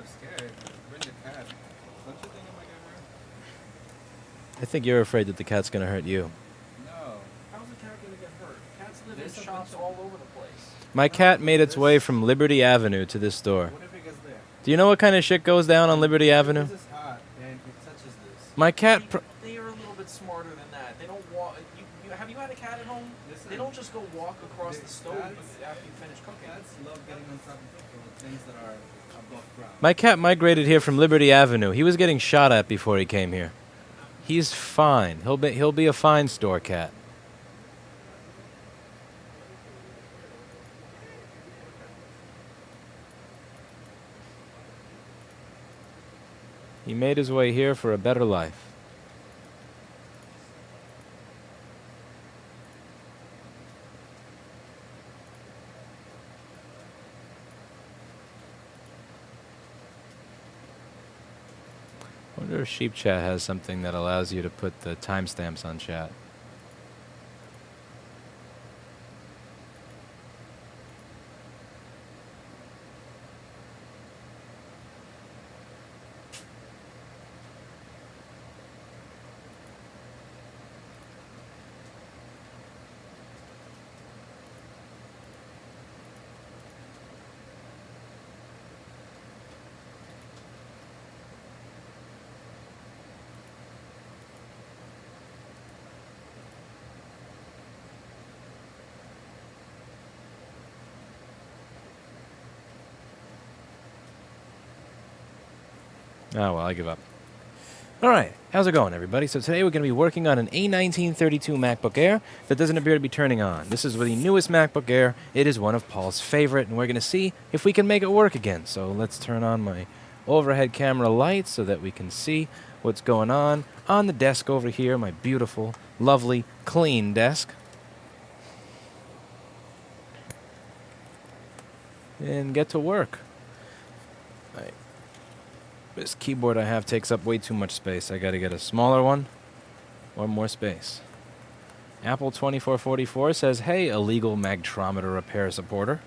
of scared. Bring the cat. Don't you think it might get hurt? I think you're afraid that the cat's going to hurt you. No. How's the cat gonna get hurt? Cats live There's in a shops bunch all over the place. My cat made its way from Liberty Avenue to this store. What if it gets there? Do you know what kind of shit goes down on Liberty Avenue? This is hot and it touches this. My cat... They are a little bit smarter than that. They don't walk. Have you had a cat at home? Listen, They don't just go walk across the stove cats- after you finish cooking. Cats love getting on top of things that are above ground. My cat migrated here from Liberty Avenue. He was getting shot at before he came here. He's fine. He'll be a fine store cat. He made his way here for a better life. I wonder if Sheep Chat has something that allows you to put the timestamps on chat. Oh, well, I give up. All right, how's it going, everybody? So today we're going to be working on an A1932 MacBook Air that doesn't appear to be turning on. This is the newest MacBook Air. It is one of Paul's favorite, and we're going to see if we can make it work again. So let's turn on my overhead camera light so that we can see what's going on the desk over here, my beautiful, lovely, clean desk. And get to work. This keyboard I have takes up way too much space. I gotta get a smaller one or more space. Apple 2444 says, hey, illegal magtrometer repair supporter.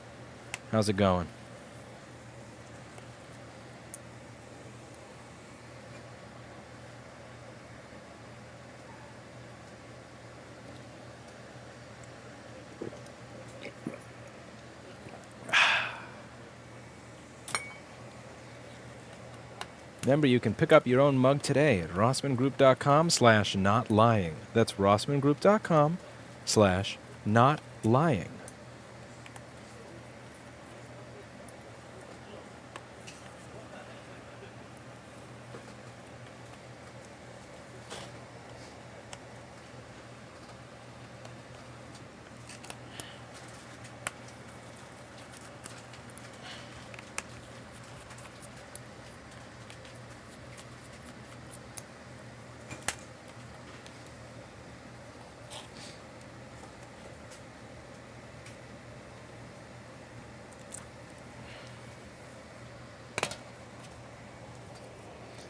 How's it going? Remember, you can pick up your own mug today at rossmangroup.com/notlying. That's rossmangroup.com/notlying.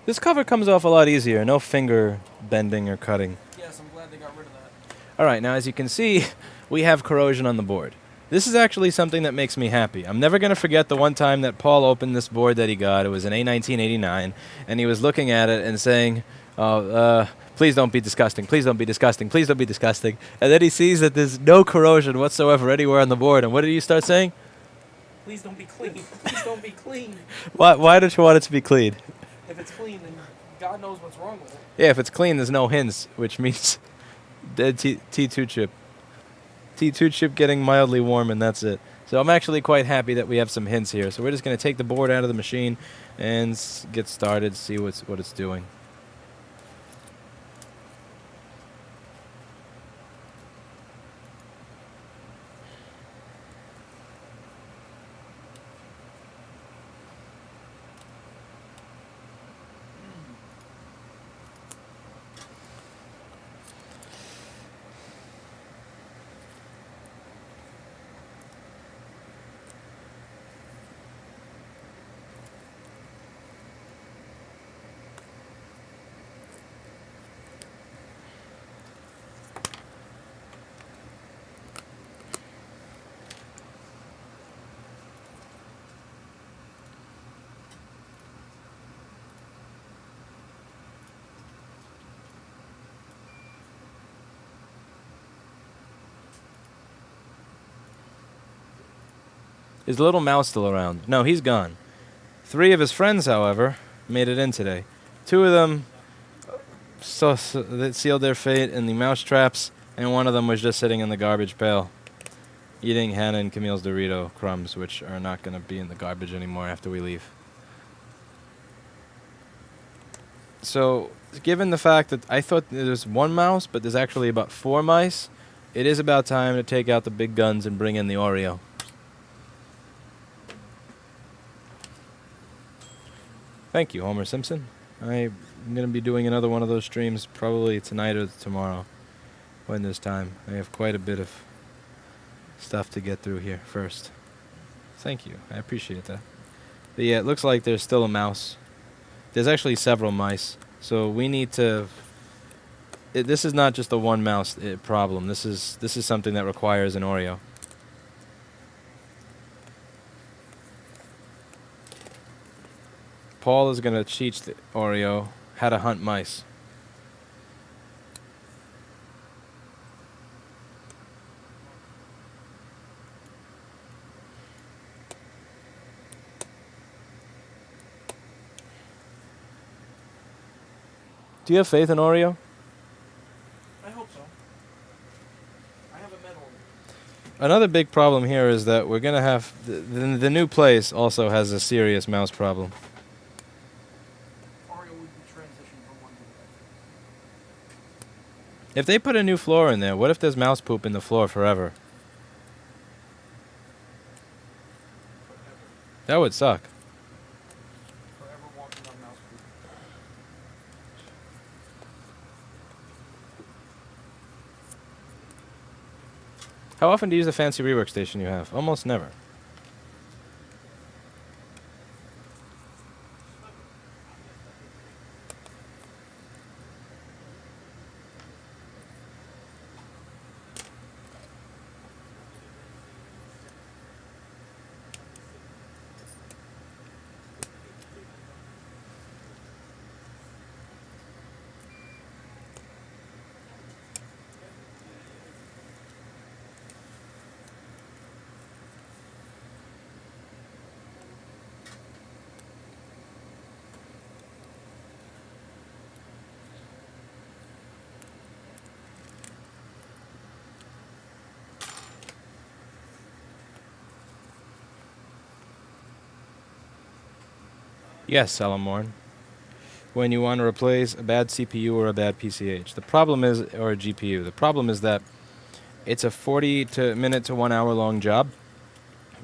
This cover comes off a lot easier. No finger bending or cutting. Yes, I'm glad they got rid of that. All right, now as you can see, we have corrosion on the board. This is actually something that makes me happy. I'm never going to forget the one time that Paul opened this board that he got. It was an A1989, and he was looking at it and saying, please don't be disgusting, please don't be disgusting, please don't be disgusting. And then he sees that there's no corrosion whatsoever anywhere on the board, and what did you start saying? Please don't be clean. Please don't be clean. Why don't you want it to be clean? If it's clean, then God knows what's wrong with it. Yeah, if it's clean, there's no hints, which means dead T2 chip. T2 chip getting mildly warm, and that's it. So I'm actually quite happy that we have some hints here. So we're just going to take the board out of the machine and get started, see what it's doing. Is the little mouse still around? No, he's gone. 3 of his friends, however, made it in today. 2 of them they sealed their fate in the mouse traps, and 1 of them was just sitting in the garbage pail, eating Hannah and Camille's Dorito crumbs, which are not going to be in the garbage anymore after we leave. So, given the fact that I thought there was 1 mouse, but there's actually about 4 mice, it is about time to take out the big guns and bring in the Oreo. Thank you, Homer Simpson. I'm going to be doing another one of those streams probably tonight or tomorrow when there's time. I have quite a bit of stuff to get through here first. Thank you. I appreciate that. But yeah, it looks like there's still a mouse. There's actually several mice. So we need to... this is not just a 1 mouse problem. This is something that requires an Oreo. Paul is going to teach the Oreo how to hunt mice. Do you have faith in Oreo? I hope so. I have a medal. Another big problem here is that we're going to have... The new place also has a serious mouse problem. Oreo would be transitioned from one to the other. If they put a new floor in there, what if there's mouse poop in the floor forever? That would suck. Forever walking on mouse poop. How often do you use the fancy rework station you have? Almost never. Yes, Salamorn. When you want to replace a bad CPU or a bad PCH. The problem is, or a GPU, the problem is that it's a 40-minute to 1 hour long job.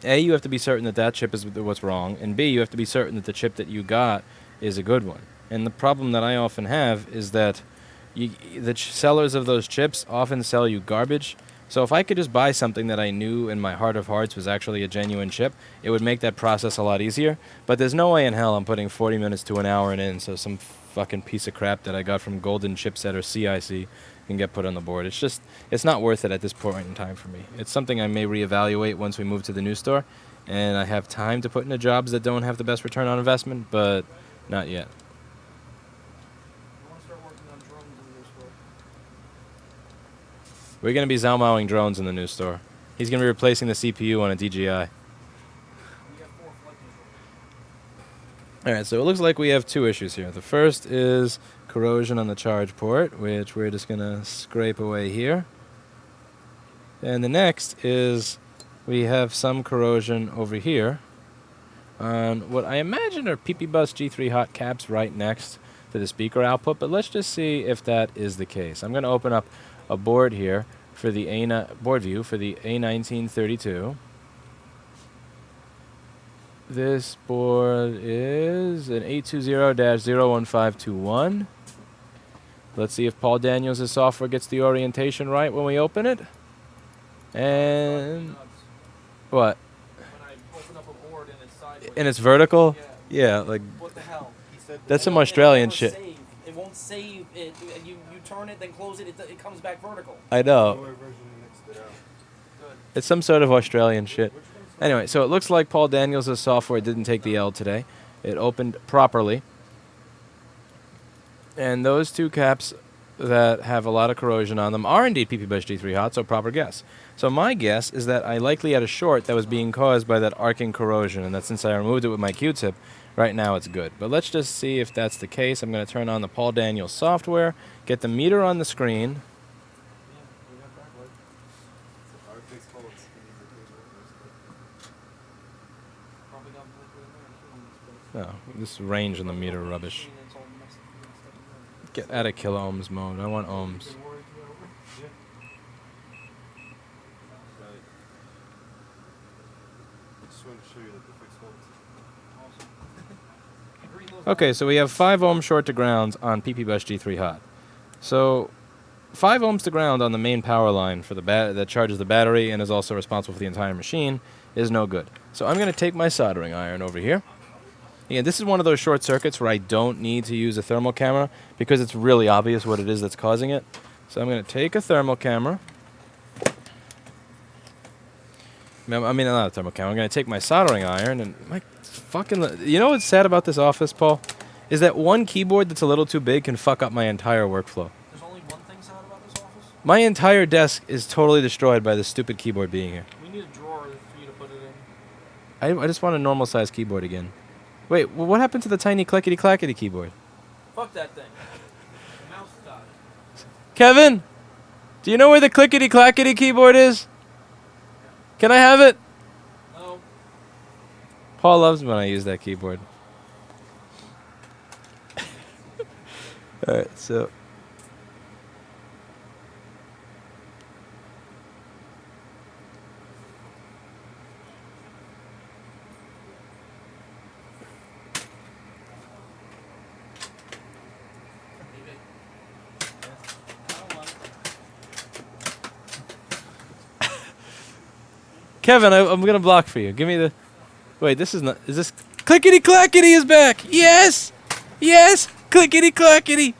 A, you have to be certain that that chip is what's wrong, and B, you have to be certain that the chip that you got is a good one. And the problem that I often have is that the sellers of those chips often sell you garbage. So if I could just buy something that I knew in my heart of hearts was actually a genuine chip, it would make that process a lot easier. But there's no way in hell I'm putting 40 minutes to an hour in, so some fucking piece of crap that I got from Golden Chipset or CIC can get put on the board. It's not worth it at this point in time for me. It's something I may reevaluate once we move to the new store, and I have time to put into jobs that don't have the best return on investment, but not yet. We're going to be Zalmaoing drones in the new store. He's going to be replacing the CPU on a DJI. Alright, so it looks like we have 2 issues here. The first is corrosion on the charge port, which we're just going to scrape away here. And the next is we have some corrosion over here on what I imagine are PP-Bus G3 hot caps right next to the speaker output, but let's just see if that is the case. I'm going to open up a board here for the board view for the A1932. This board is an 820-01521. Let's see if Paul Daniels' software gets the orientation right when we open it. And what? When I open up a board and it's sideways. And it's vertical? Yeah. Yeah, like What the hell? He said that's some Australian won't shit. save. It won't save it. You turn it, then close it, it comes back vertical. I know. Good. It's some sort of Australian shit. Anyway, so it looks like Paul Daniels' software didn't take the L today. It opened properly. And those 2 caps, that have a lot of corrosion on them are indeed PP-3 hot, so proper guess. So my guess is that I likely had a short that was being caused by that arcing corrosion, and that since I removed it with my Q-tip, right now it's good. But let's just see if that's the case. I'm going to turn on the Paul Daniels software, get the meter on the screen. No, this range on the meter rubbish. Get out of kilo ohms mode. I want ohms. Okay, so we have 5 ohms short to ground on PP-G3 hot. So 5 ohms to ground on the main power line for the that charges the battery and is also responsible for the entire machine is no good. So I'm going to take my soldering iron over here. Again, this is one of those short circuits where I don't need to use a thermal camera because it's really obvious what it is that's causing it. So I'm going to take a thermal camera. I mean, not a thermal camera. I'm going to take my soldering iron and my fucking... You know what's sad about this office, Paul? Is that one keyboard that's a little too big can fuck up my entire workflow. There's only one thing sad about this office? My entire desk is totally destroyed by this stupid keyboard being here. We need a drawer for you to put it in. I just want a normal size keyboard again. Wait, well, what happened to the tiny clickety-clackety keyboard? Fuck that thing. The mouse died. Kevin, do you know where the clickety-clackety keyboard is? Can I have it? No. Paul loves when I use that keyboard. Alright, so... Kevin, I'm gonna block for you. Give me the... Wait, this is not... Is this... Clickety-clackety is back! Yes! Yes! Clickety-clackety!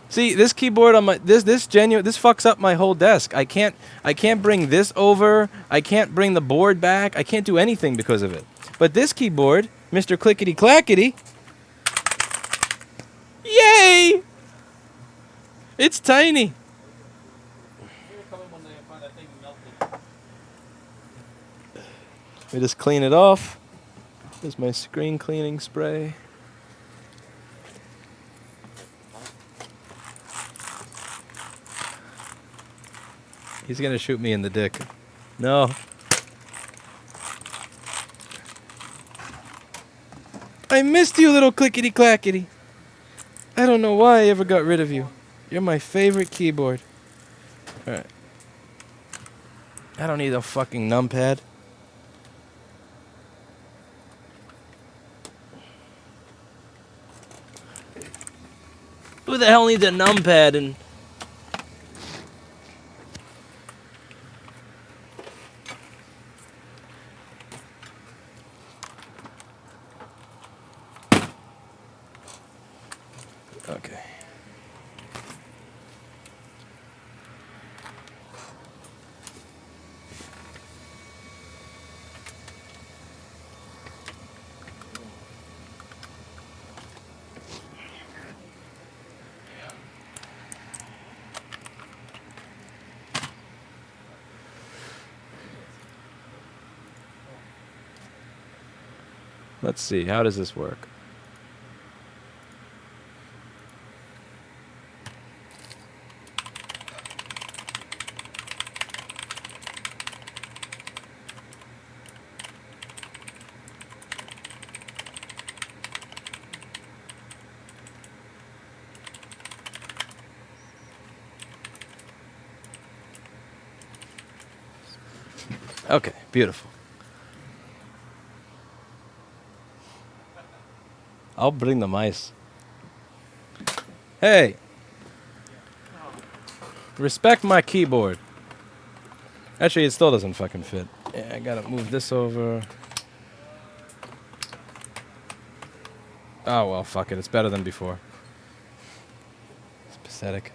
See, this keyboard on my... This fucks up my whole desk. I can't bring this over. I can't bring the board back. I can't do anything because of it. But this keyboard, Mr. Clickety-clackety... Yay! It's tiny. Let me just clean it off. Here's my screen cleaning spray. He's gonna shoot me in the dick. No. I missed you, little clickety-clackety. I don't know why I ever got rid of you. You're my favorite keyboard. Alright. I don't need a fucking numpad. Who the hell needs a numpad and... Okay. Let's see, how does this work? Okay, beautiful. I'll bring the mice. Hey! Respect my keyboard. Actually, it still doesn't fucking fit. Yeah, I gotta move this over. Oh, well, fuck it. It's better than before. It's pathetic.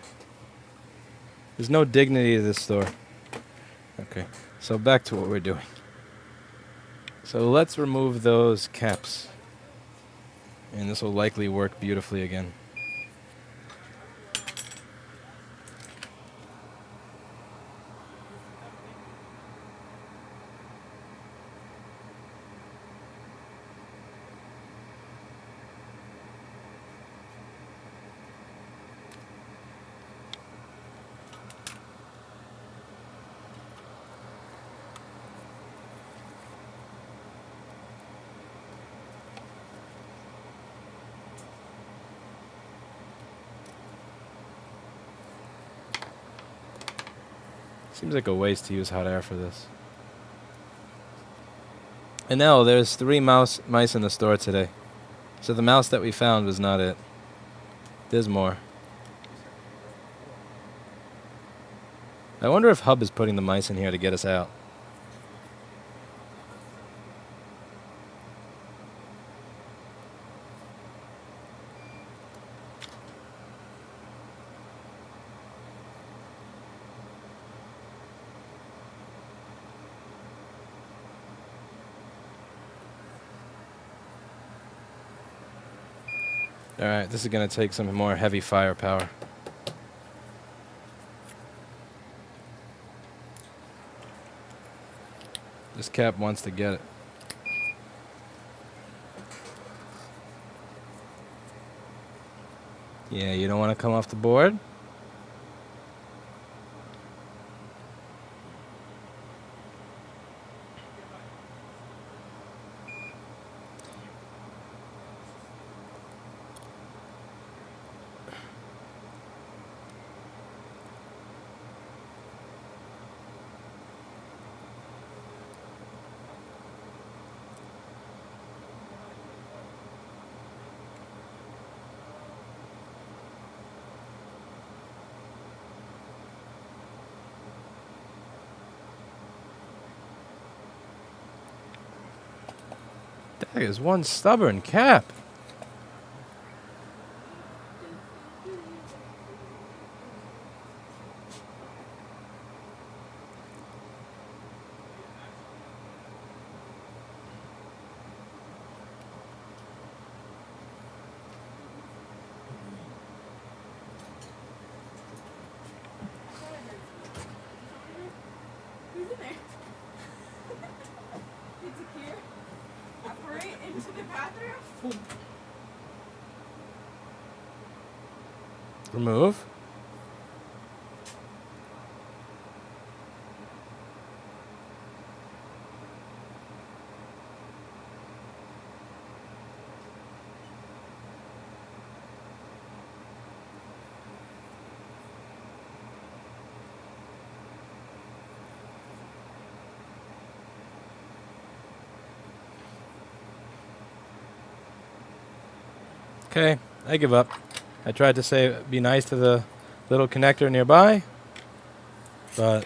There's no dignity to this store. Okay, so back to what we're doing. So let's remove those caps. And this will likely work beautifully again. Seems like a waste to use hot air for this. And now there's 3 mice in the store today. So the mouse that we found was not it. There's more. I wonder if Hub is putting the mice in here to get us out. Alright, this is going to take some more heavy firepower. This cap wants to get it. Yeah, you don't want to come off the board? That is one stubborn cap. Who's in there? Insecure? Operate into the bathroom? Remove. Okay, I give up. I tried to say be nice to the little connector nearby, but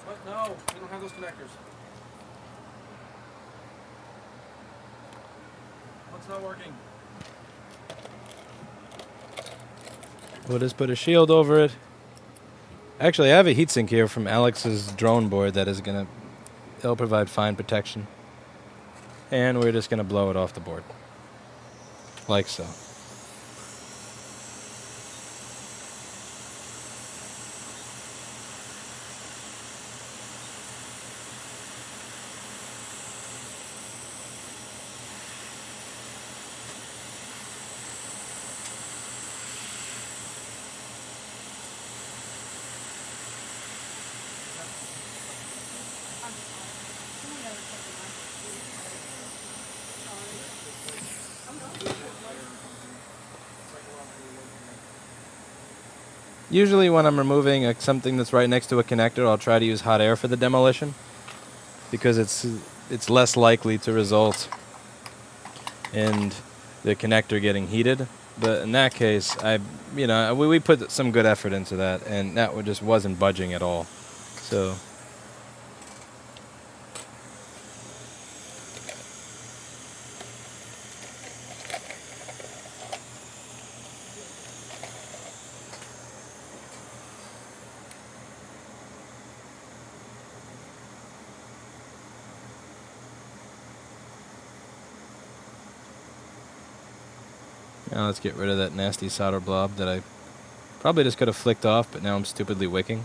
What? No, we don't have those connectors. What's not working? we'll just put a shield over it. Actually, I have a heatsink here from Alex's drone board that is gonna, it'll provide fine protection. And we're just gonna blow it off the board. Like so. Usually when I'm removing something that's right next to a connector, I'll try to use hot air for the demolition because it's less likely to result in the connector getting heated. But in that case, we put some good effort into that, and that just wasn't budging at all. So now let's get rid of that nasty solder blob that I probably just could have flicked off, but now I'm stupidly wicking.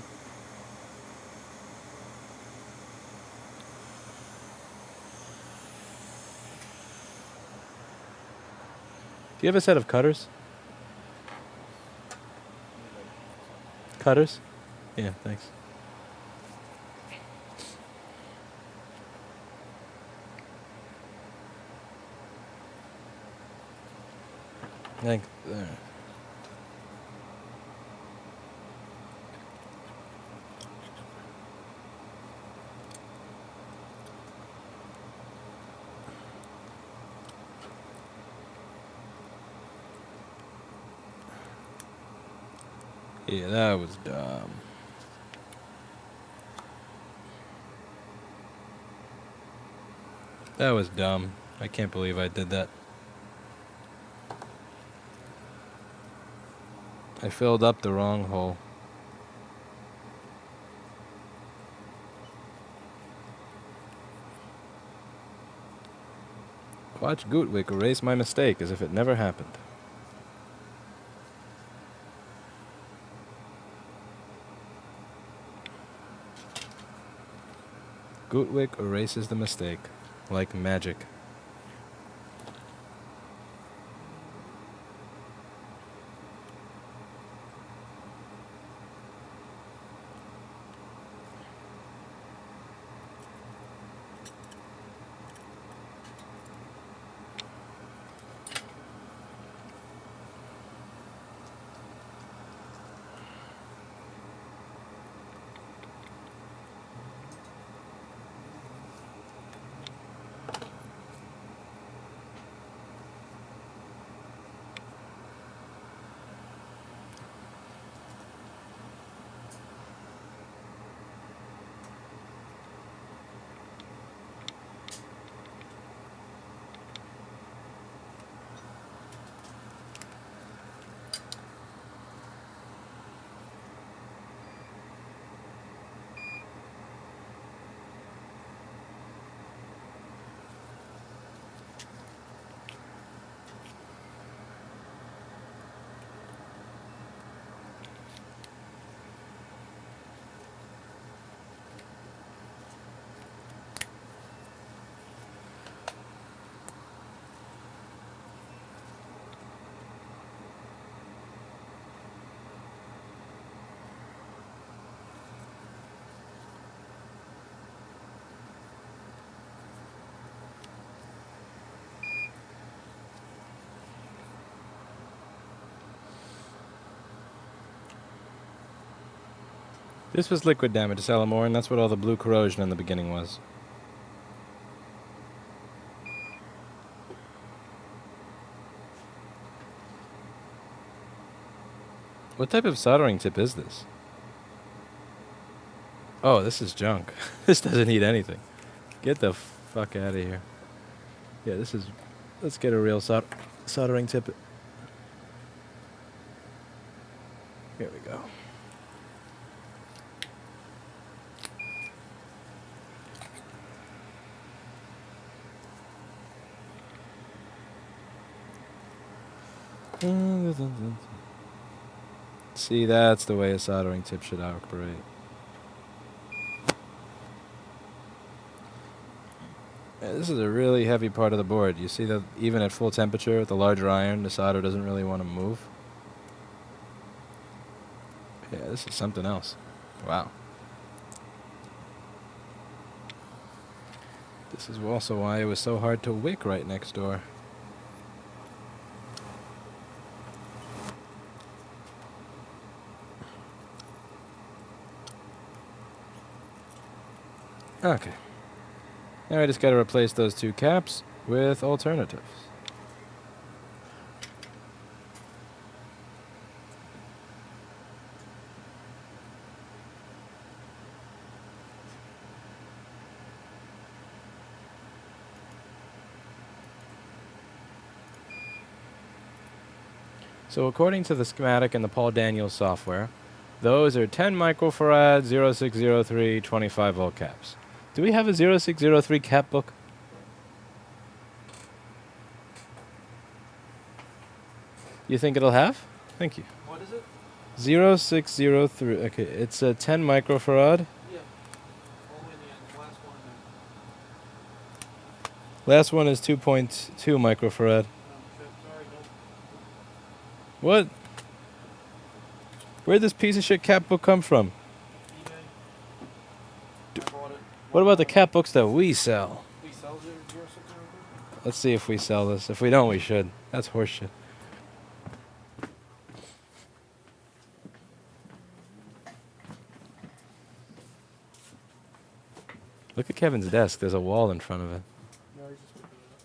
Do you have a set of cutters? Cutters? Yeah, thanks. There. Yeah, that was dumb. That was dumb. I can't believe I did that. I filled up the wrong hole. Watch Gootwick erase my mistake as if it never happened. Gootwick erases the mistake like magic. This was liquid damage, Salamore, and that's what all the blue corrosion in the beginning was. What type of soldering tip is this? Oh, this is junk. This doesn't need anything. Get the fuck out of here. Yeah, this is... Let's get a real soldering tip. Here we go. See, that's the way a soldering tip should operate. Yeah, this is a really heavy part of the board. You see that even at full temperature with the larger iron, the solder doesn't really want to move. Yeah, this is something else. Wow. This is also why it was so hard to wick right next door. Okay. Now I just got to replace those two caps with alternatives. So according to the schematic in the Paul Daniels software, those are 10 microfarad 0603 25 volt caps. Do we have a 0603 cap book? You think it'll have? Thank you. What is it? 0603. Okay, it's a 10 microfarad. Yeah. All the way in the end. Last one. Last one is 2.2 microfarad. Oh, shit. Sorry, don't. What? Where'd this piece of shit cap book come from? eBay. I bought it. What about the cap books that we sell? We sell 0603? Let's see if we sell this. If we don't, we should. That's horseshit. Look at Kevin's desk. There's a wall in front of it. No, he's just picking it up.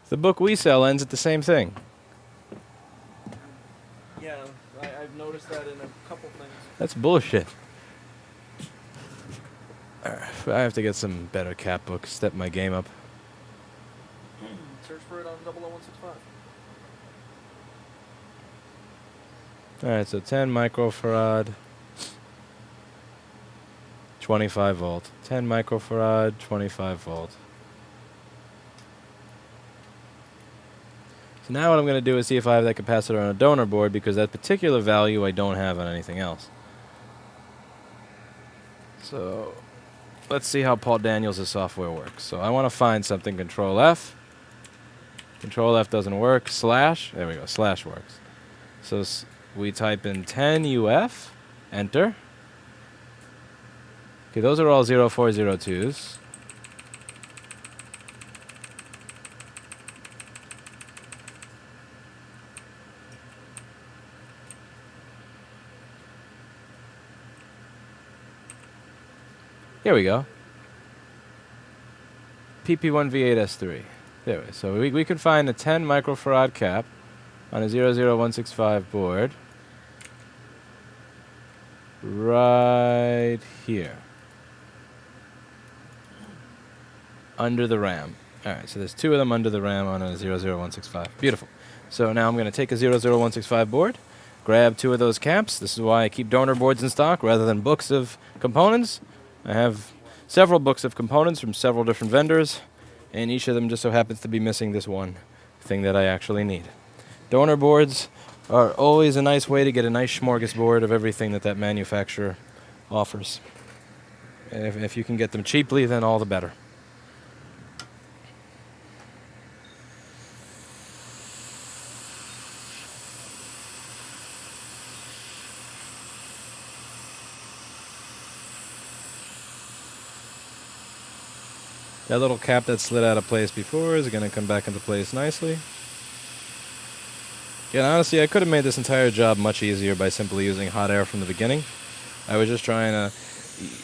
The book we sell ends at the same thing. Yeah, I've noticed that in a couple things. That's bullshit. I have to get some better cat books, step my game up. Search for it on 00165. Alright, so 10 microfarad, 25 volt. 10 microfarad, 25 volt. So now what I'm going to do is see if I have that capacitor on a donor board, because that particular value I don't have on anything else. So let's see how Paul Daniels' software works. So I want to find something, Control F. Control F doesn't work. Slash, there we go, slash works. So we type in 10 UF, enter. Okay, those are all 0402s. Here we go. PP1V8S3. There we go. So we could find a 10 microfarad cap on a 00165 board right here under the RAM. Alright, so there's two of them under the RAM on a 00165. Beautiful. So now I'm going to take a 00165 board, grab two of those caps. This is why I keep donor boards in stock rather than books of components. I have several books of components from several different vendors, and each of them just so happens to be missing this one thing that I actually need. Donor boards are always a nice way to get a nice smorgasbord of everything that manufacturer offers. And if you can get them cheaply, then all the better. That little cap that slid out of place before is going to come back into place nicely. Yeah, honestly, I could have made this entire job much easier by simply using hot air from the beginning. I was just trying to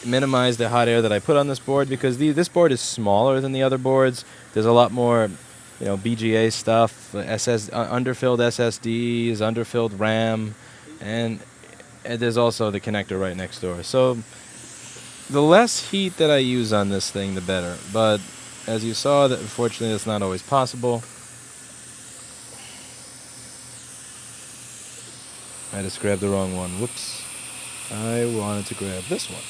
minimize the hot air that I put on this board, because this board is smaller than the other boards. There's a lot more, BGA stuff, underfilled SSDs, underfilled RAM, and there's also the connector right next door. So the less heat that I use on this thing, the better. But as you saw, that unfortunately that's not always possible. I just grabbed the wrong one. Whoops. I wanted to grab this one.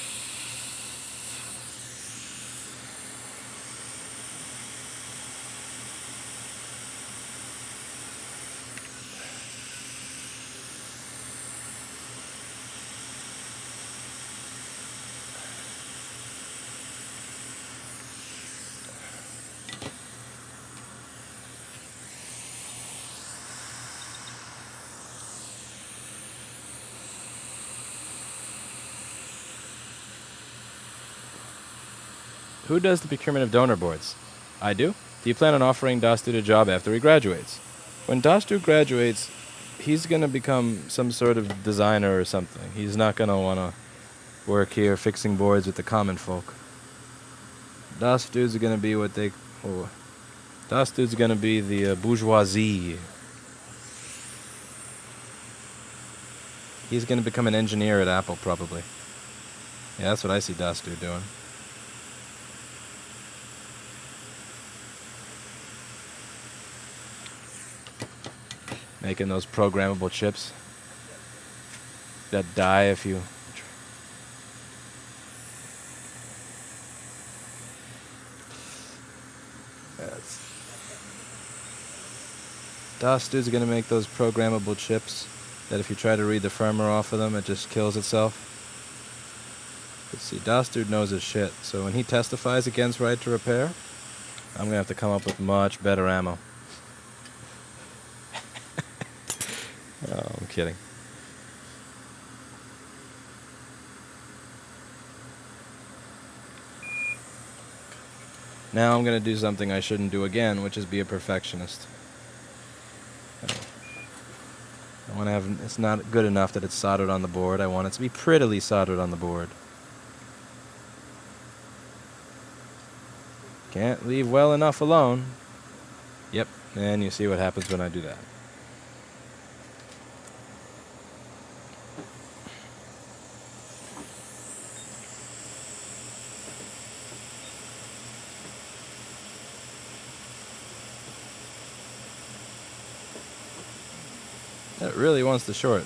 Who does the procurement of donor boards? I do. Do you plan on offering Dastu a job after he graduates? When Dastu graduates, he's going to become some sort of designer or something. He's not going to want to work here fixing boards with the common folk. Dastu's going to be what they... Oh, Dastu's going to be the bourgeoisie. He's going to become an engineer at Apple, probably. Yeah, that's what I see Dastu doing. Making those programmable chips that die if you... Dastu's going to make those programmable chips that if you try to read the firmware off of them, it just kills itself. Let's see, Dastu knows his shit, so when he testifies against right to repair, I'm going to have to come up with much better ammo. Oh, I'm kidding. Now I'm going to do something I shouldn't do again, which is be a perfectionist. I want to have... It's not good enough that it's soldered on the board. I want it to be prettily soldered on the board. Can't leave well enough alone. Yep, And you see what happens when I do that. That really wants to short.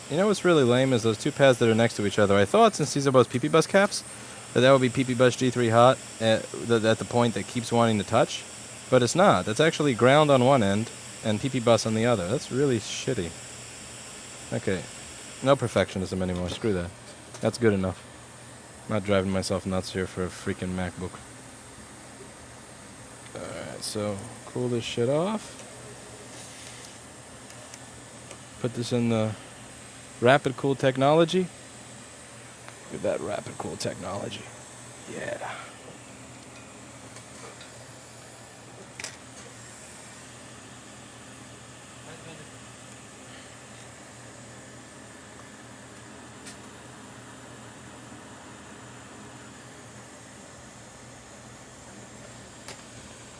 You know what's really lame is those two pads that are next to each other. I thought since these are both PP bus caps, that would be PP bus G3 hot at the point that keeps wanting to touch. But it's not. That's actually ground on one end and PP bus on the other. That's really shitty. Okay. No perfectionism anymore. Screw that. That's good enough. Not driving myself nuts here for a freaking MacBook. Alright, so cool this shit off. Put this in the rapid cool technology. Look at that rapid cool technology. Yeah.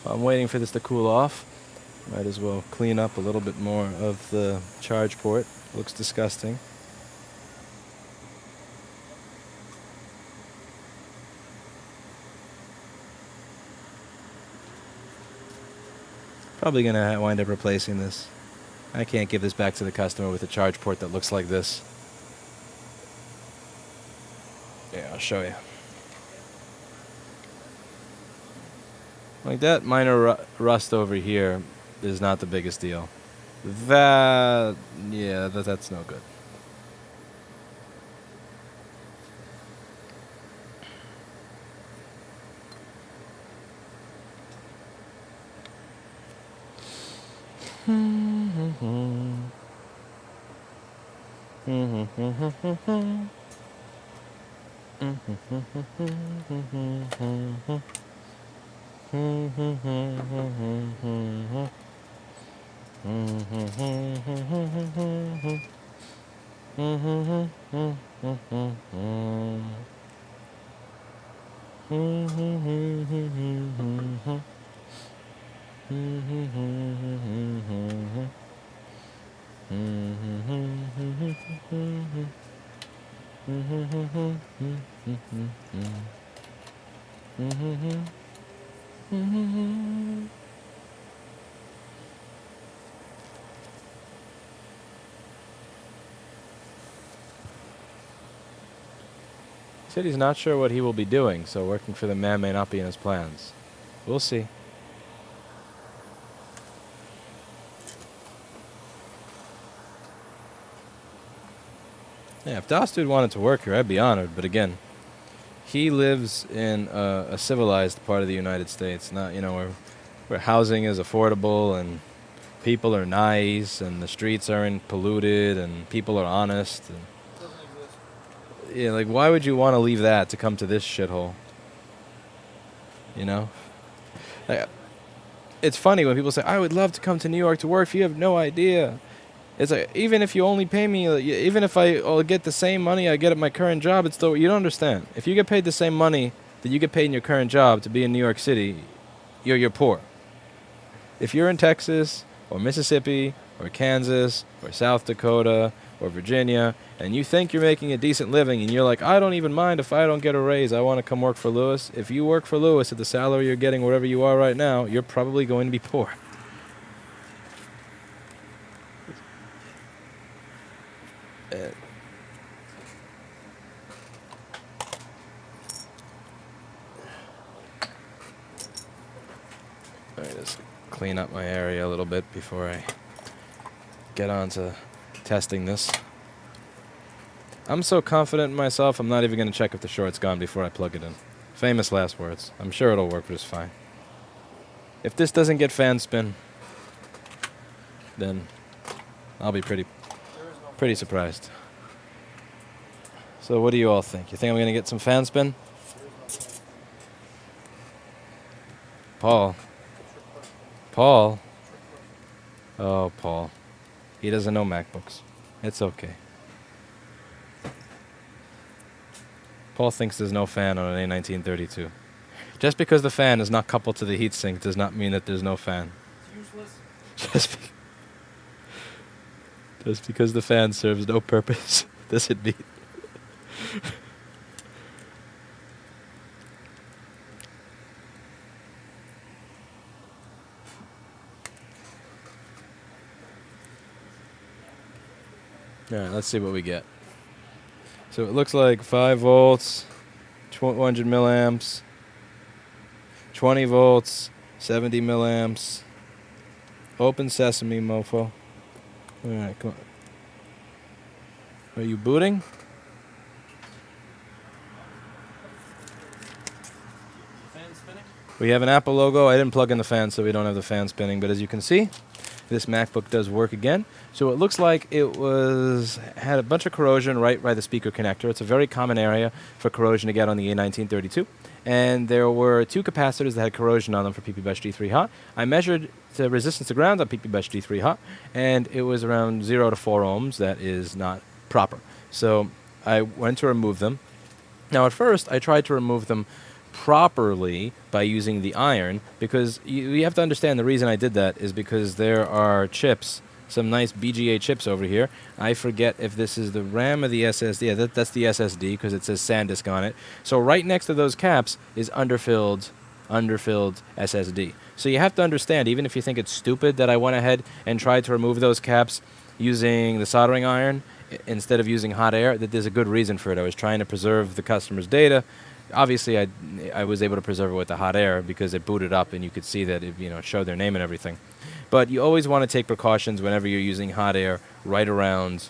I'm waiting for this to cool off. Might as well clean up a little bit more of the charge port. Looks disgusting. Probably gonna wind up replacing this. I can't give this back to the customer with a charge port that looks like this. Yeah, I'll show you. Like that minor rust over here is not the biggest deal. That, yeah, that's no good. He said he's not sure what he will be doing, so working for the man may not be in his plans. We'll see. Yeah, if Das Dude wanted to work here, I'd be honored, but again, he lives in a civilized part of the United States, not, you know, where housing is affordable and people are nice and the streets aren't polluted and people are honest. And yeah, like, why would you want to leave that to come to this shithole? You know? Like, it's funny when people say, I would love to come to New York to work. You have no idea. It's like, even if you only pay me, even if I'll get the same money I get at my current job, it's still, you don't understand. If you get paid the same money that you get paid in your current job to be in New York City, you're poor. If you're in Texas or Mississippi or Kansas or South Dakota or Virginia, and you think you're making a decent living, and you're like, I don't even mind if I don't get a raise, I want to come work for Lewis. If you work for Lewis at the salary you're getting wherever you are right now, you're probably going to be poor. Let me just clean up my area a little bit before I get on to testing this. I'm so confident in myself, I'm not even going to check if the short's gone before I plug it in. Famous last words. I'm sure it'll work just fine. If this doesn't get fan spin, then I'll be pretty surprised. So what do you all think? You think I'm going to get some fan spin? Paul. Paul. Oh, Paul. He doesn't know MacBooks. It's okay. Paul thinks there's no fan on an A1932. Just because the fan is not coupled to the heatsink does not mean that there's no fan. Just because the fan serves no purpose does it mean. Alright, let's see what we get. So it looks like 5 volts, 100 milliamps, 20 volts, 70 milliamps. Open sesame, mofo. Alright, come on. Are you booting? Fan spinning? We have an Apple logo. I didn't plug in the fan, so we don't have the fan spinning. But as you can see, this MacBook does work again. So it looks like it had a bunch of corrosion right by the speaker connector. It's a very common area for corrosion to get on the A1932. And there were 2 capacitors that had corrosion on them for PPBush G3 hot. I measured the resistance to ground on PPBush G3 hot, and it was around 0 to 4 ohms. That is not proper. So I went to remove them. Now at first, I tried to remove them properly by using the iron, because you have to understand the reason I did that is because there are chips, some nice BGA chips over here. I forget if this is the RAM or the SSD. Yeah, that's the SSD because it says SanDisk on it. So right next to those caps is underfilled SSD. So you have to understand, even if you think it's stupid that I went ahead and tried to remove those caps using the soldering iron instead of using hot air, that there's a good reason for it. I was trying to preserve the customer's data. Obviously, I was able to preserve it with the hot air because it booted up and you could see that it showed their name and everything. But you always want to take precautions whenever you're using hot air right around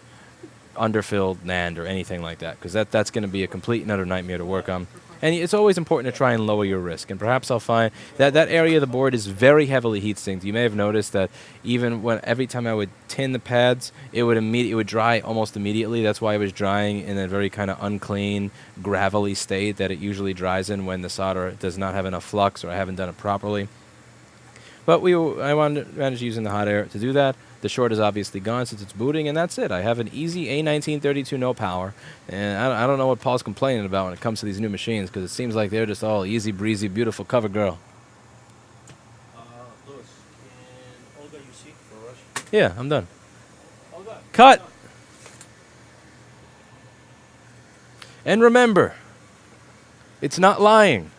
underfilled NAND or anything like that, because that's going to be a complete and utter nightmare to work on. And it's always important to try and lower your risk. And perhaps I'll find that that area of the board is very heavily heat sinked. You may have noticed that even every time I would tin the pads, it would dry almost immediately. That's why it was drying in a very kind of unclean, gravelly state that it usually dries in when the solder does not have enough flux or I haven't done it properly. But I managed using the hot air to do that. The short is obviously gone since it's booting, and that's it. I have an easy A1932 no power, and I don't know what Paul's complaining about when it comes to these new machines, because it seems like they're just all easy breezy, beautiful cover girl. Louis, and Olga, you see for Rush? Yeah, I'm done. Olga. Cut! And remember, it's not lying.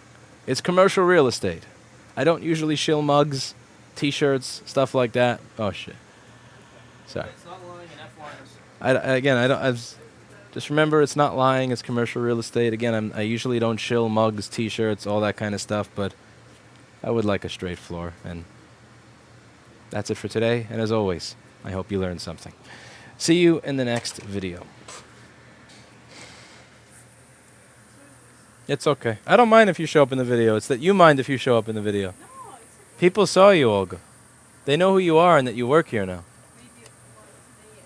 It's commercial real estate. I don't usually shill mugs, T-shirts, stuff like that. Oh, shit. Sorry. It's not lying in F-liners. Just remember, it's not lying. It's commercial real estate. Again, I usually don't shill mugs, T-shirts, all that kind of stuff, but I would like a straight floor. And that's it for today. And as always, I hope you learned something. See you in the next video. It's okay. I don't mind if you show up in the video. It's that you mind if you show up in the video. No, it's okay. People saw you, Olga. They know who you are and that you work here now. Maybe one day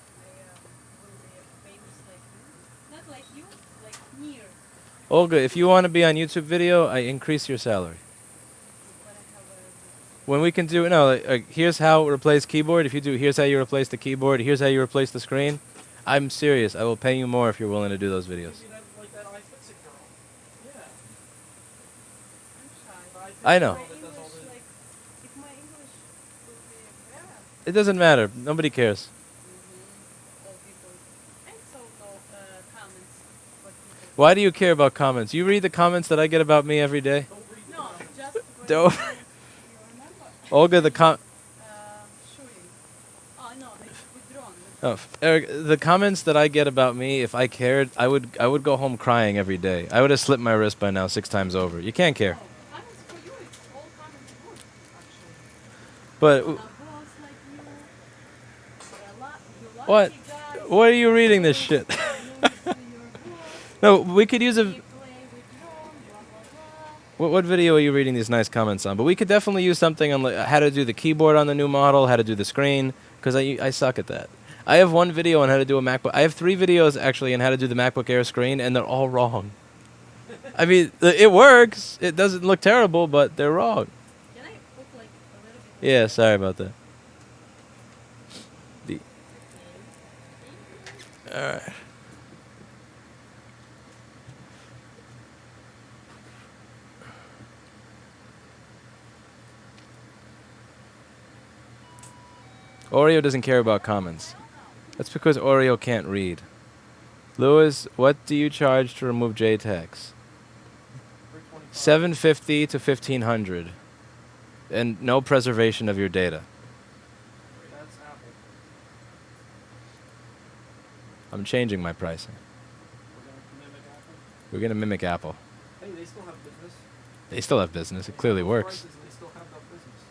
will be famous like you. Not like you, like near. Olga, if you want to be on YouTube video, I increase your salary. But I have a When we can do, here's how replace keyboard. If you do, here's how you replace the keyboard. Here's how you replace the screen. I'm serious. I will pay you more if you're willing to do those videos. Maybe that's like that iFixit girl. Yeah. I'm shy. I know. My English, like, if my English would be bad. It doesn't matter. Nobody cares. All people. And so no comments. What people Why do you care about comments? You read the comments that I get about me every day? No, just what Don't. you remember. Olga, Shooting. Oh no, it's withdrawn. Eric, the comments that I get about me, if I cared, I would go home crying every day. I would have slipped my wrist by now 6 times over. You can't care. Comments for you, it's all comments good, actually. But Not girls like you. You What? lucky guys. Why are you reading this shit? You you're good. No, we could use You a... play withdrawn, blah blah blah. What video are you reading these nice comments on? But we could definitely use something on how to do the keyboard on the new model, how to do the screen, because I suck at that. I have one video on how to do a MacBook. I have 3 videos actually on how to do the MacBook Air screen, and they're all wrong. I mean, it works. It doesn't look terrible, but they're wrong. Can I put like a little bit? Yeah, sorry about that. All right. Oreo doesn't care about comments. That's because Oreo can't read. Lewis, what do you charge to remove JTAGs? $750 to $1,500, and no preservation of your data. That's Apple. I'm changing my pricing. We're gonna mimic Apple. Hey, they still have business. They still have business. It clearly works. Prices and they still have that business.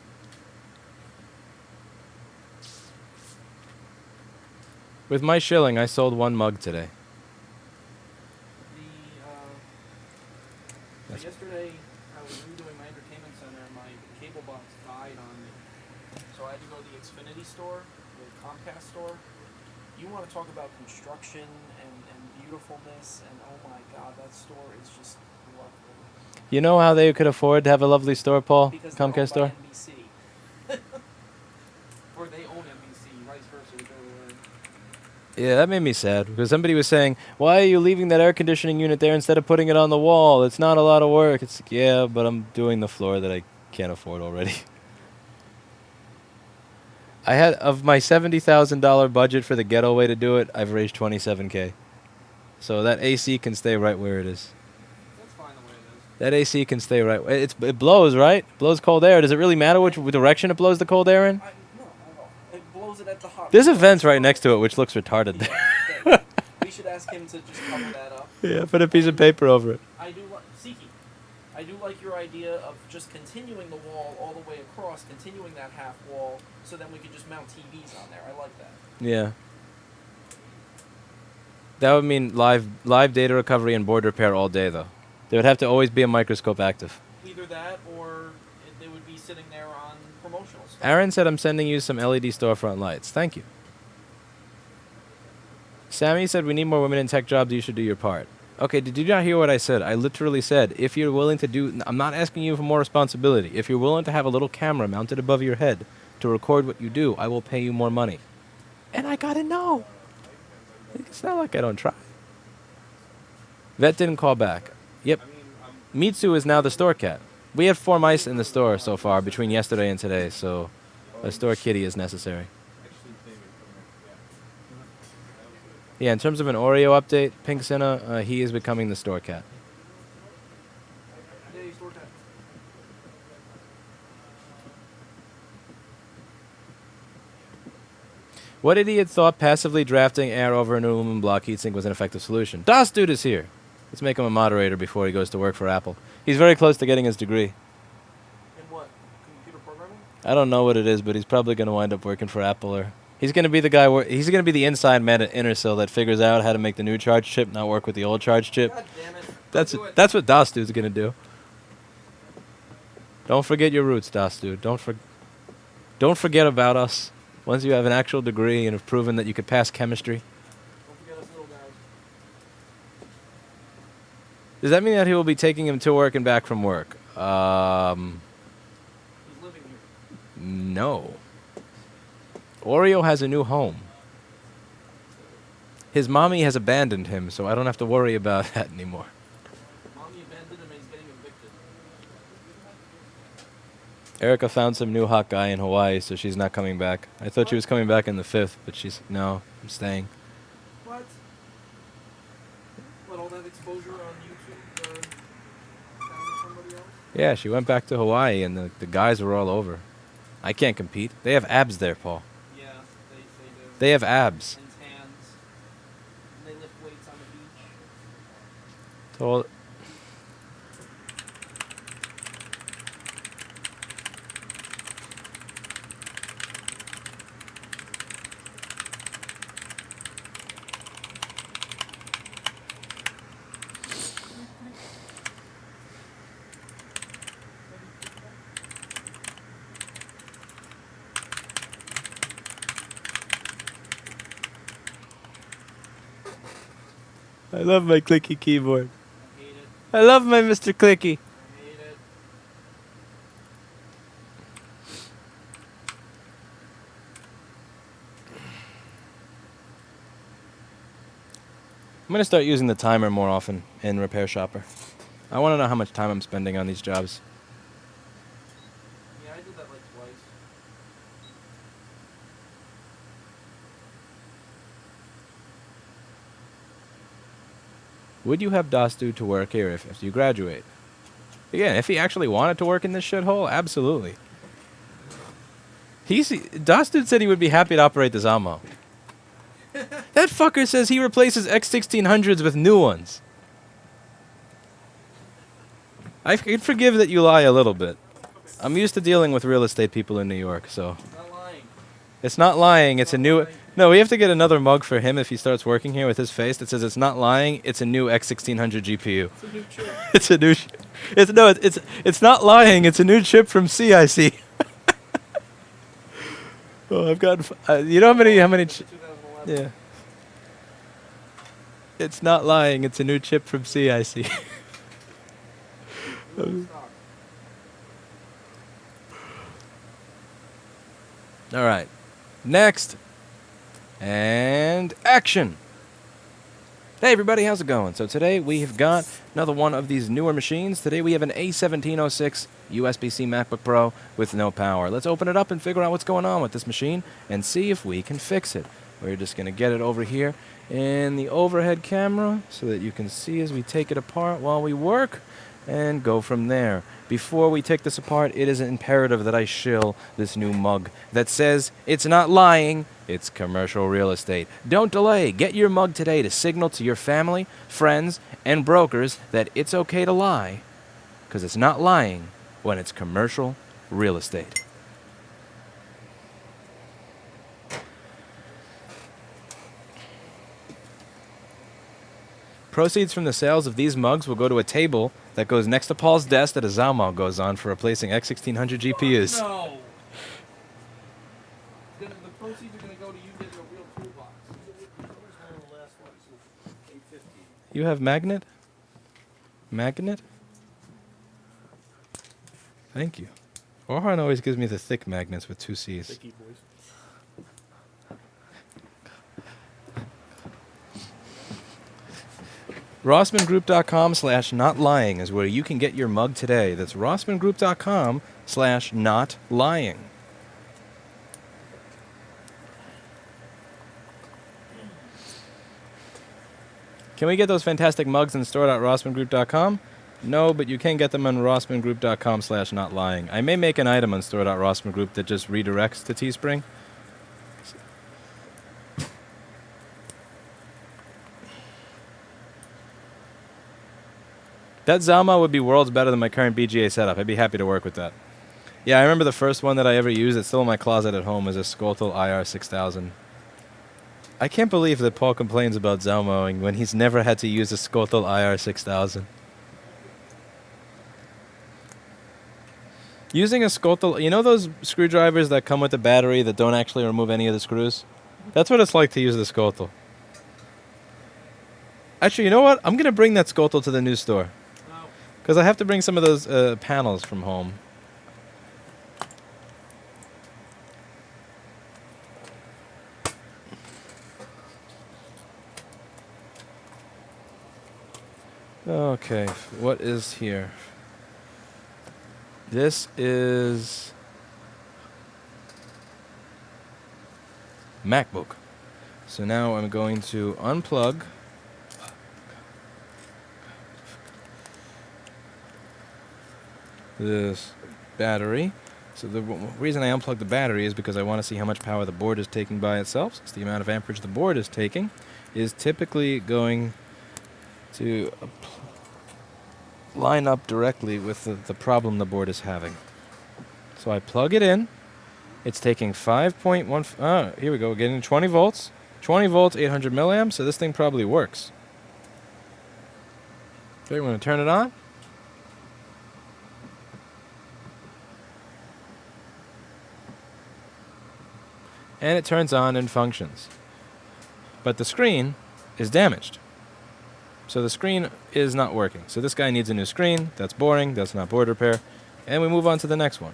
With my shilling, I sold 1 mug today. Yesterday, I was redoing my entertainment center and my cable box died on me. So I had to go to the Xfinity store, the Comcast store. You want to talk about construction and beautifulness, and oh my god, that store is just lovely. You know how they could afford to have a lovely store, Paul? Because they're Comcast store? owned by NBC. Or they own NBC, vice versa, whichever way. Yeah, that made me sad because somebody was saying, "Why are you leaving that air conditioning unit there instead of putting it on the wall? It's not a lot of work." It's like, yeah, but I'm doing the floor that I can't afford already. I had of my $70,000 budget for the ghetto way to do it, I've raised $27K. So that AC can stay right where it is. That's fine the way it is. That AC can stay right. It blows, right? It blows cold air. Does it really matter which direction it blows the cold air in? No, not at all. It blows it at the hot. There's a vent right next to it, which looks retarded there. Yeah, we should ask him to just cover that up. Yeah, put a piece of paper over it. I do like Siki. I do like your idea of just continuing the wall all the way across, continuing that half wall, so then we could just mount TVs on there. I like that. Yeah. That would mean live data recovery and board repair all day, though. There would have to always be a microscope active. Either that, or they would be sitting there on promotional stuff. Aaron said I'm sending you some LED storefront lights. Thank you. Sammy said we need more women in tech jobs. You should do your part. Okay, did you not hear what I said? I literally said, if you're willing to do... I'm not asking you for more responsibility. If you're willing to have a little camera mounted above your head to record what you do, I will pay you more money. And I gotta know. It's not like I don't try. Vet didn't call back. Yep. Mitsu is now the store cat. We had 4 mice in the store so far between yesterday and today, so a store kitty is necessary. Yeah, in terms of an Oreo update, Pink Senna, he is becoming the store cat. Hey, store cat. What idiot thought passively drafting air over an aluminum block heatsink was an effective solution? Das Dude is here. Let's make him a moderator before he goes to work for Apple. He's very close to getting his degree. In what? Computer programming? I don't know what it is, but he's probably going to wind up working for Apple, or he's going to be the guy. He's going to be the inside man at Intersil that figures out how to make the new charge chip not work with the old charge chip. God damn it. That's what Das Dude's going to do. Don't forget your roots, Das Dude. Don't forget about us. Once you have an actual degree and have proven that you could pass chemistry. Don't forget us little guys. Does that mean that he will be taking him to work and back from work? He's living here. No. Oreo has a new home. His mommy has abandoned him, so I don't have to worry about that anymore. Mommy abandoned him and he's getting evicted. Erica found some new hot guy in Hawaii, so she's not coming back. I thought she was coming back in the 5th, but no, I'm staying. What? What, all that exposure on YouTube? Finding somebody else? Yeah, she went back to Hawaii, and the guys were all over. I can't compete. They have abs there, Paul. Yeah, they do. They have abs. And tans. And they lift weights on the beach. Told. I love my clicky keyboard. I hate it. I love my Mr. Clicky. I hate it. I'm going to start using the timer more often in Repair Shopper. I want to know how much time I'm spending on these jobs. Yeah, I did that like twice. Would you have Dostu to work here if you graduate? Again, if he actually wanted to work in this shithole, absolutely. Dostu said he would be happy to operate the Zamo. That fucker says he replaces X1600s with new ones. I can forgive that you lie a little bit. I'm used to dealing with real estate people in New York, so. Not lying. It's not lying, it's a new... No, we have to get another mug for him if he starts working here with his face that says it's not lying, it's a new X1600 GPU. It's a new chip. It's a new... It's not lying, it's a new chip from CIC. Oh, I've got... you know how many... 2011. Yeah. It's not lying, it's a new chip from CIC. All right. Next. And action. Hey everybody, how's it going? So today we have got another one of these newer machines. Today we have an A1706 USB-C MacBook Pro with no power. Let's open it up and figure out what's going on with this machine and see if we can fix it. We're just going to get it over here in the overhead camera so that you can see as we take it apart while we work and go from there. Before we take this apart, it is imperative that I shill this new mug that says it's not lying, it's commercial real estate. Don't delay. Get your mug today to signal to your family, friends, and brokers that it's okay to lie, because it's not lying when it's commercial real estate. Proceeds from the sales of these mugs will go to a table that goes next to Paul's desk that a Zalmo goes on for replacing X1600 GPUs. No. The proceeds are going to go to you getting a real toolbox. You have magnet? Magnet? Thank you. Orhan always gives me the thick magnets with 2 C's. Thicky boys. RossmanGroup.com/notlying is where you can get your mug today. That's RossmanGroup.com/notlying. Can we get those fantastic mugs in store.rossmangroup.com? No, but you can get them on rossmangroup.com/notlying. I may make an item on store.rossmangroup that just redirects to Teespring. That Zalmo would be worlds better than my current BGA setup. I'd be happy to work with that. Yeah, I remember the first one that I ever used. It's still in my closet at home. Is a Skoltel IR6000. I can't believe that Paul complains about Zalmoing when he's never had to use a Skoltel IR6000. Using a Skoltel, you know those screwdrivers that come with the battery that don't actually remove any of the screws? That's what it's like to use the Skoltel. Actually, you know what? I'm going to bring that Skoltel to the new store. Because I have to bring some of those panels from home. Okay, what is here? This is MacBook. So now I'm going to unplug this battery. So the reason I unplugged the battery is because I want to see how much power the board is taking by itself, since the amount of amperage the board is taking is typically going to line up directly with the problem the board is having. So I plug it in. It's taking 5.1... here we go, getting 20 volts. 20 volts, 800 milliamps, so this thing probably works. Okay, we're going to turn it on. And it turns on and functions. But the screen is damaged. So the screen is not working. So this guy needs a new screen. That's boring. That's not board repair. And we move on to the next one.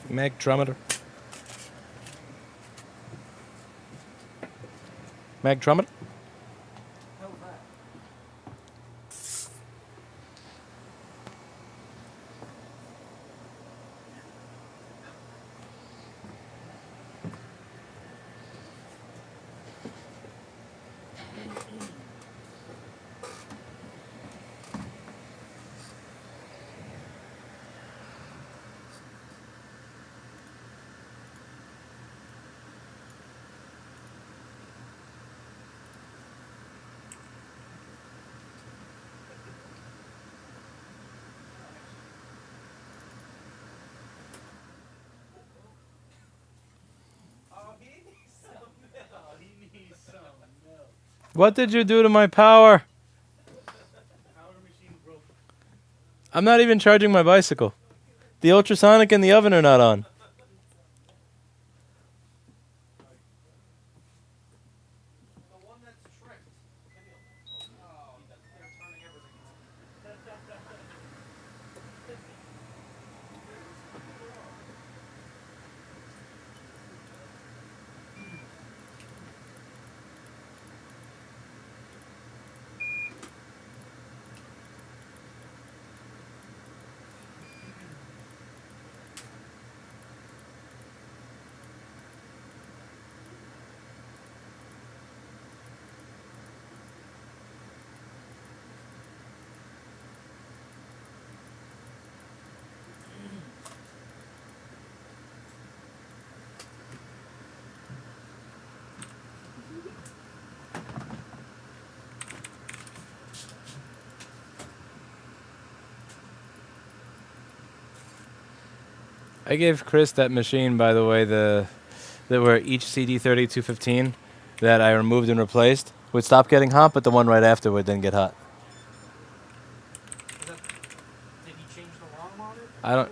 Magtrometer. Magtrometer? How's that? What did you do to my power? I'm not even charging my bicycle. The ultrasonic and the oven are not on. The one that's tricked. Oh, they're turning everything. I gave Chris that machine, by the way, that where each CD3215 that I removed and replaced would stop getting hot, but the one right after would then get hot. Did he change the ROM on it? I don't.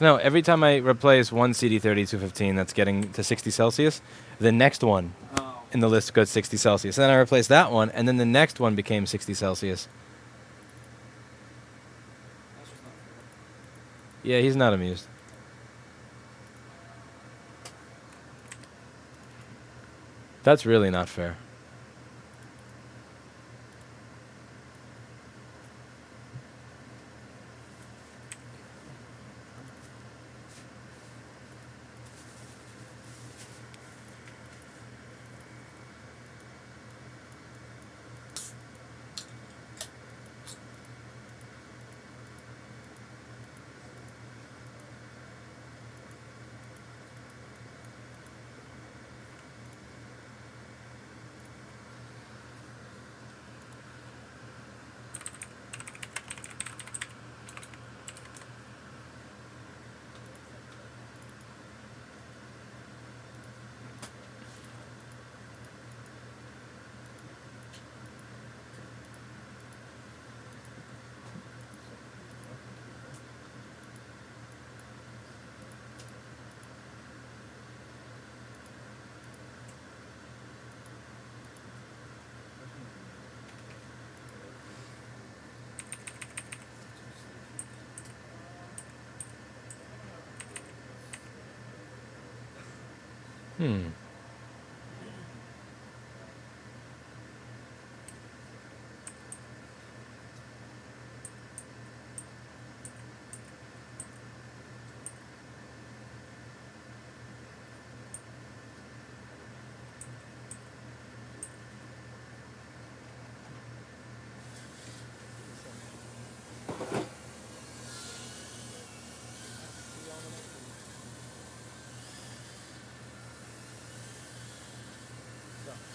No, every time I replace one CD3215 that's getting to 60 Celsius, the next one Oh. in the list goes 60 Celsius. And then I replaced that one, and then the next one became 60 Celsius. That's just not fair. Yeah, he's not amused. That's really not fair. Hmm.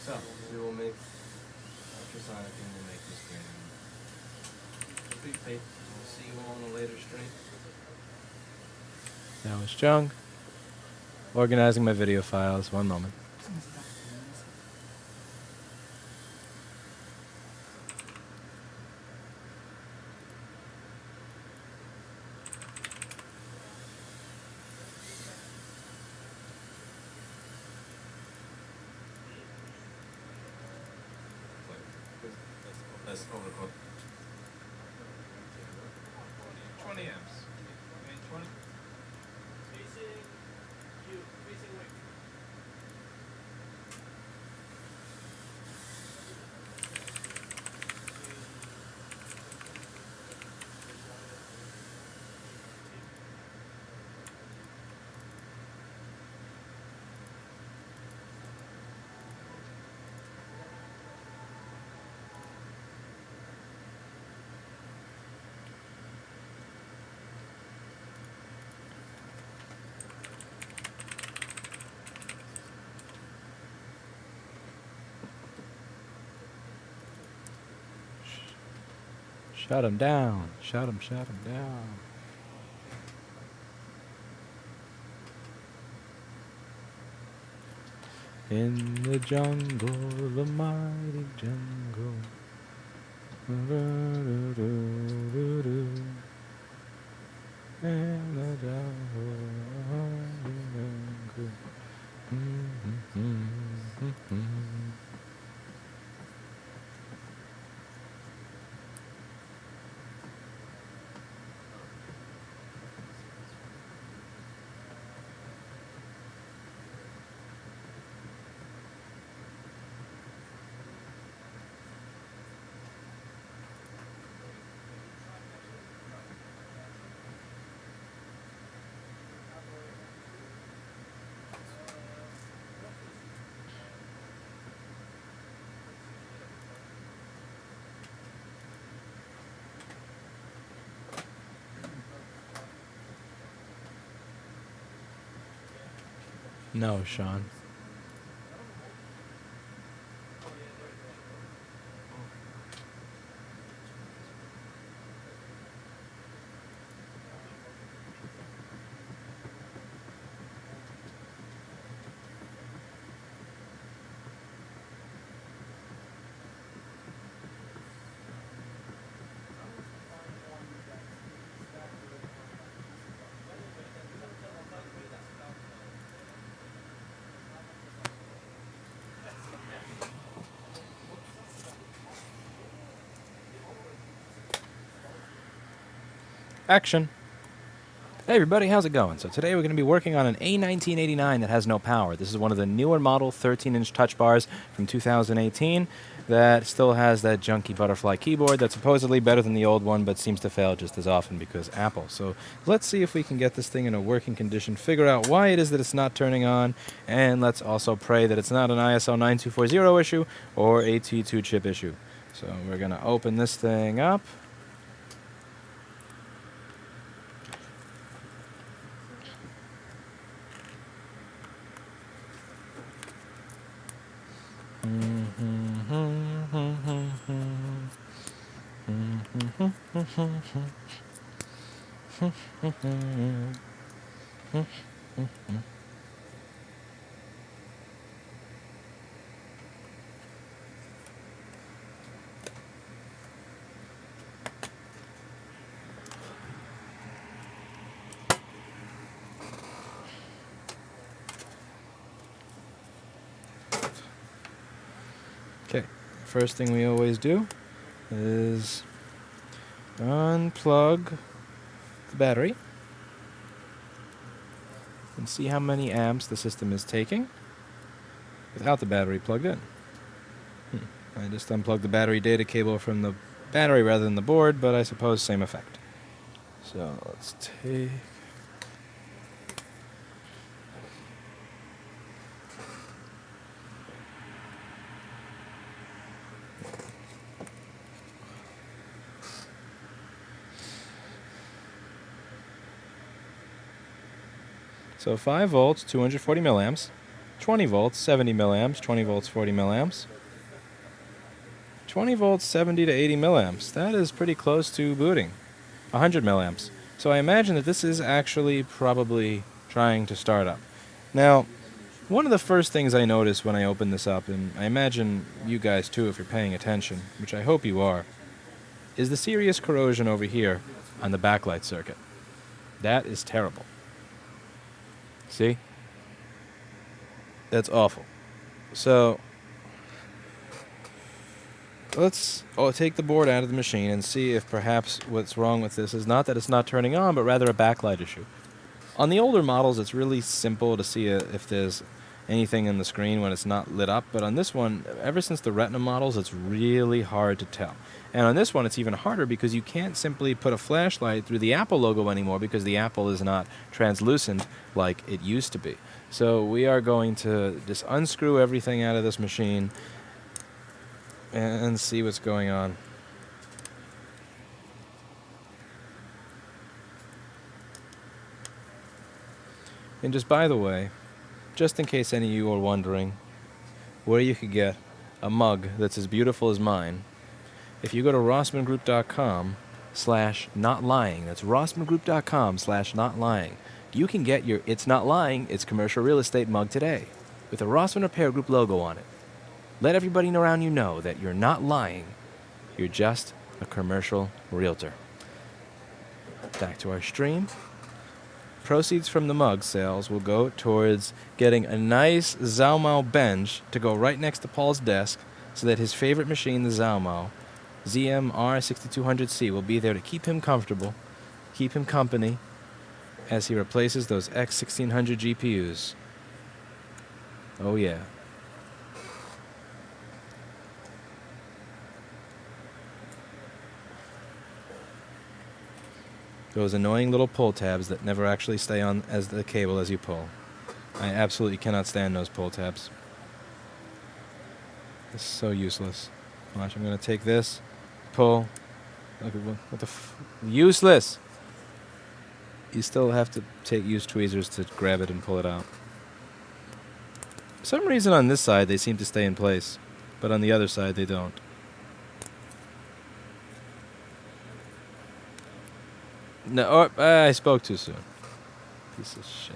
So, we will make ultrasonic and we'll make this thing. We'll see you all in a later stream. That was Jung. Organizing my video files. One moment. That's overcooked. 20 amps. I mean, 20. Shut him down. Shut him down. In the jungle, the mighty jungle. In the jungle, No, Sean. Action. Hey everybody, how's it going? So today we're going to be working on an A1989 that has no power. This is one of the newer model 13-inch touch bars from 2018 that still has that junky butterfly keyboard that's supposedly better than the old one but seems to fail just as often because Apple. So let's see if we can get this thing in a working condition, figure out why it is that it's not turning on, and let's also pray that it's not an ISO 9240 issue or a T2 chip issue. So we're going to open this thing up. Okay, first thing we always do is unplug the battery and see how many amps the system is taking without the battery plugged in. I just unplugged the battery data cable from the battery rather than the board, but I suppose same effect. So let's take... So 5 volts, 240 milliamps, 20 volts, 70 milliamps, 20 volts, 40 milliamps, 20 volts, 70 to 80 milliamps. That is pretty close to booting. 100 milliamps. So I imagine that this is actually probably trying to start up. Now, one of the first things I noticed when I opened this up, and I imagine you guys too if you're paying attention, which I hope you are, is the serious corrosion over here on the backlight circuit. That is terrible. See? That's awful. So, let's take the board out of the machine and see if perhaps what's wrong with this is not that it's not turning on, but rather a backlight issue. On the older models, it's really simple to see if there's anything in the screen when it's not lit up, but on this one, ever since the Retina models, it's really hard to tell. And on this one, it's even harder because you can't simply put a flashlight through the Apple logo anymore because the Apple is not translucent like it used to be. So we are going to just unscrew everything out of this machine and see what's going on. And just by the way, just in case any of you are wondering where you could get a mug that's as beautiful as mine, if you go to rossmangroup.com/notlying, that's rossmangroup.com/notlying, you can get your It's Not Lying, It's Commercial Real Estate mug today with a Rossman Repair Group logo on it. Let everybody around you know that you're not lying, you're just a commercial realtor. Back to our stream. Proceeds from the mug sales will go towards getting a nice Xiaomao bench to go right next to Paul's desk so that his favorite machine, the Xiaomao ZMR6200C, will be there to keep him comfortable, keep him company as he replaces those X1600 GPUs. Oh yeah. Those annoying little pull tabs that never actually stay on as the cable as you pull. I absolutely cannot stand those pull tabs. It's so useless. Watch, I'm going to take this, pull. Look at what the useless! You still have to use tweezers to grab it and pull it out. For some reason on this side they seem to stay in place, but on the other side they don't. No, I spoke too soon. Piece of shit.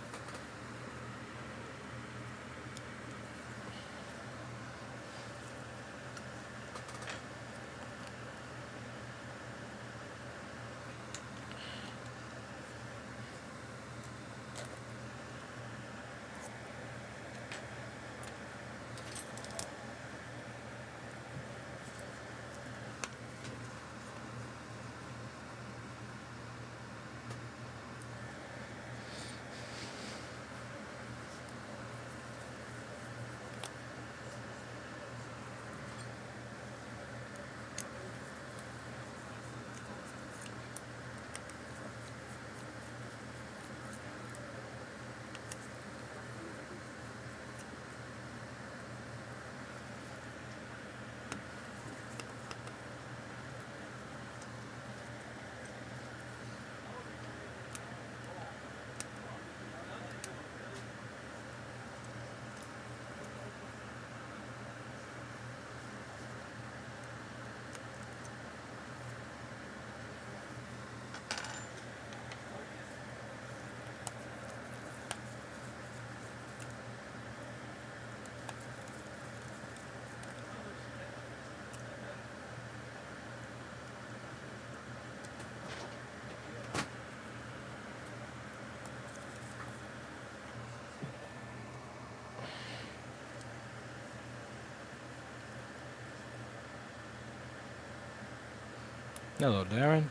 Hello, Darren.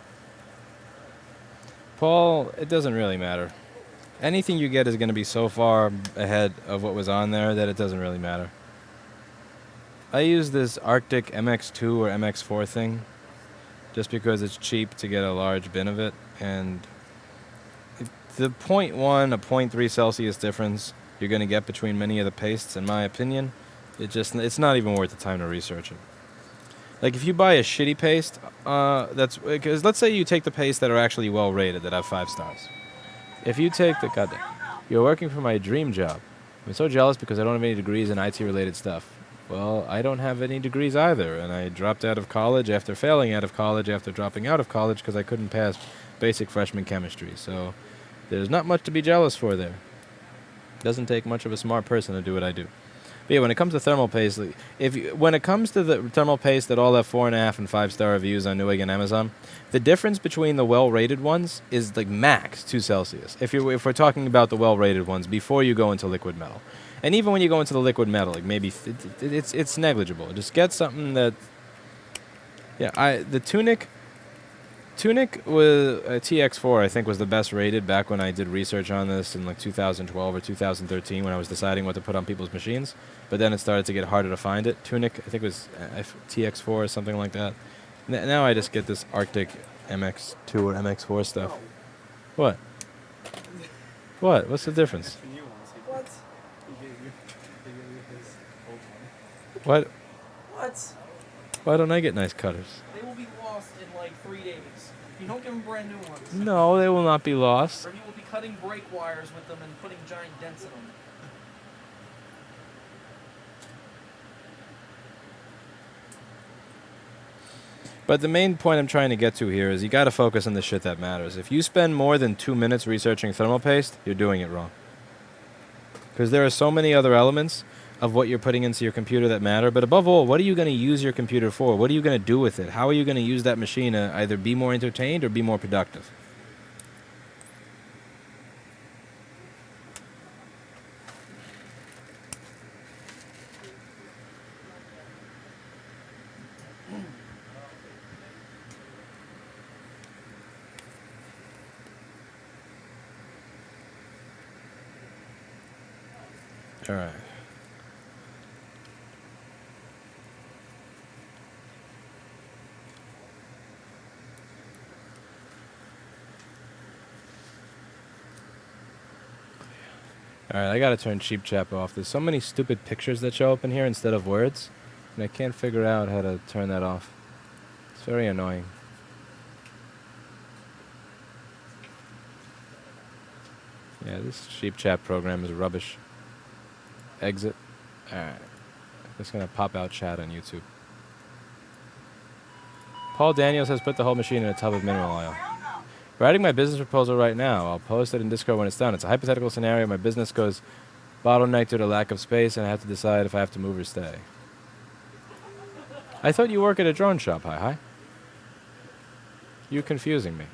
Paul, it doesn't really matter. Anything you get is going to be so far ahead of what was on there that it doesn't really matter. I use this Arctic MX2 or MX4 thing just because it's cheap to get a large bin of it, and the 0.1, a 0.3 Celsius difference you're going to get between many of the pastes, in my opinion, it's not even worth the time to research it. Like if you buy a shitty paste, that's because let's say you take the pastes that are actually well rated, that have 5 stars. If you take the goddamn, you're working for my dream job. I'm so jealous because I don't have any degrees in IT related stuff. Well, I don't have any degrees either, and I dropped out of college after failing out of college after dropping out of college because I couldn't pass basic freshman chemistry. So there's not much to be jealous for there. Doesn't take much of a smart person to do what I do. But yeah, when it comes to thermal paste, when it comes to the thermal paste that all have 4.5 and 5-star reviews on Newegg and Amazon, the difference between the well-rated ones is like max 2 Celsius. If we're talking about the well-rated ones before you go into liquid metal, and even when you go into the liquid metal, like maybe it's negligible. Just get something that, yeah. The Tunic was a TX4, I think, was the best rated back when I did research on this in like 2012 or 2013 when I was deciding what to put on people's machines. But then it started to get harder to find it. Tunic, I think, was TX4 or something like that. Now I just get this Arctic MX2 or MX4 stuff. What? What? What's the difference? What? He gave you his old one. What? What? Why don't I get nice cutters? They will be lost in like 3 days. You don't give them brand new ones. No, they will not be lost. Or you will be cutting brake wires with them and putting giant dents in them. But the main point I'm trying to get to here is you got to focus on the shit that matters. If you spend more than 2 minutes researching thermal paste, you're doing it wrong. Because there are so many other elements of what you're putting into your computer that matter. But above all, what are you going to use your computer for? What are you going to do with it? How are you going to use that machine to either be more entertained or be more productive? All right. Alright, I gotta turn Cheap Chap off. There's so many stupid pictures that show up in here instead of words, and I can't figure out how to turn that off. It's very annoying. Yeah, this Cheap Chat program is rubbish. Exit. Alright. Just gonna pop out chat on YouTube. Paul Daniels has put the whole machine in a tub of mineral oil. Writing my business proposal right now. I'll post it in Discord when it's done. It's a hypothetical scenario. My business goes bottlenecked due to lack of space, and I have to decide if I have to move or stay. I thought you work at a drone shop. Hi. You're confusing me.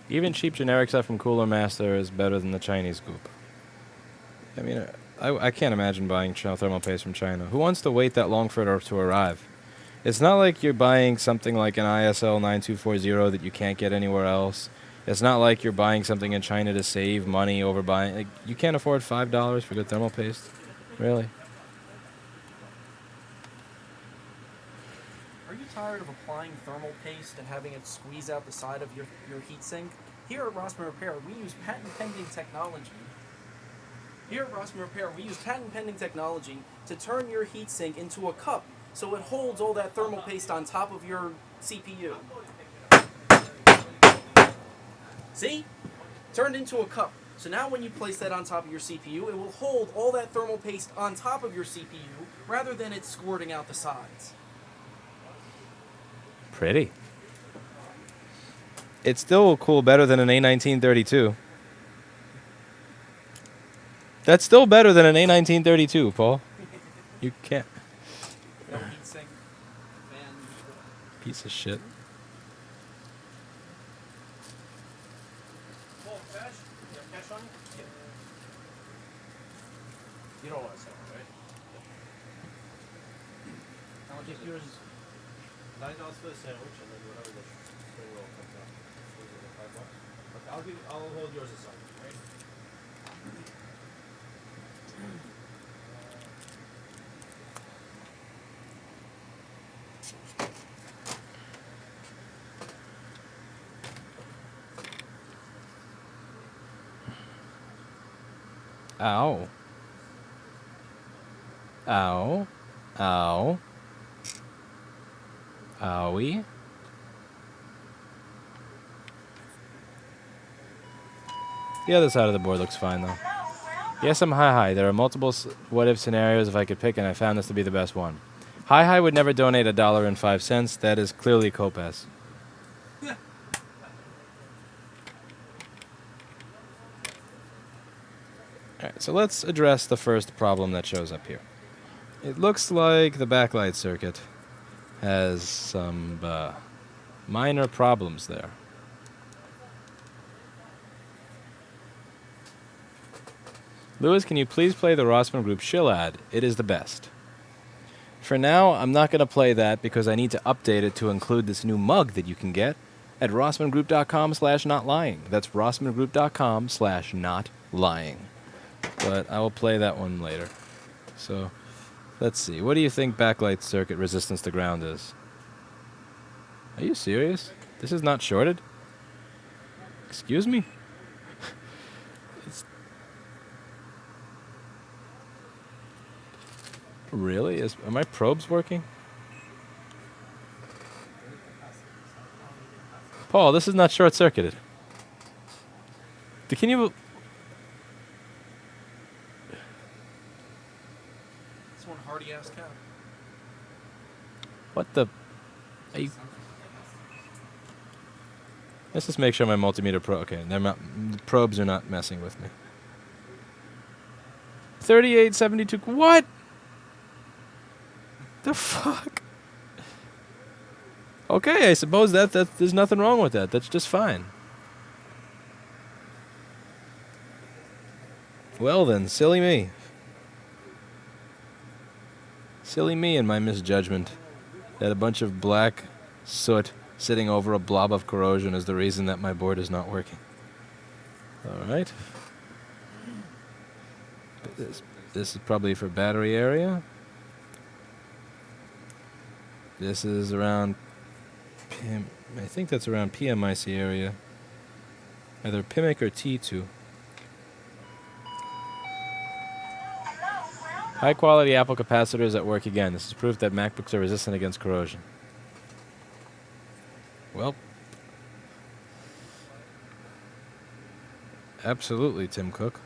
Even cheap generic stuff from Cooler Master is better than the Chinese goop. I mean, I can't imagine buying thermal paste from China. Who wants to wait that long for it to arrive? It's not like you're buying something like an ISL 9240 that you can't get anywhere else. It's not like you're buying something in China to save money over buying... Like, you can't afford $5 for good thermal paste? Really? Are you tired of applying thermal paste and having it squeeze out the side of your heatsink? Here at Rossman Repair, we use patent-pending technology. To turn your heatsink into a cup so it holds all that thermal paste on top of your CPU. See? Turned into a cup. So now when you place that on top of your CPU, it will hold all that thermal paste on top of your CPU rather than it squirting out the sides. Pretty. It's still cool, better than an A1932. That's still better than an A1932, Paul. You can't. No heatsink. And Piece of shit. well, cash? You have cash on you? Yeah. You don't want to sell it, right? How much is yours? $9 for the sandwich, and then whatever the spring roll comes out. $5. Okay, I'll hold yours aside, right? Ow. Ow. Ow. Owie. The other side of the board looks fine, though. Yes, I'm Hi. There are multiple what-if scenarios if I could pick, and I found this to be the best one. Hi would never donate $1.05. That is clearly Copas. Alright, so let's address the first problem that shows up here. It looks like the backlight circuit has some minor problems there. Lewis, can you please play the Rossman Group shill ad? It is the best. For now, I'm not going to play that because I need to update it to include this new mug that you can get at rossmangroup.com/notlying. That's rossmangroup.com/notlying. But I will play that one later. So, let's see. What do you think backlight circuit resistance to ground is? Are you serious? This is not shorted? Excuse me? Really? Are my probes working? Paul, this is not short-circuited. Can you... This one hardy-ass cap. What the... Are you... Let's just make sure my multimeter probe... Okay, the probes are not messing with me. 3872... What? The fuck? Okay, I suppose that there's nothing wrong with that. That's just fine. Well then, silly me. Silly me and my misjudgment that a bunch of black soot sitting over a blob of corrosion is the reason that my board is not working. Alright. This is probably for battery area. This is around I think that's around PMIC area. Either PIMIC or T2. High quality Apple capacitors at work again. This is proof that MacBooks are resistant against corrosion. Well, absolutely, Tim Cook.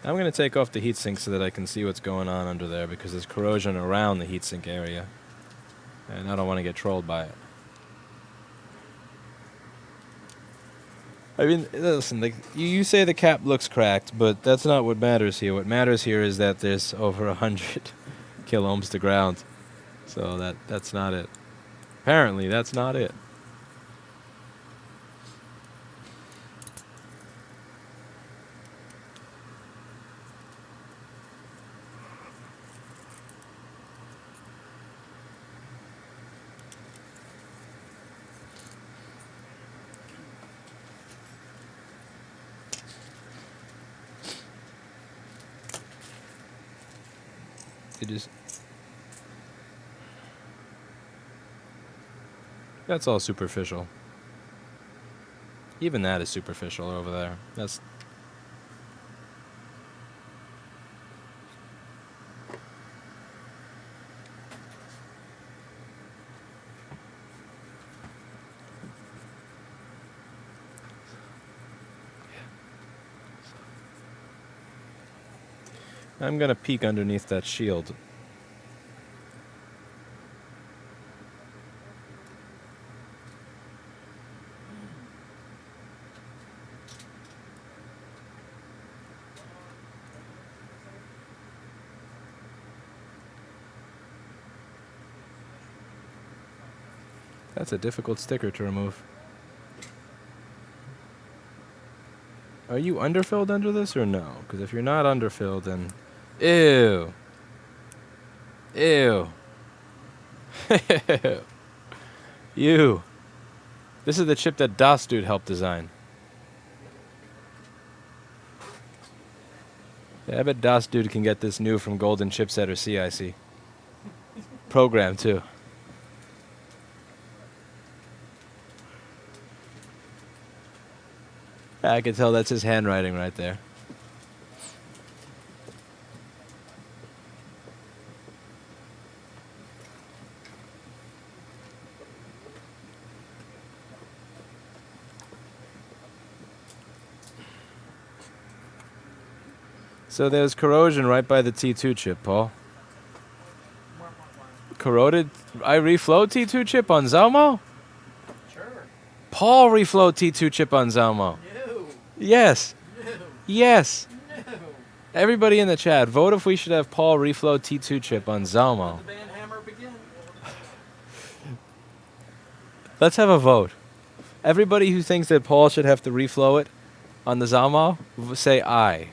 I'm going to take off the heatsink so that I can see what's going on under there because there's corrosion around the heatsink area. And I don't want to get trolled by it. I mean, listen, you say the cap looks cracked, but that's not what matters here. What matters here is that there's over 100 kiloohms to ground. So that's not it. Apparently, that's not it. It is. That's all superficial. Even that is superficial over there. That's. I'm going to peek underneath that shield. That's a difficult sticker to remove. Are you underfilled under this or no? Because if you're not underfilled, then... Ew. Ew. You. This is the chip that Das Dude helped design. Yeah, I bet Das Dude can get this new from Golden Chipset or CIC. Program, too. I can tell that's his handwriting right there. So there's corrosion right by the T2 chip, Paul. Wow. Corroded. I reflow T2 chip on Zelmo. Sure. Paul reflow T2 chip on Zelmo. No. Yes. No. Yes. No. Everybody in the chat, vote if we should have Paul reflow T2 chip on Zelmo. Let the band hammer begin. Let's have a vote. Everybody who thinks that Paul should have to reflow it on the Zelmo, say aye.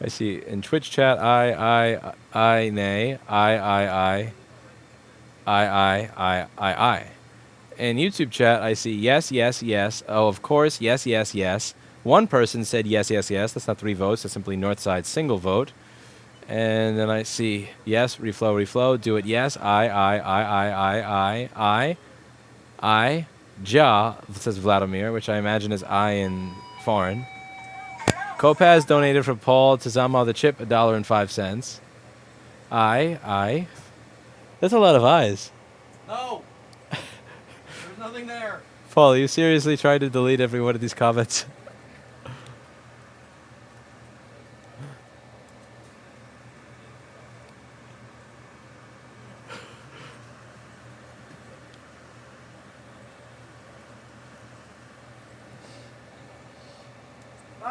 I see in Twitch chat, I, nay, I. In YouTube chat, I see yes, yes, yes. Oh, of course, yes, yes, yes. One person said yes, yes, yes. That's not 3 votes. That's simply Northside single vote. And then I see yes, reflow, reflow. Do it yes. I. Ja, says Vladimir, which I imagine is I in foreign. Kopaz donated for Paul to Zamal the Chip, $1.05. I. That's a lot of eyes. No. There's nothing there. Paul, you seriously tried to delete every one of these comments?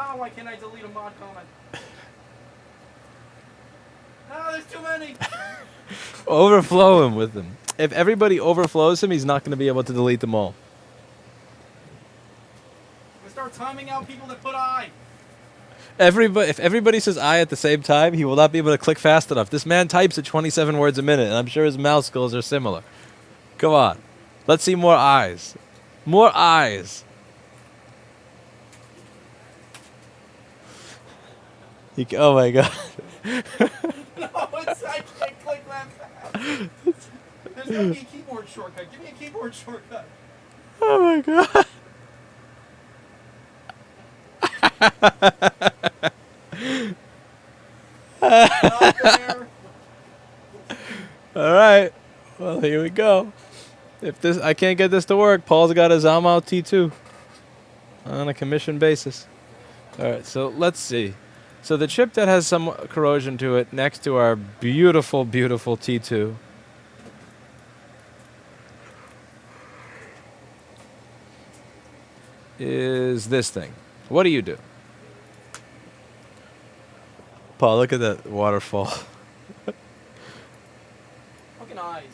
Oh, why can't I delete a mod comment? No, there's too many. Overflow him with them. If everybody overflows him, he's not going to be able to delete them all. We start timing out people that put I. If everybody says I at the same time, he will not be able to click fast enough. This man types at 27 words a minute, and I'm sure his mouse skills are similar. Come on. Let's see more eyes. More eyes. Oh my god. No, it's, I can't click that fast. There's gotta be a keyboard shortcut. Give me a keyboard shortcut. Oh my god. Not there. All right. Well, here we go. If this, I can't get this to work, Paul's got a Zalmau T2 on a commission basis. All right, so let's see. So the chip that has some corrosion to it next to our beautiful, beautiful T2 is this thing. What do you do? Paul, look at that waterfall. Fucking eyes.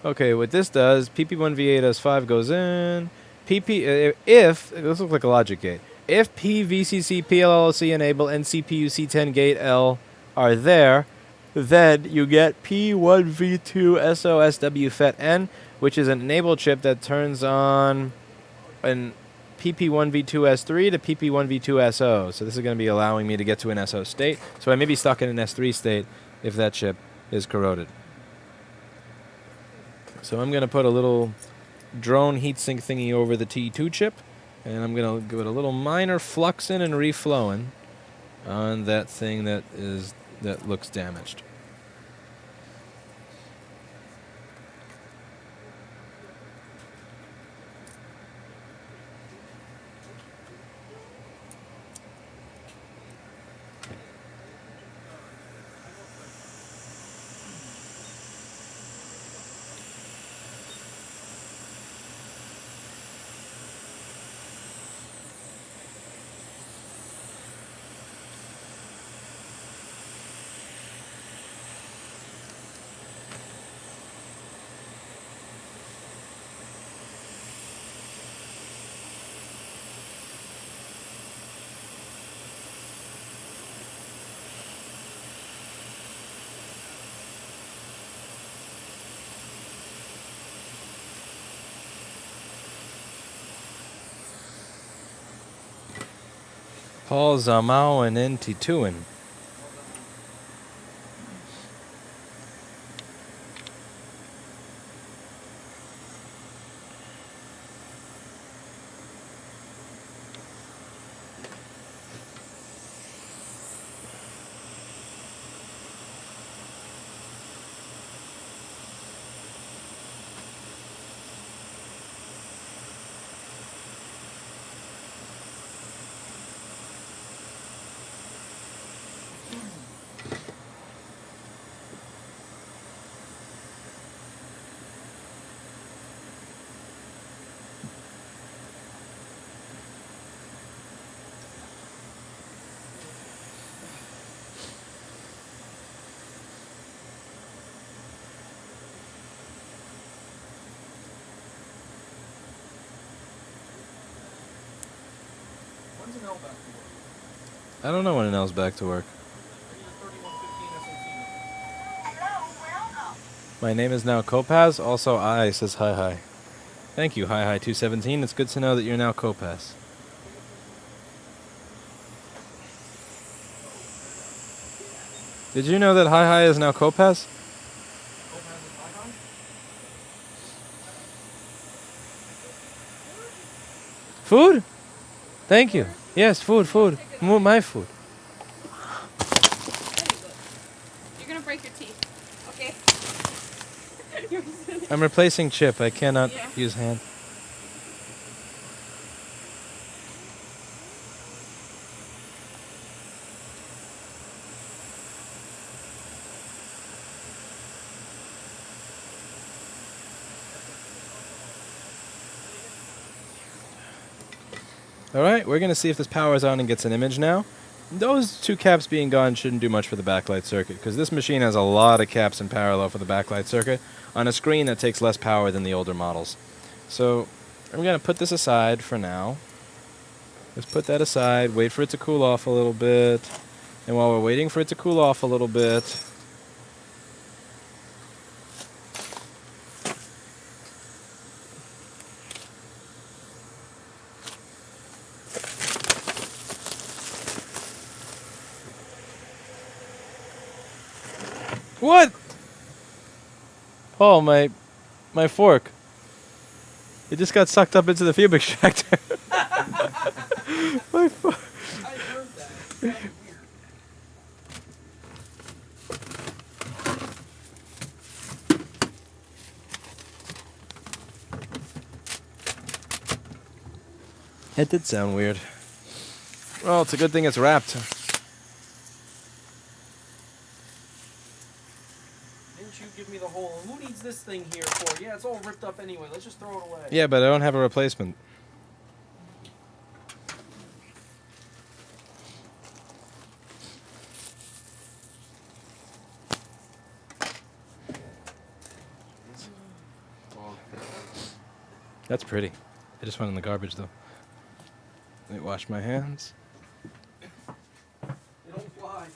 Okay, what this does, PP1V8S5 goes in. If, this looks like a logic gate. If PVCC, PLLC enable, and CPU C10 gate L are there, then you get P1V2SO SW-FET-N, which is an enable chip that turns on an PP1V2S3 to PP1V2SO. So this is going to be allowing me to get to an SO state. So I may be stuck in an S3 state if that chip is corroded. So I'm going to put a little drone heatsink thingy over the T2 chip, and I'm going to give it a little minor fluxing and reflowing on that thing that looks damaged. Paul Zamau and NT2in. L back to work? I don't know when an L's back to work. I need a 3115 SOT. My name is now Kopaz. Also, I says hi hi. Thank you, hi hi 217. It's good to know that you're now Kopaz. Did you know that hi hi is now Kopaz? Food? Thank you. Yes, food, food. My food. Very good. You're gonna break your teeth, okay? I'm replacing chip. I cannot Yeah. use hand. Alright, we're going to see if this powers on and gets an image now. Those two caps being gone shouldn't do much for the backlight circuit, because this machine has a lot of caps in parallel for the backlight circuit on a screen that takes less power than the older models. So I'm going to put this aside for now. Let's put that aside, wait for it to cool off a little bit. And while we're waiting for it to cool off a little bit, what? Oh, my fork. It just got sucked up into the fume extractor. My fork. I heard that. It's kind of weird. It did sound weird. Well, it's a good thing it's wrapped. Didn't you give me the whole, who needs this thing here for? Yeah, it's all ripped up anyway. Let's just throw it away. Yeah, but I don't have a replacement. That's pretty. I just went in the garbage, though. Let me wash my hands. They don't fly.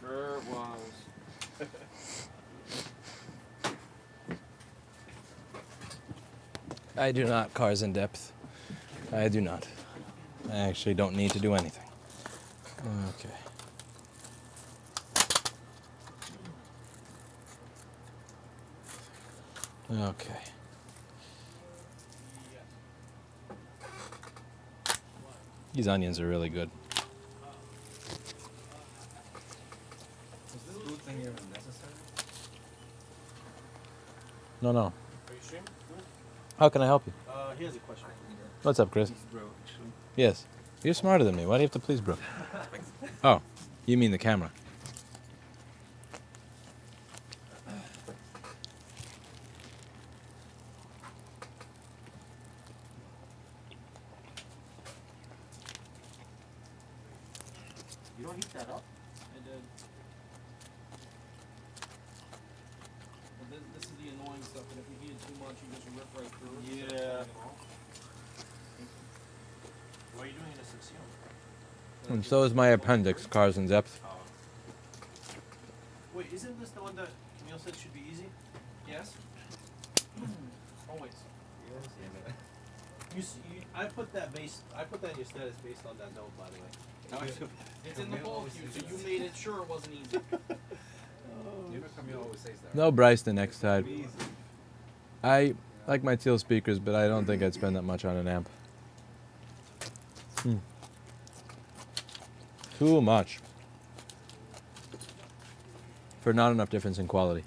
Sure it was. I do not cars in depth. I do not. I actually don't need to do anything. Okay. Okay. These onions are really good. Is this blue thing even necessary? No, no. Are you streaming? How can I help you? Here's a question. What's up, Chris? Yes. You're smarter than me. Why do you have to please, bro? Oh, you mean the camera. You don't heat that up? I did. But this is the annoying stuff, and if you heat it too much, you just rip right through it. Yeah. Why are you doing it a section? And so is my appendix, cars in depth. Wait, isn't this the one that Camille said should be easy? Yes? Always. Yes. I put that in your status based on that note, by the way. Now I feel It's in the bulk queue, so you made it sure it wasn't easy. you know Camille always says that. No Bryce the next time. Easy. I like my teal speakers, but I don't think I'd spend that much on an amp. Too much. For not enough difference in quality.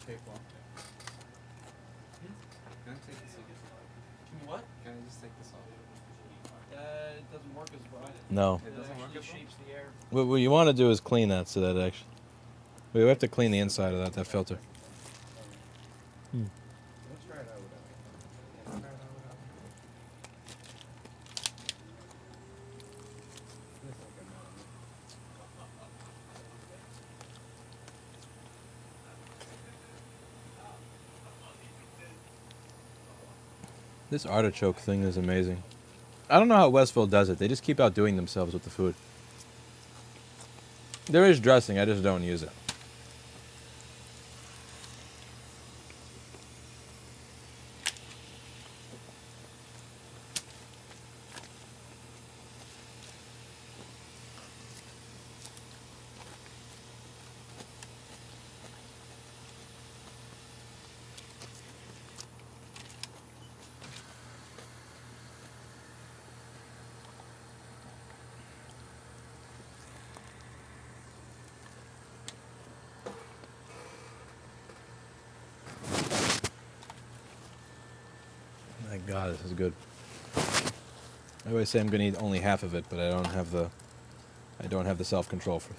Okay, Paul. Can I take this off? Can you what? Can I just take this off? It doesn't work as well. No. It doesn't work It as well? shapes the air. What you want to do is clean that so that actually... We have to clean the inside of that filter. Let's try it out without. Let's try it out without. This will get mad at me. This artichoke thing is amazing. I don't know how Westville does it. They just keep outdoing themselves with the food. There is dressing, I just don't use it. My God, this is good. I always say I'm gonna eat only half of it, but I don't have the self-control for it.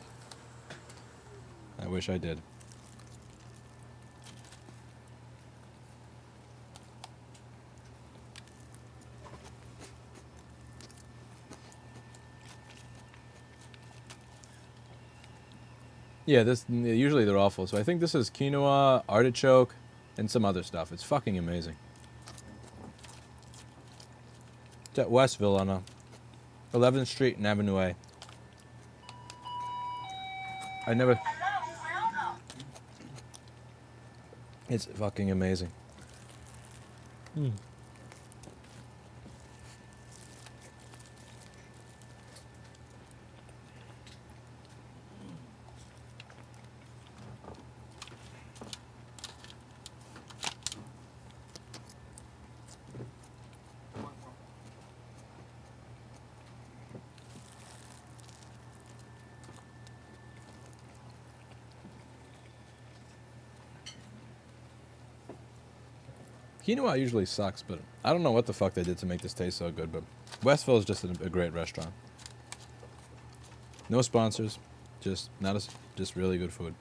I wish I did. Yeah, usually they're awful. So I think this is quinoa, artichoke, and some other stuff. It's fucking amazing. It's at Westville on 11th Street and Avenue A. I never... It's fucking amazing. Quinoa usually sucks, but I don't know what the fuck they did to make this taste so good, but Westville is just a great restaurant. No sponsors, just really good food.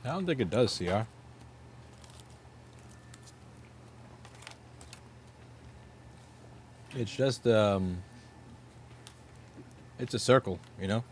I don't think it does, CR. It's just, it's a circle, you know?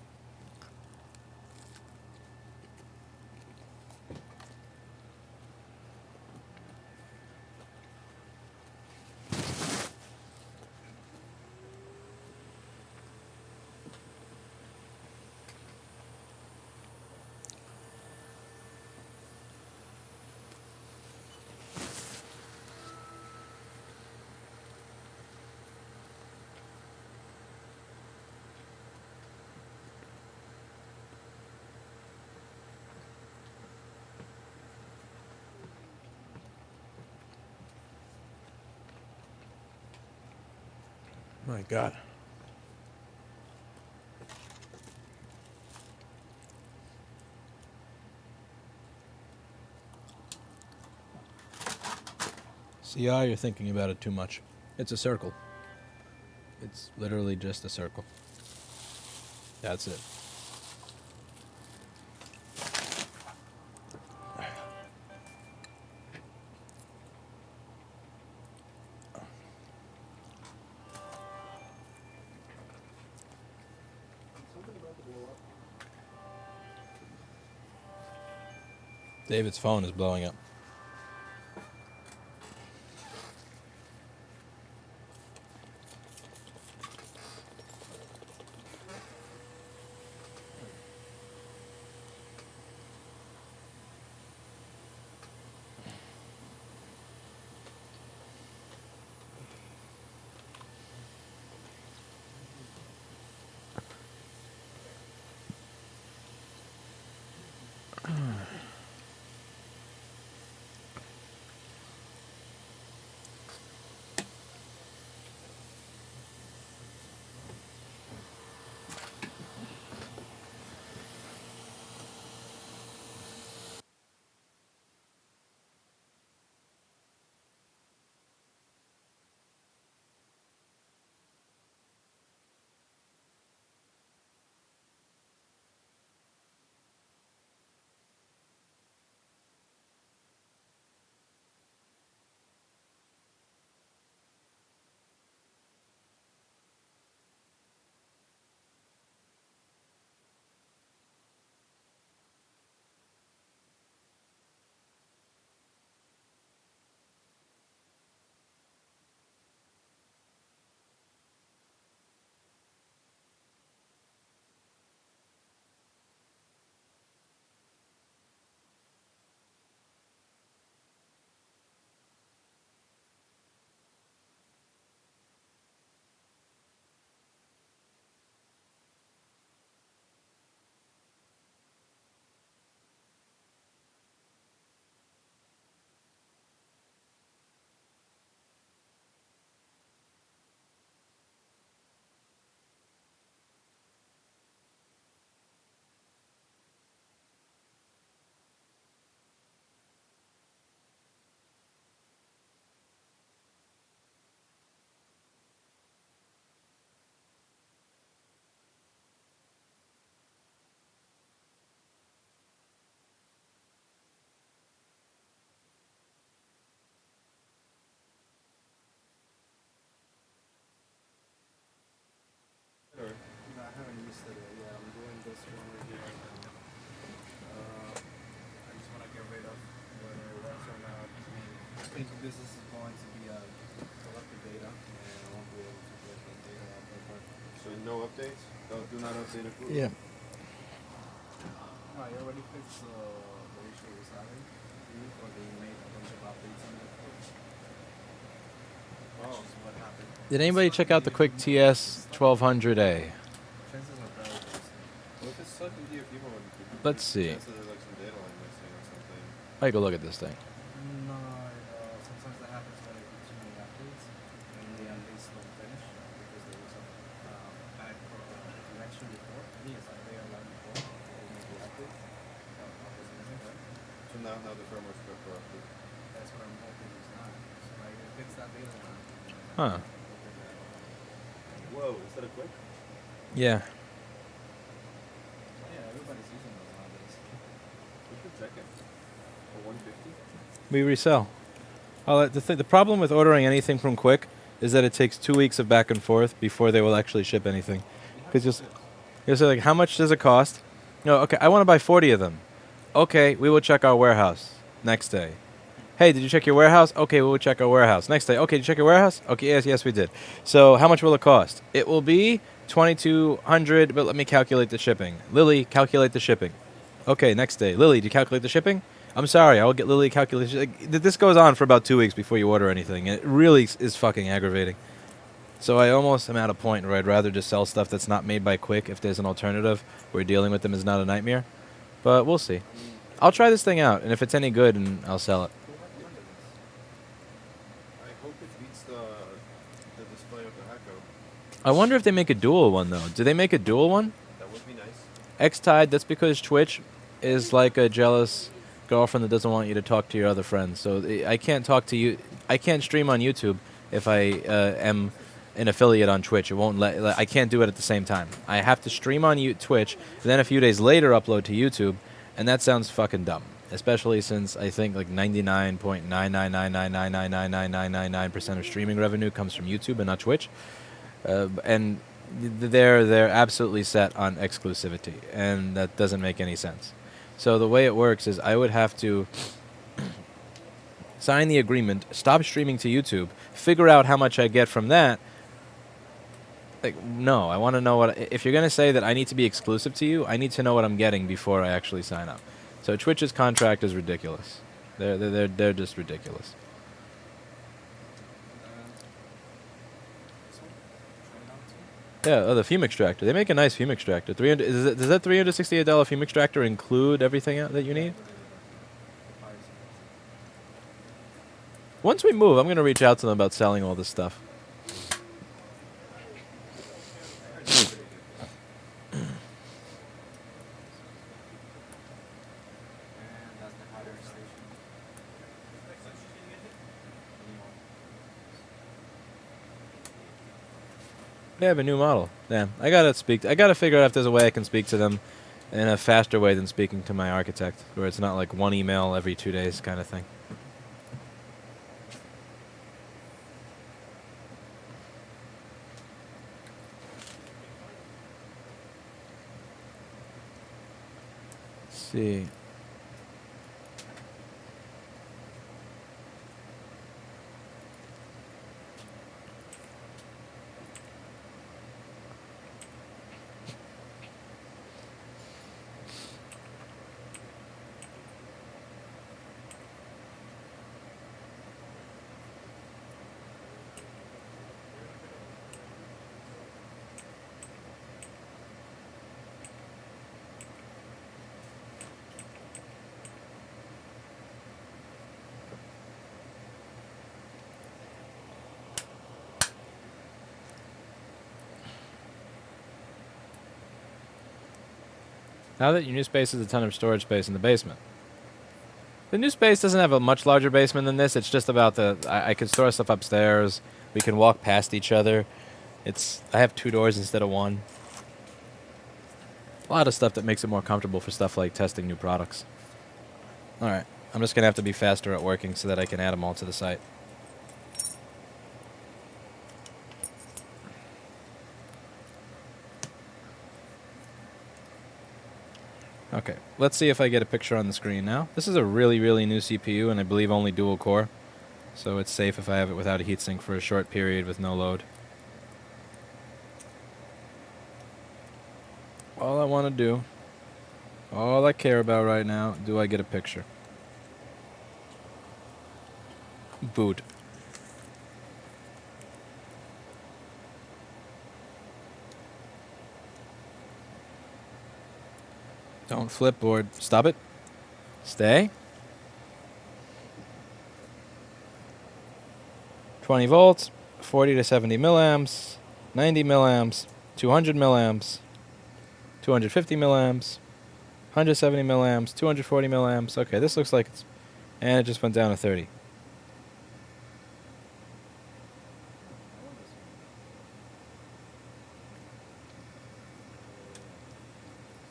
My God. CR, you're thinking about it too much. It's a circle. It's literally just a circle. That's it. David's phone is blowing up. think this is going to be collected data, and I won't be able to get the data out there. So no updates? Do not update a group? Yeah. Oh, you already fixed the issue with Saturn, or they made a bunch of updates on it. Which is what happened. Did anybody check out the quick TS 1200A? Chances are very basic. Well, if it's stuck in DFU mode, Let's see. chances there's like some data line missing or something. Take a look at this thing. No, sometimes that happens when they do too many updates, and the unleash don't finish because there was a bad connection before. I think it's like they are before they made the update. Was missing, right? So now the firmware's corrupted. That's what I'm hoping it's not. So I can fix that data line. Huh. Whoa, is that a quick? Yeah. Yeah, everybody's using those nowadays. We should check it. For 150? We resell. The problem with ordering anything from Quick is that it takes 2 weeks of back and forth before they will actually ship anything. Because you'll say, like, how much does it cost? No, okay, I want to buy 40 of them. Okay, we will check our warehouse. Next day. Hey, did you check your warehouse? Okay, we will check our warehouse. Next day. Okay, did you check your warehouse? Okay, yes, we did. So how much will it cost? It will be $2,200, but let me calculate the shipping. Lily, calculate the shipping. Okay, next day. Lily, did you calculate the shipping? I'm sorry, I will get Lily to calculate. This goes on for about 2 weeks before you order anything. And it really is fucking aggravating. So I almost am at a point where I'd rather just sell stuff that's not made by Quick if there's an alternative where dealing with them is not a nightmare. But we'll see. I'll try this thing out, and if it's any good, and I'll sell it. I hope it beats the display of the HAKKO. I wonder if they make a dual one, though. Do they make a dual one? That would be nice. X-Tide, that's because Twitch is like a jealous girlfriend that doesn't want you to talk to your other friends. So I can't talk to you. I can't stream on YouTube if I am an affiliate on Twitch. It won't let. I can't do it at the same time. I have to stream on Twitch, and then a few days later upload to YouTube, and that sounds fucking dumb. Especially since I think like 99.999999999% of streaming revenue comes from YouTube and not Twitch, and they're absolutely set on exclusivity, and that doesn't make any sense. So the way it works is I would have to sign the agreement, stop streaming to YouTube, figure out how much I get from that. Like, no, I want to know what. If you're going to say that I need to be exclusive to you, I need to know what I'm getting before I actually sign up. So Twitch's contract is ridiculous. They're just ridiculous. Yeah, the fume extractor. They make a nice fume extractor. Does that $368 fume extractor include everything that you need? Once we move, I'm going to reach out to them about selling all this stuff. They have a new model. Damn, I gotta figure out if there's a way I can speak to them in a faster way than speaking to my architect, where it's not like one email every 2 days kind of thing. Let's see. Now that your new space has a ton of storage space in the basement. The new space doesn't have a much larger basement than this. It's just about I can store stuff upstairs. We can walk past each other. I have 2 doors instead of 1. A lot of stuff that makes it more comfortable for stuff like testing new products. Alright, I'm just going to have to be faster at working so that I can add them all to the site. Okay, let's see if I get a picture on the screen now. This is a really, really new CPU, and I believe only dual core. so it's safe if I have it without a heatsink for a short period with no load. All I want to do, all I care about right now, do I get a picture? Boot. Don't flip board. Stop it. Stay. 20 volts, 40 to 70 milliamps, 90 milliamps, 200 milliamps, 250 milliamps, 170 milliamps, 240 milliamps. Okay, this looks like it's... And it just went down to 30.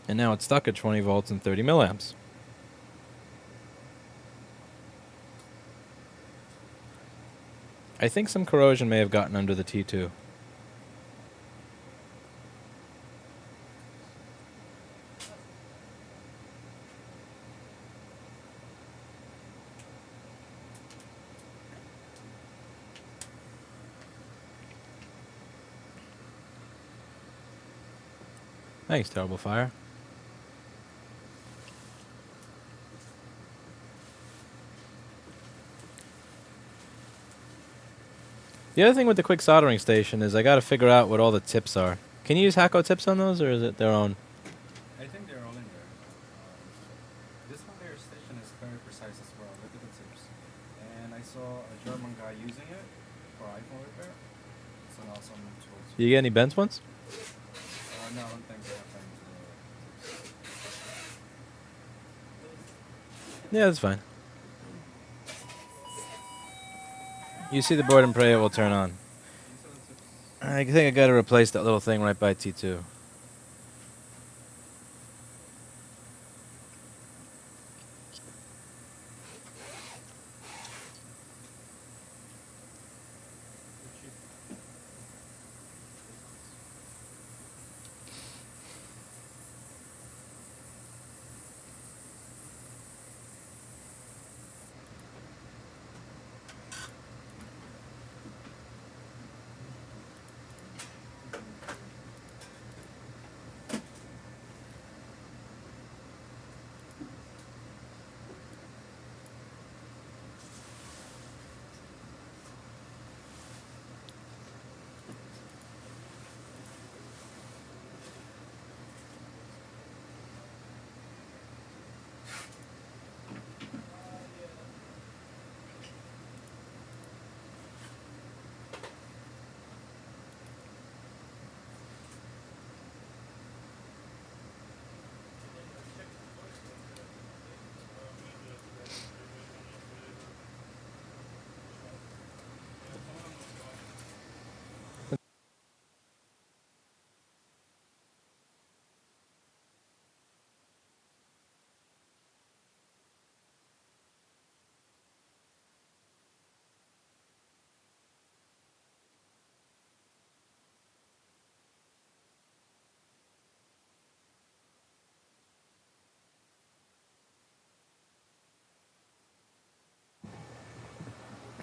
And now it's stuck at 20 volts and 30 milliamps. I think some corrosion may have gotten under the T2. Thanks, Terrible Fire. The other thing with the quick soldering station is I got to figure out what all the tips are. Can you use HAKKO tips on those, or is it their own? I think they're all in there. This one there station is very precise as well. Look at the tips. And I saw a German guy using it for iPhone repair. It's an awesome tool. You get any bent ones? No, I don't think so. Yeah, that's fine. You see the board and pray it will turn on. I think I got to replace that little thing right by T2.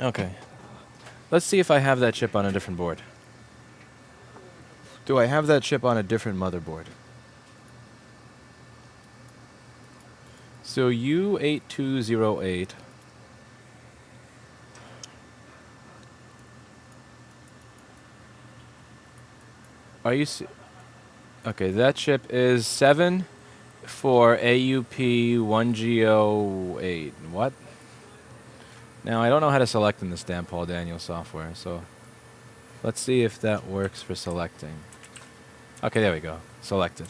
Okay. Let's see if I have that chip on a different board. Do I have that chip on a different motherboard? So U8208. Are you... Okay, that chip is 7 for AUP1G08. What? Now, I don't know how to select in this damn Paul Daniel software, so let's see if that works for selecting. Okay, there we go. Selected.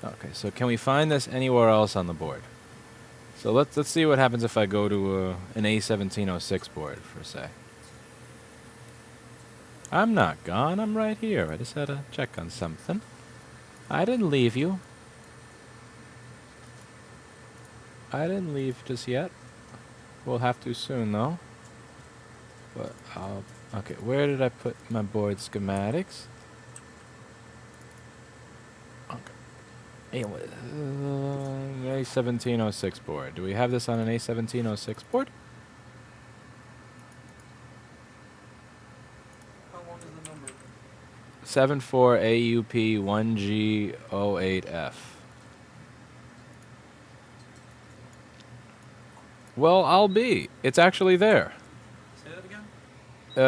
Okay, so can we find this anywhere else on the board? So let's see what happens if I go to an A1706 board, for say. I'm not gone. I'm right here. I just had to check on something. I didn't leave you. I didn't leave just yet. We'll have to soon, though. But I'll... Okay, where did I put my board schematics? Okay. A1706 board. Do we have this on an A1706 board? 74AUP1G08F. Well, I'll be. It's actually there. Say that again?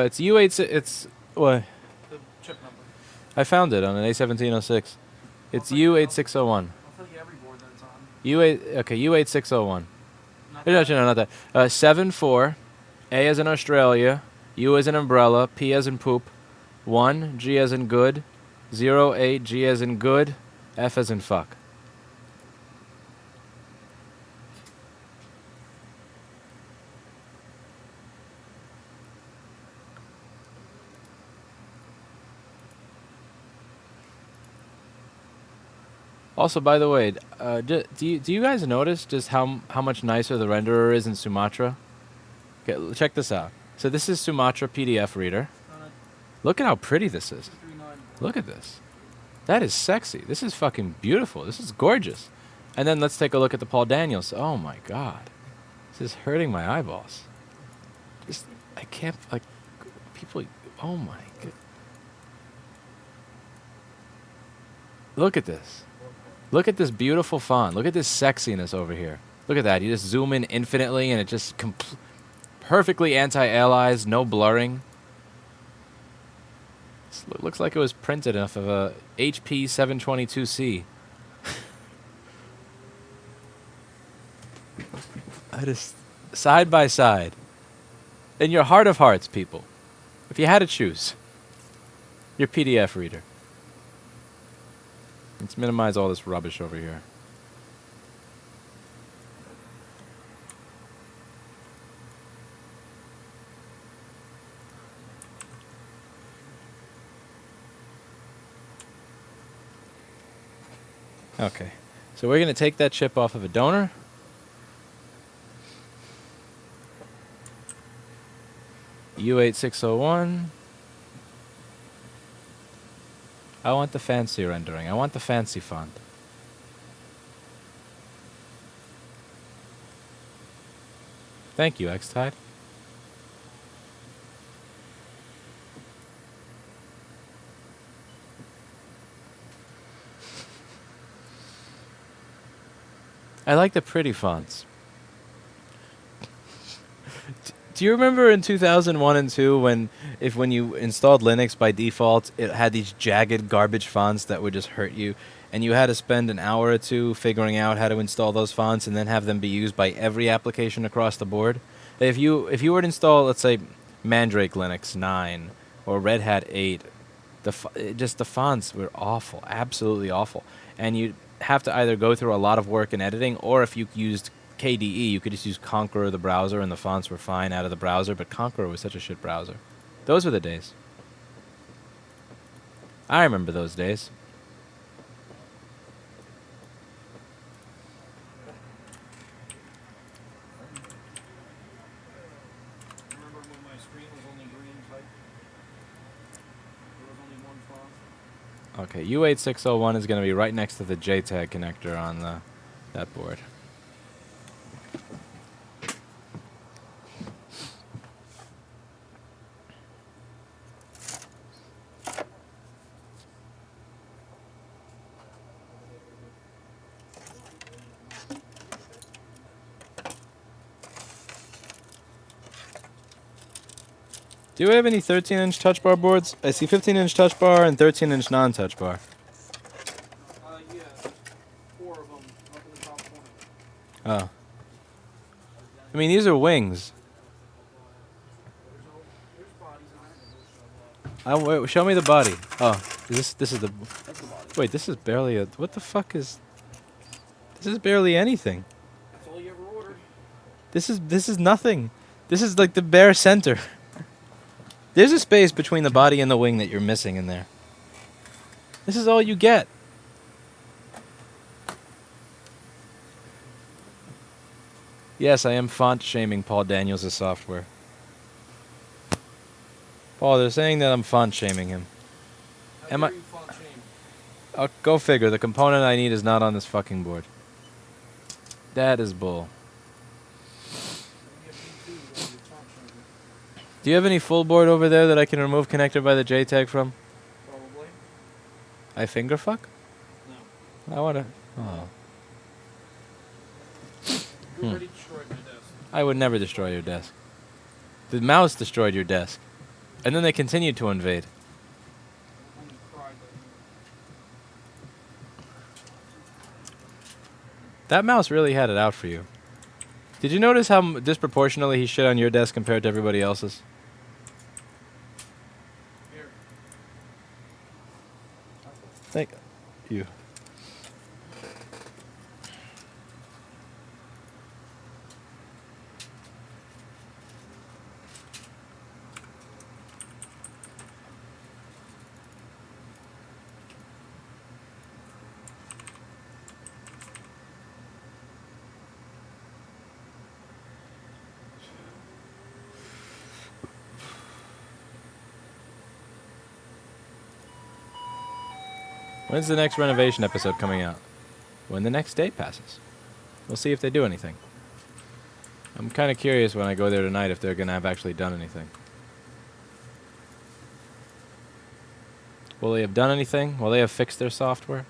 It's U8. It's what? The chip number. I found it on an A1706. It's I'll tell U8601. you every board that it's on. U8. Okay, U8601. Not No, that. no, not that. 74. A as in Australia. U as in umbrella. P as in poop. 1. G as in good. 08. G as in good. F as in fuck. Also, by the way, do you guys notice just how much nicer the renderer is in Sumatra? Okay, check this out. So this is Sumatra PDF reader. Look at how pretty this is. 239. Look at this. That is sexy. This is fucking beautiful. This is gorgeous. And then let's take a look at the Paul Daniels. Oh my god. This is hurting my eyeballs. Just, I can't, like, people, oh my god. Look at this. Look at this beautiful font. Look at this sexiness over here. Look at that. You just zoom in infinitely and it just perfectly anti-aliased, no blurring. This looks like it was printed off of a HP 722C. I just, side by side. In your heart of hearts, people, if you had to choose your PDF reader. Let's minimize all this rubbish over here. Okay, so we're going to take that chip off of a donor. U8601. I want the fancy rendering. I want the fancy font. Thank you, X-Tide. I like the pretty fonts. Do you remember in 2001 and 2 when you installed Linux by default, it had these jagged garbage fonts that would just hurt you, and you had to spend an hour or two figuring out how to install those fonts and then have them be used by every application across the board? If you were to install, let's say, Mandrake Linux 9 or Red Hat 8, the fonts were awful, absolutely awful, and you'd have to either go through a lot of work in editing, or if you used KDE, you could just use Conqueror, the browser, and the fonts were fine out of the browser, but Conqueror was such a shit browser. Those were the days. I remember those days. Remember when my screen was only green type? There was only one font. Okay, U8601 is going to be right next to the JTAG connector on that board. Do you have any 13-inch touch bar boards? I see 15-inch touch bar and 13-inch non-touch bar. Yeah. 4 of them up in the top corner. Oh. I mean, these are wings. There's bodies on it. Wait, show me the body. Oh, this is the... That's the body. Wait, this is barely a... What the fuck is... This is barely anything. That's all you ever ordered. This is nothing. This is like the bare center. There's a space between the body and the wing that you're missing in there. This is all you get. Yes, I am font shaming Paul Daniels' software. Paul, they're saying that I'm font shaming him. How Am dare I- you font shame? Oh, go figure. The component I need is not on this fucking board. That is bull. You have me too, you gotta be font shaming. Do you have any full board over there that I can remove connector by the JTAG from? Probably. I finger fuck? No. I wanna. Oh. You already destroyed my desk. I would never destroy your desk. The mouse destroyed your desk. And then they continued to invade. I only cried that That mouse really had it out for you. Did you notice how disproportionately he shit on your desk compared to everybody else's? Here. Thank you. When's the next renovation episode coming out? When the next day passes. We'll see if they do anything. I'm kind of curious when I go there tonight if they're going to have actually done anything. Will they have done anything? Will they have fixed their software?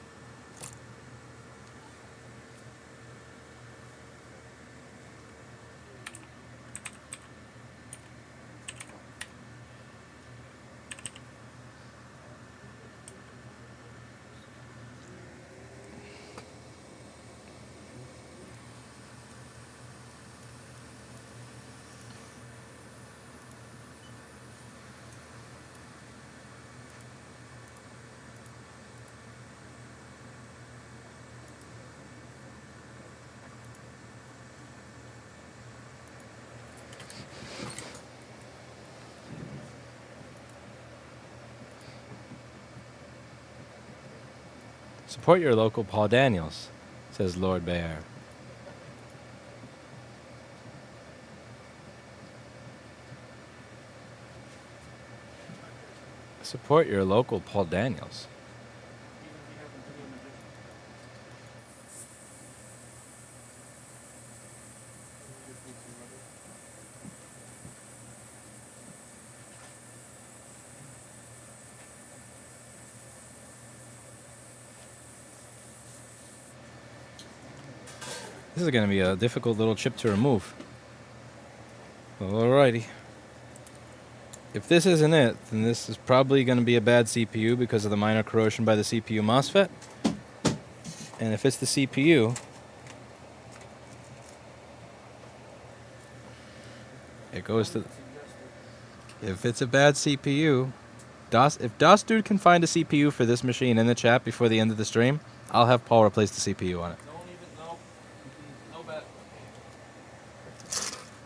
Support your local Paul Daniels, says Lord Bear. Support your local Paul Daniels. Even if you have a video edition. Just need some rubber. This is going to be a difficult little chip to remove. Alrighty. If this isn't it, then this is probably going to be a bad CPU because of the minor corrosion by the CPU MOSFET. And if it's the CPU, it goes to... If it's a bad CPU, if DOS Dude can find a CPU for this machine in the chat before the end of the stream, I'll have Paul replace the CPU on it. No bet.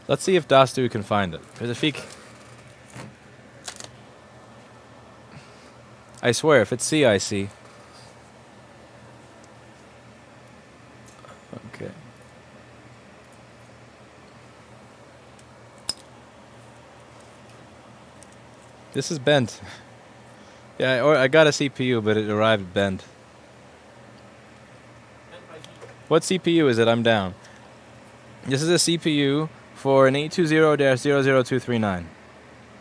Let's see if DOS Dude can find it. Because if he... I swear, if it's CIC... Okay. This is bent. Yeah, I got a CPU, but it arrived bent. What CPU is it? I'm down. This is a CPU for an 820-00239.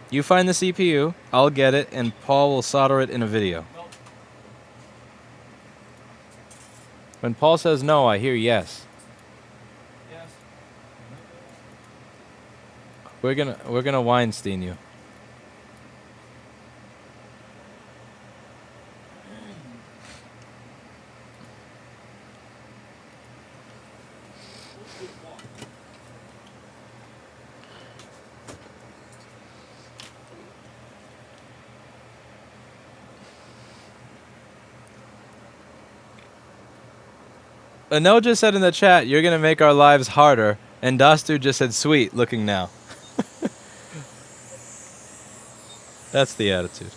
You find the CPU, I'll get it, and Paul will solder it in a video. Nope. When Paul says no, I hear yes. Yes. We're gonna Weinstein you. Anel just said in the chat, you're gonna make our lives harder, and Dastu just said, sweet, looking now. That's the attitude.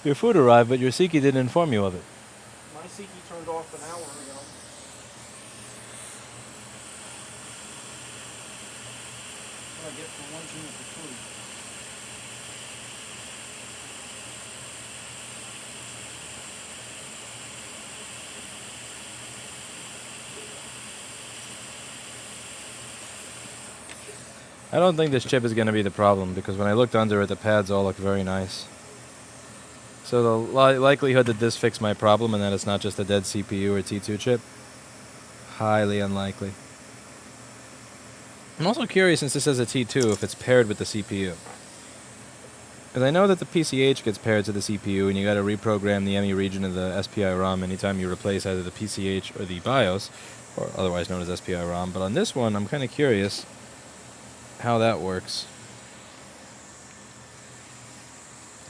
Your food arrived, but your Siki didn't inform you of it. My Siki turned off an hour ago. What I get for 1 unit of food. I don't think this chip is going to be the problem, because when I looked under it, the pads all look very nice. So the likelihood that this fixed my problem and that it's not just a dead CPU or T2 chip, highly unlikely. I'm also curious, since this has a T2, if it's paired with the CPU. Because I know that the PCH gets paired to the CPU, and you got to reprogram the ME region of the SPI ROM anytime you replace either the PCH or the BIOS, or otherwise known as SPI ROM. But on this one, I'm kind of curious how that works.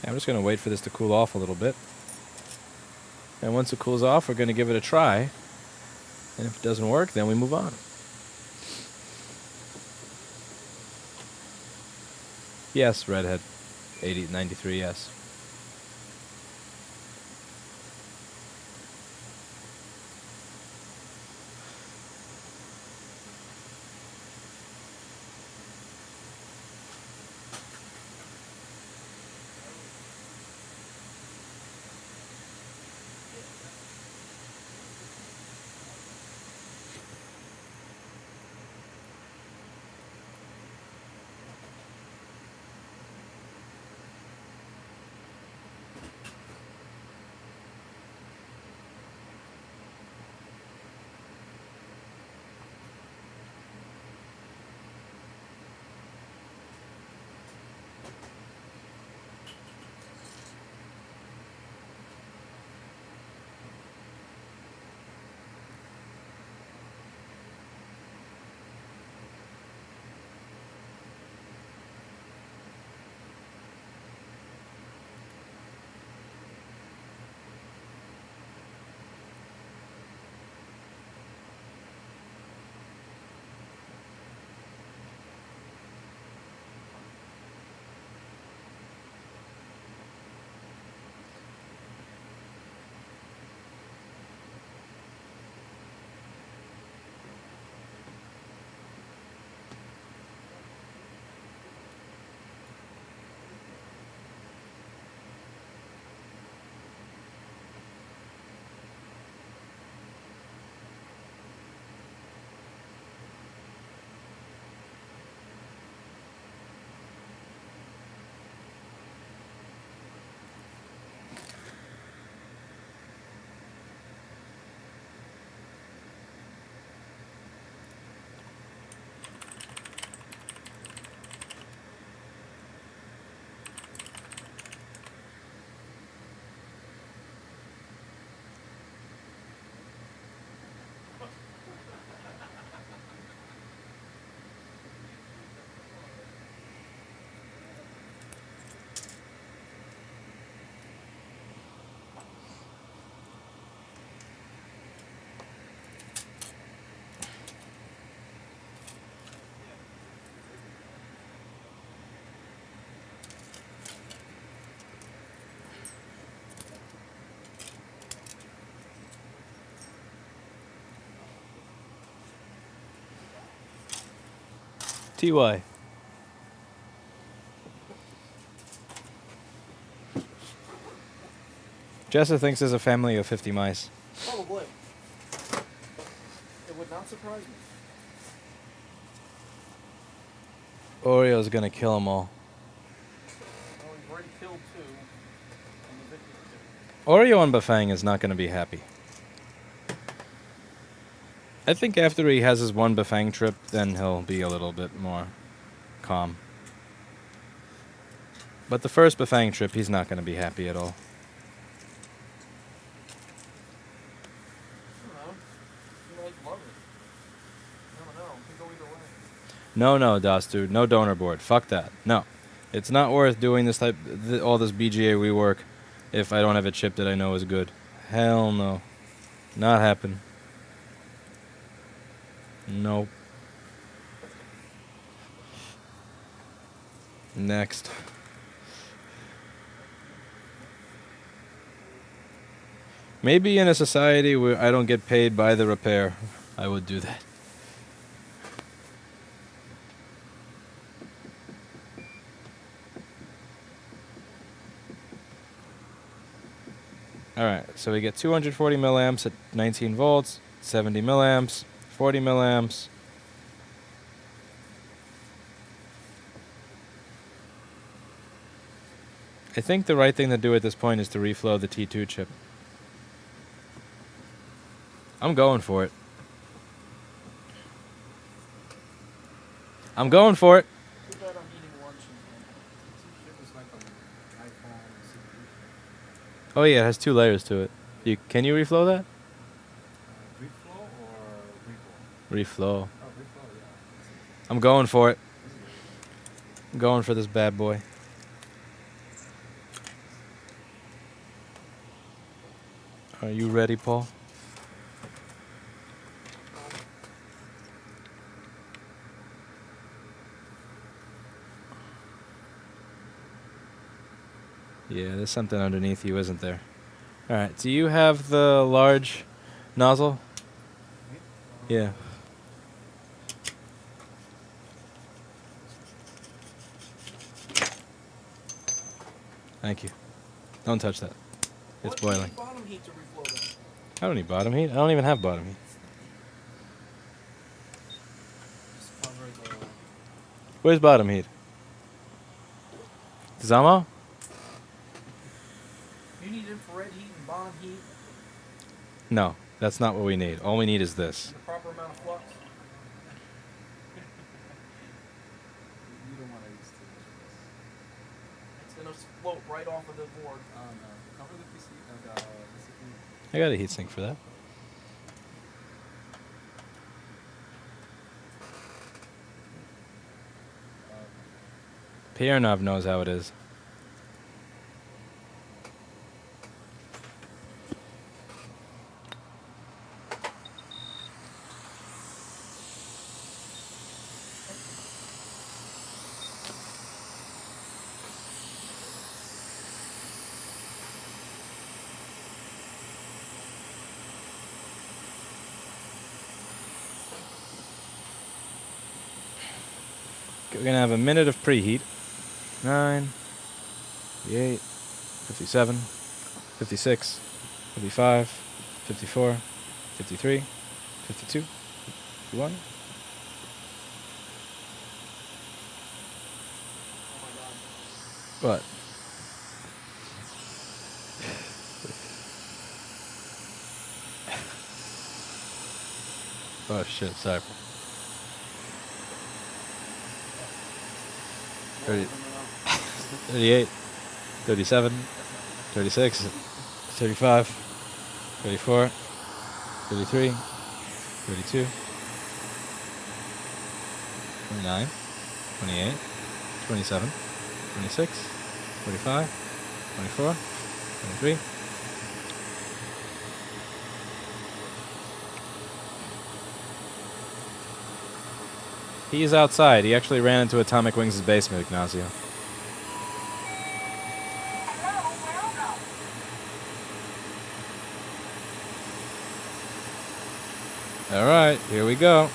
I'm just going to wait for this to cool off a little bit. And once it cools off, we're going to give it a try. And if it doesn't work, then we move on. Yes, Redhead. 8093, yes. TY. Jessa thinks there's a family of 50 mice. Probably. It would not surprise me. Oreo's gonna kill them all. Well, we've already killed 2. And the victim 2. Oreo on Bafang is not gonna be happy. I think after he has his one Bafang trip, then he'll be a little bit more calm. But the first Bafang trip, he's not gonna be happy at all. I don't know. You might love it. I don't know. It could go either way. No, Das dude, no donor board. Fuck that. No, it's not worth doing this type, all this BGA rework, if I don't have a chip that I know is good. Hell no, not happen. Nope. Next. Maybe in a society where I don't get paid by the repair, I would do that. Alright, so we get 240 milliamps at 19 volts, 70 milliamps, 40 milliamps. I think the right thing to do at this point is to reflow the T2 chip. I'm going for it. I'm going for it. Too bad I'm eating lunch and Chip is like an iPhone CPU. Oh yeah, it has 2 layers to it. Can you reflow that? Reflow or repo? Reflow. Oh, reflow, yeah. I'm going for it. I'm going for this bad boy. Are you ready, Paul? Yeah, there's something underneath you, isn't there? Alright, do you have the large nozzle? Yeah. Thank you. Don't touch that. It's What do you boiling. need bottom heat to reflow that? I don't need bottom heat. I don't even have bottom heat. Just cover the. Where's bottom heat? Zamo? You need infrared heat and bottom heat No, that's not what we need. All we need is this. and the proper amount of flux. You don't want to use too much of this. It's gonna float right off of the board. Oh no. Cover the PC and the CPU. I got a heatsink for that. Piernov knows how it is. We're going to have a minute of preheat. 9, 58, 57, 56, 55, 54, 53, 52, 51. Oh my god. What? Oh shit, sorry. 30, 38, 37, 36, 35, 34, 33, 32, 29, 28, 27, 26, 25, 24, 23. He is outside. He actually ran into Atomic Wings' basement, Ignacio. Alright, here we go.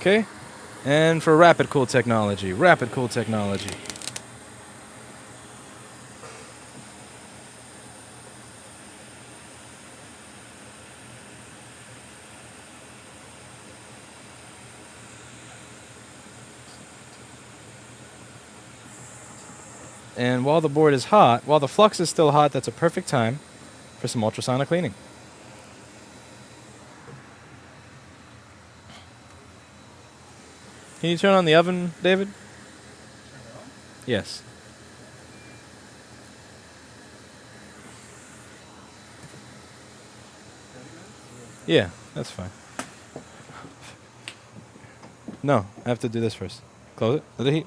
Okay, and for rapid cool technology, rapid cool technology. And while the board is hot, while the flux is still hot, that's a perfect time for some ultrasonic cleaning. Can you turn on the oven, David? Turn it on. Yes. Yeah. Yeah, that's fine. No, I have to do this first. Close it. Let it heat.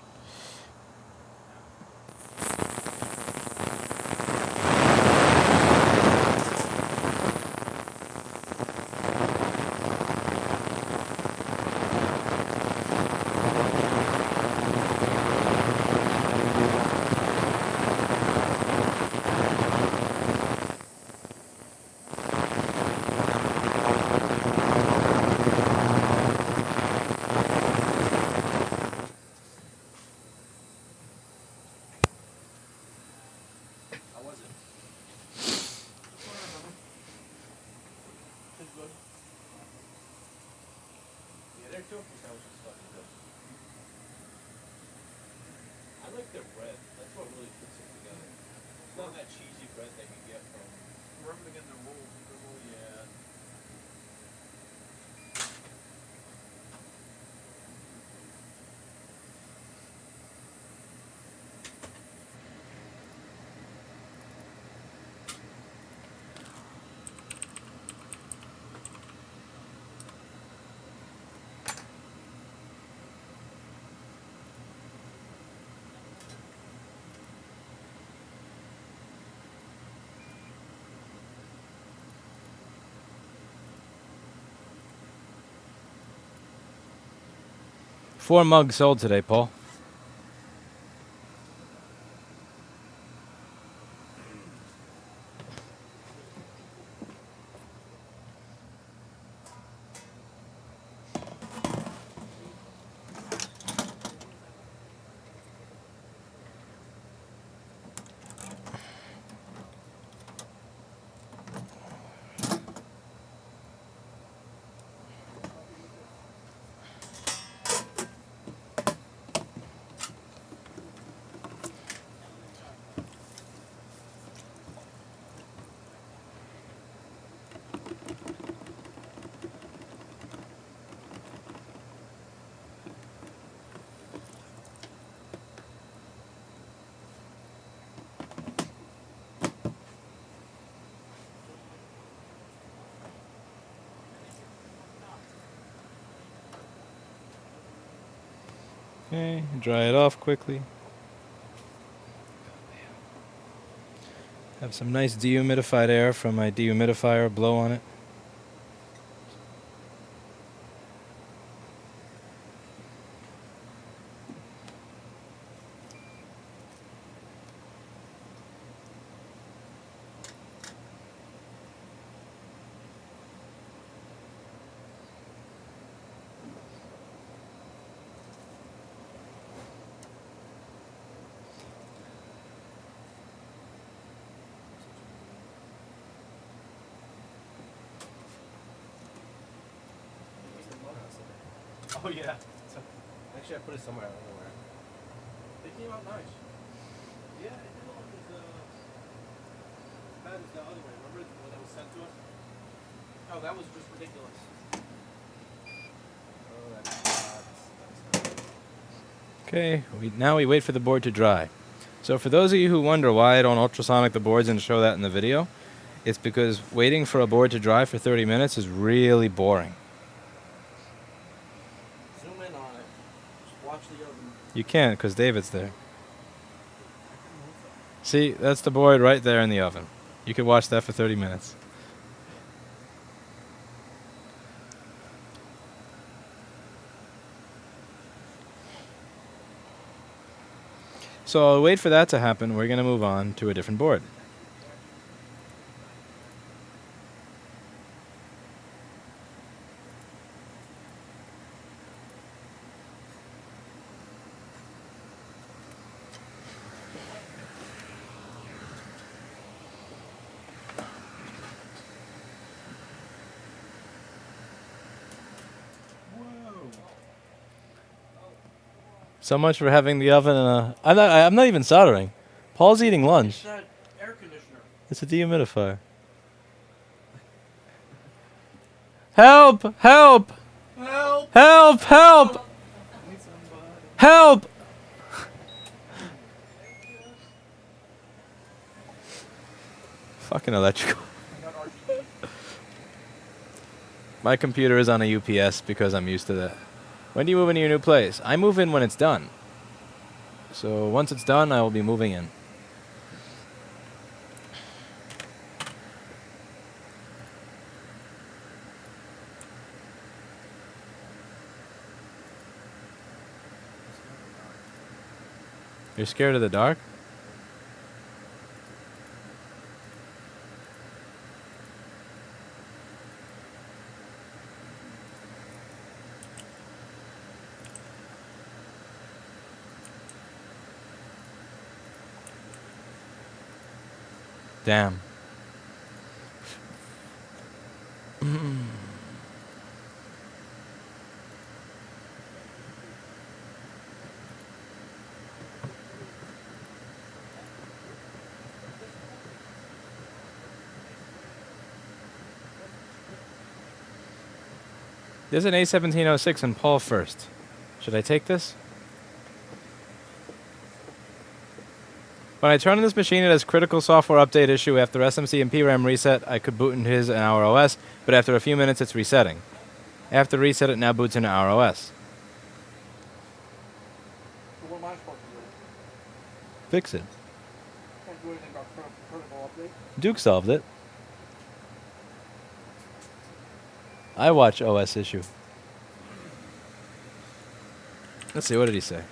How was it? It's good. Yeah, their tofu sandwich is fucking good. I like their bread. That's what really puts it together. It's not that cheesy bread that you get from. Remember to get their rolls. Yeah. Four mugs sold today, Paul. Okay, dry it off quickly. Have some nice dehumidified air from my dehumidifier blow on it. Oh yeah. Actually, I put it somewhere. I don't know where. They came out nice. Yeah, it didn't look as bad as the other way. Remember when it was sent to us? Oh, that was just ridiculous. Oh, that's Okay, now we wait for the board to dry. So for those of you who wonder why I don't ultrasonic the boards and show that in the video, it's because waiting for a board to dry for 30 minutes is really boring. Zoom in on it. Just watch the oven. You can't because David's there. See, that's the board right there in the oven. You could watch that for 30 minutes. So I'll wait for that to happen. We're going to move on to a different board. So much for having the oven in a... I'm not even soldering. Paul's eating lunch. It's that air conditioner. It's a dehumidifier. Help! Help! Help! Help! Help! Help! Fucking electrical. I got RGB. My computer is on a UPS because I'm used to that. When do you move into your new place? I move in when it's done. So once it's done, I will be moving in. You're scared of the dark? Damn. There's an A1706 and Paul first. Should I take this? When I turn on this machine, it has critical software update issue. After SMC and PRAM reset, I could boot into his and our OS, but after a few minutes, it's resetting. After reset, it now boots into our OS. So what am I supposed to do? Fix it. Can't do anything about critical update. Duke solved it. I watch OS issue. Let's see, what did he say?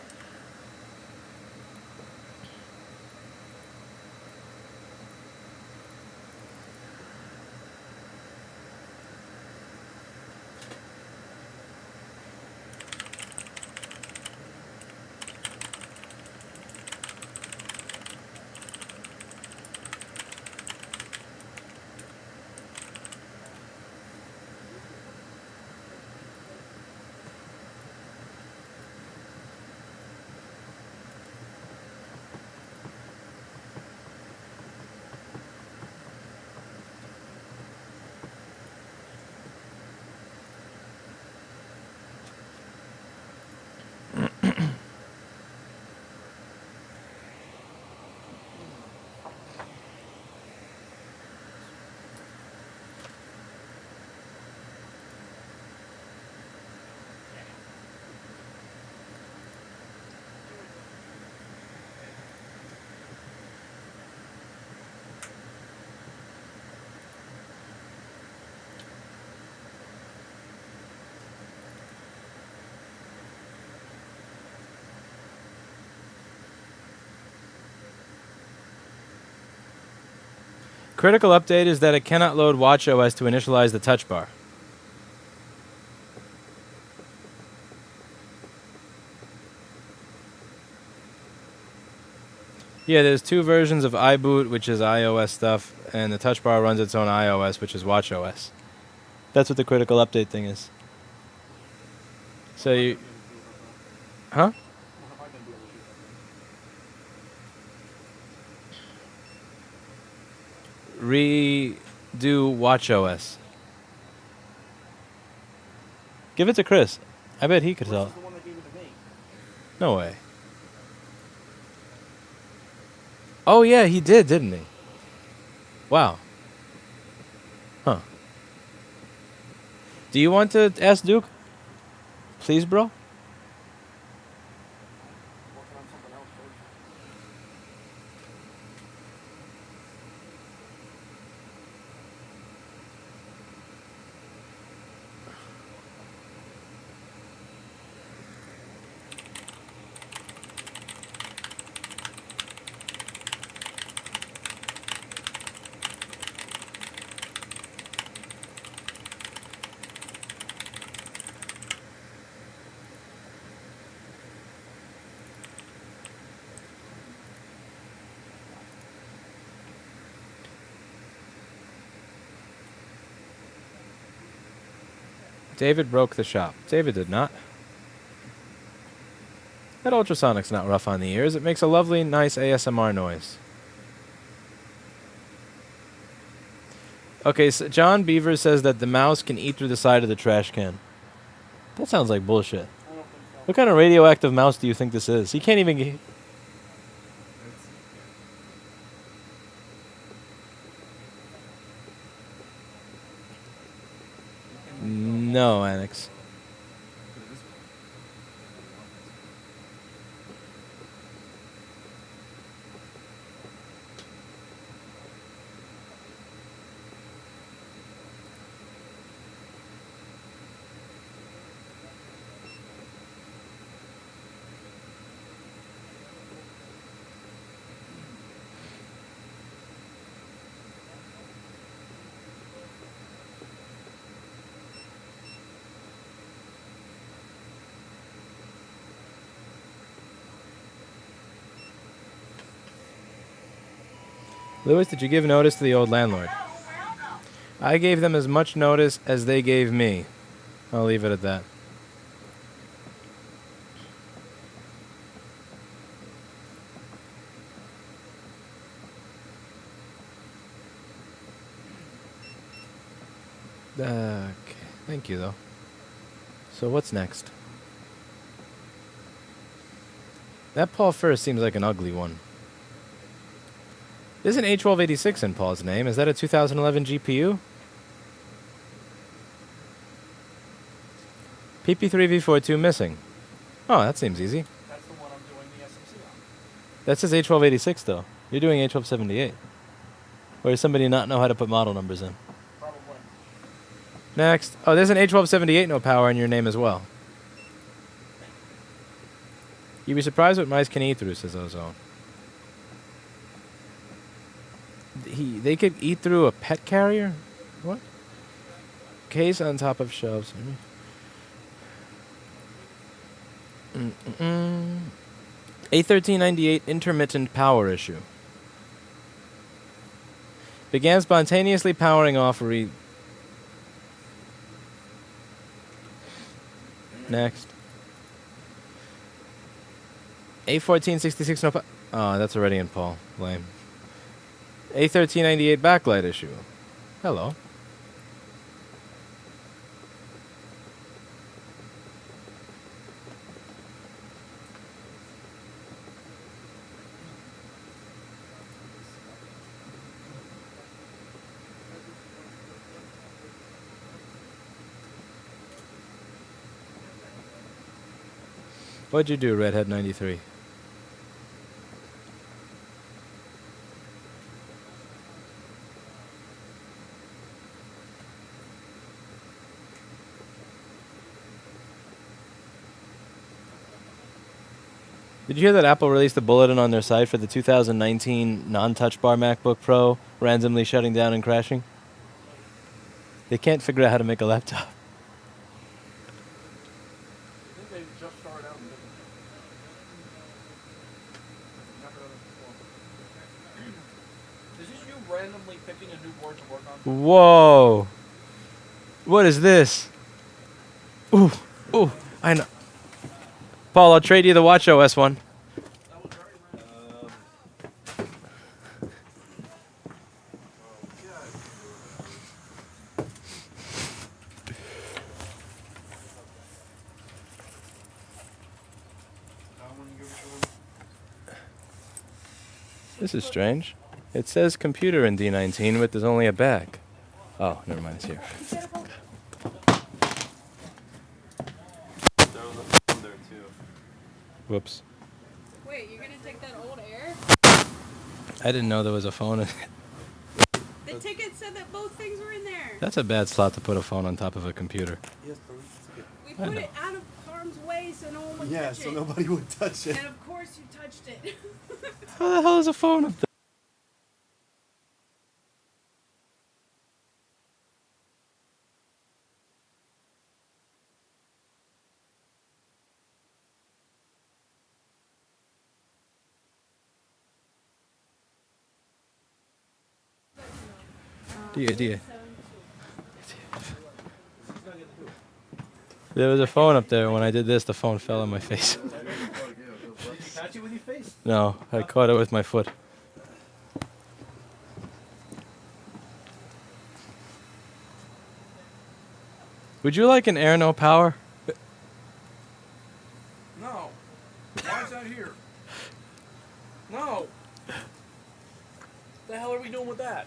Critical update is that it cannot load watchOS to initialize the touch bar. Yeah, there's two versions of iBoot, which is iOS stuff, and the touch bar runs its own iOS, which is watchOS. That's what the critical update thing is. So you... Huh? Redo watchOS. Give it to Chris. I bet he could tell. Chris is the one that gave it to me. No way. Oh yeah, he did, didn't he? Wow. Huh. Do you want to ask Duke? Please, bro? Working on something else first. David broke the shop. David did not. That ultrasonic's not rough on the ears. It makes a lovely, nice ASMR noise. Okay, so John Beaver says that the mouse can eat through the side of the trash can. That sounds like bullshit. I don't think so. What kind of radioactive mouse do you think this is? He can't even get... No, Annex. Put it this way. Lewis, did you give notice to the old landlord? I gave them as much notice as they gave me. I'll leave it at that. Okay, thank you though. So what's next? That Paul first seems like an ugly one. There's an A1286 in Paul's name. Is that a 2011 GPU? PP3V42 missing. Oh, that seems easy. That's the one I'm doing the SMC on. That says A1286 though. You're doing A1278. Or does somebody not know how to put model numbers in? Probably. Next. Oh, there's an A1278 no power in your name as well. You'd be surprised what mice can eat through, says Ozone. They could eat through a pet carrier? What? Case on top of shelves. A1398 intermittent power issue. Began spontaneously powering off Next. A1466 no oh, that's already in Paul. Lame. A1398 backlight issue. Hello. What'd you do, Redhead 93? Did you hear that Apple released a bulletin on their site for the 2019 non-touch bar MacBook Pro randomly shutting down and crashing? They can't figure out how to make a laptop. I think they just started out and didn't. Never done it before. Is this you randomly picking a new board to work on? Whoa. What is this? Ooh. Ooh. I know. Paul, I'll trade you the WatchOS one. That was very random. This is strange. It says computer in D19, but there's only a back. Oh, never mind, it's here. There was a phone there too. Whoops. Wait, you're gonna take that old Air? I didn't know there was a phone in it. The ticket said that both things were in there. That's a bad slot to put a phone on top of a computer. Yes, bro. It's good. We I put know. it out of harm's way so no one would Yeah, touch so it. nobody would touch it. And of course you touched it. How the hell is a phone up there? Dear. There was a phone up there. When I did this, the phone fell on my face. Did you catch it with your face? No, I caught it with my foot. Would you like an Air no power? No. Why is that here? No. The hell are we doing with that?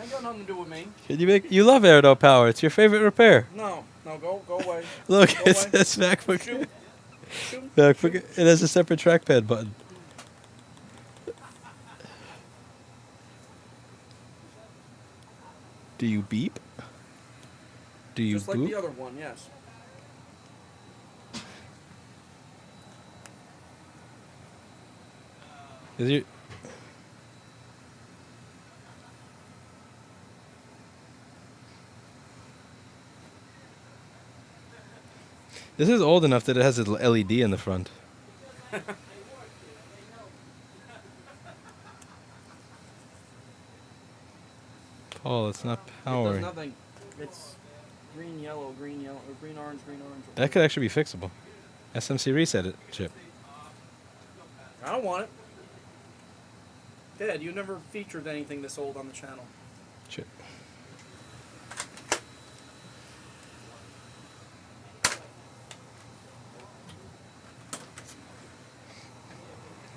I ain't got nothing to do with me. Can you make? You love air, no power. It's your favorite repair. No, go away. Look, Go it away. says MacBook. Shoot. Shoot. MacBook. It has a separate trackpad button. Do you beep? Do you Just like boop? the other one, yes. Is your This is old enough that it has a LED in the front. Paul, it's not It powering. does nothing. It's green, yellow, or green, orange, green, orange. That could actually be fixable. SMC reset it, chip. I don't want it. Dad, you never featured anything this old on the channel. Chip.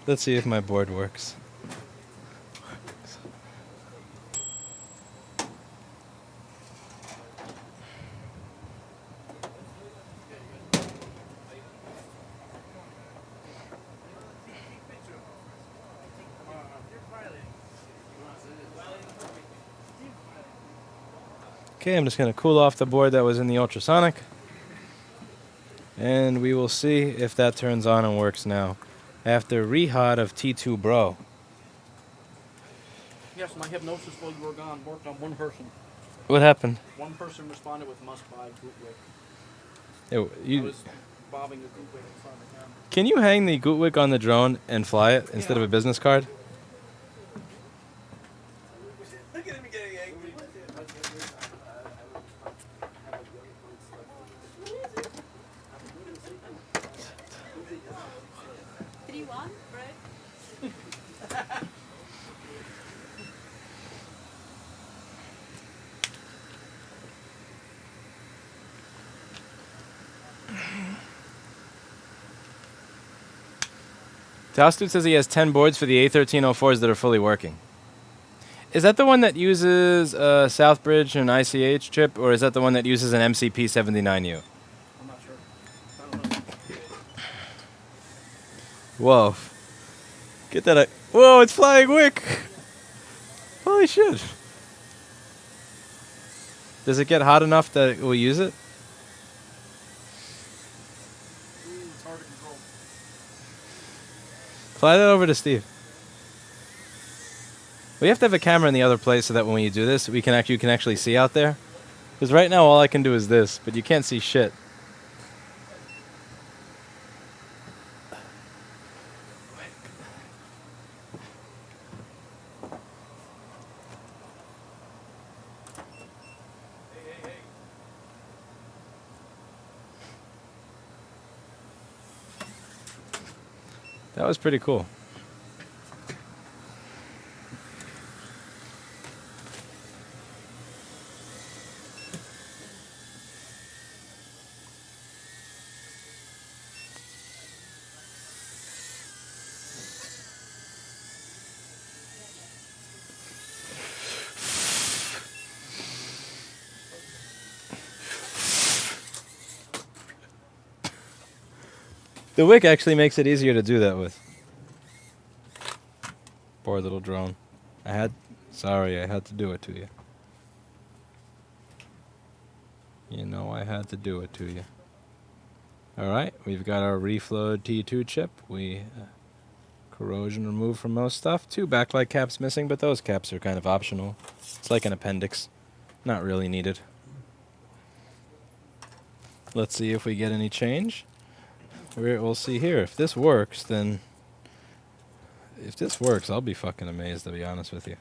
Let's see if my board works. Okay, I'm just going to cool off the board that was in the ultrasonic. And we will see if that turns on and works now. After rehot of T2 Bro. Yes, my hypnosis while you were gone worked on one person. What happened? One person responded with must buy Gootwick. I You, was bobbing the Gootwick in front of him. can you hang the Gootwick on the drone and fly it instead of a business card? Look at him getting angry. Did you want bread? Taustu says he has 10 boards for the A1304s that are fully working. Is that the one that uses a Southbridge and ICH chip, or is that the one that uses an MCP79U? I'm not sure. I don't know. Whoa. Get that. Whoa, it's flying wick. Holy shit. Does it get hot enough that it will use it? It's hard to control. Fly that over to Steve. We have to have a camera in the other place so that when you do this, you can actually see out there. Because right now all I can do is this, but you can't see shit. That was pretty cool. The wick actually makes it easier to do that with. Poor little drone. Sorry, I had to do it to you. You know I had to do it to you. Alright, we've got our reflowed T2 chip. Corrosion removed from most stuff. 2 backlight caps missing, but those caps are kind of optional. It's like an appendix. Not really needed. Let's see if we get any change. We'll see here. If this works, then... If this works, I'll be fucking amazed, to be honest with you.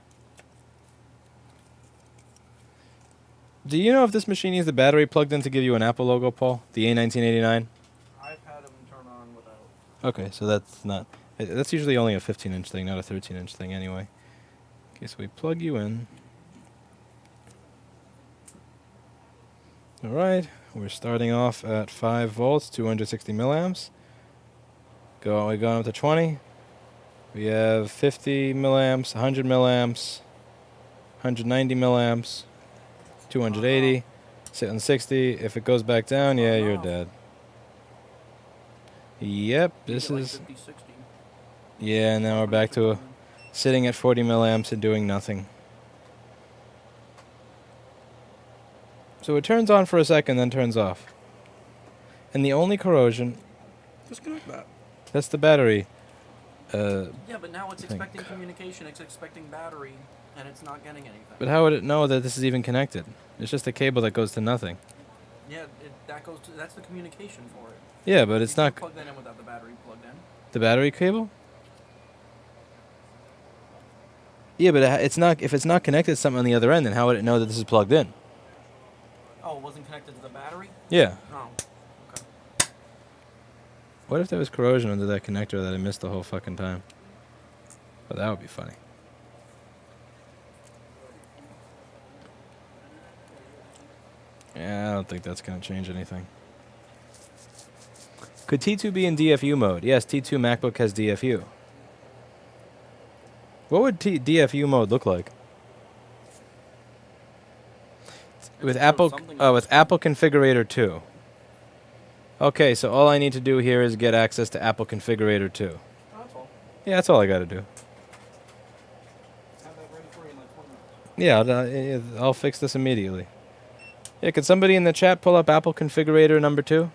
Do you know if this machine needs the battery plugged in to give you an Apple logo, Paul? The A1989? I've had them turn on without. Okay, so that's not... That's usually only a 15-inch thing, not a 13-inch thing anyway. Okay, so we plug you in. Alright, we're starting off at 5 volts, 260 milliamps. We're going up to 20. We have 50 milliamps, 100 milliamps, 190 milliamps, 280, sit on 60. If it goes back down, yeah, you're dead. Yep, this Like is... 50, 60. Yeah, now we're back to sitting at 40 milliamps and doing nothing. So it turns on for a second, then turns off. And the only corrosion... Disconnect that. That's the battery. Yeah, but now it's thing. expecting communication, it's expecting battery, and it's not getting anything. But how would it know that this is even connected? It's just a cable that goes to nothing. Yeah, that's the communication for it. Yeah, but it's You not... can't plug that in without the battery plugged in. The battery cable? Yeah, but it's not. If it's not connected to something on the other end, then how would it know that this is plugged in? Oh, it wasn't connected to the battery? Yeah. Oh, okay. What if there was corrosion under that connector that I missed the whole fucking time? Well, that would be funny. Yeah, I don't think that's going to change anything. Could T2 be in DFU mode? Yes, T2 MacBook has DFU. What would DFU mode look like? With Apple Configurator 2. Okay, so all I need to do here is get access to Apple Configurator 2. Oh, that's all. Yeah, that's all I got to do. Have that ready for you in like 20 minutes. Yeah, I'll fix this immediately. Yeah, could somebody in the chat pull up Apple Configurator number 2?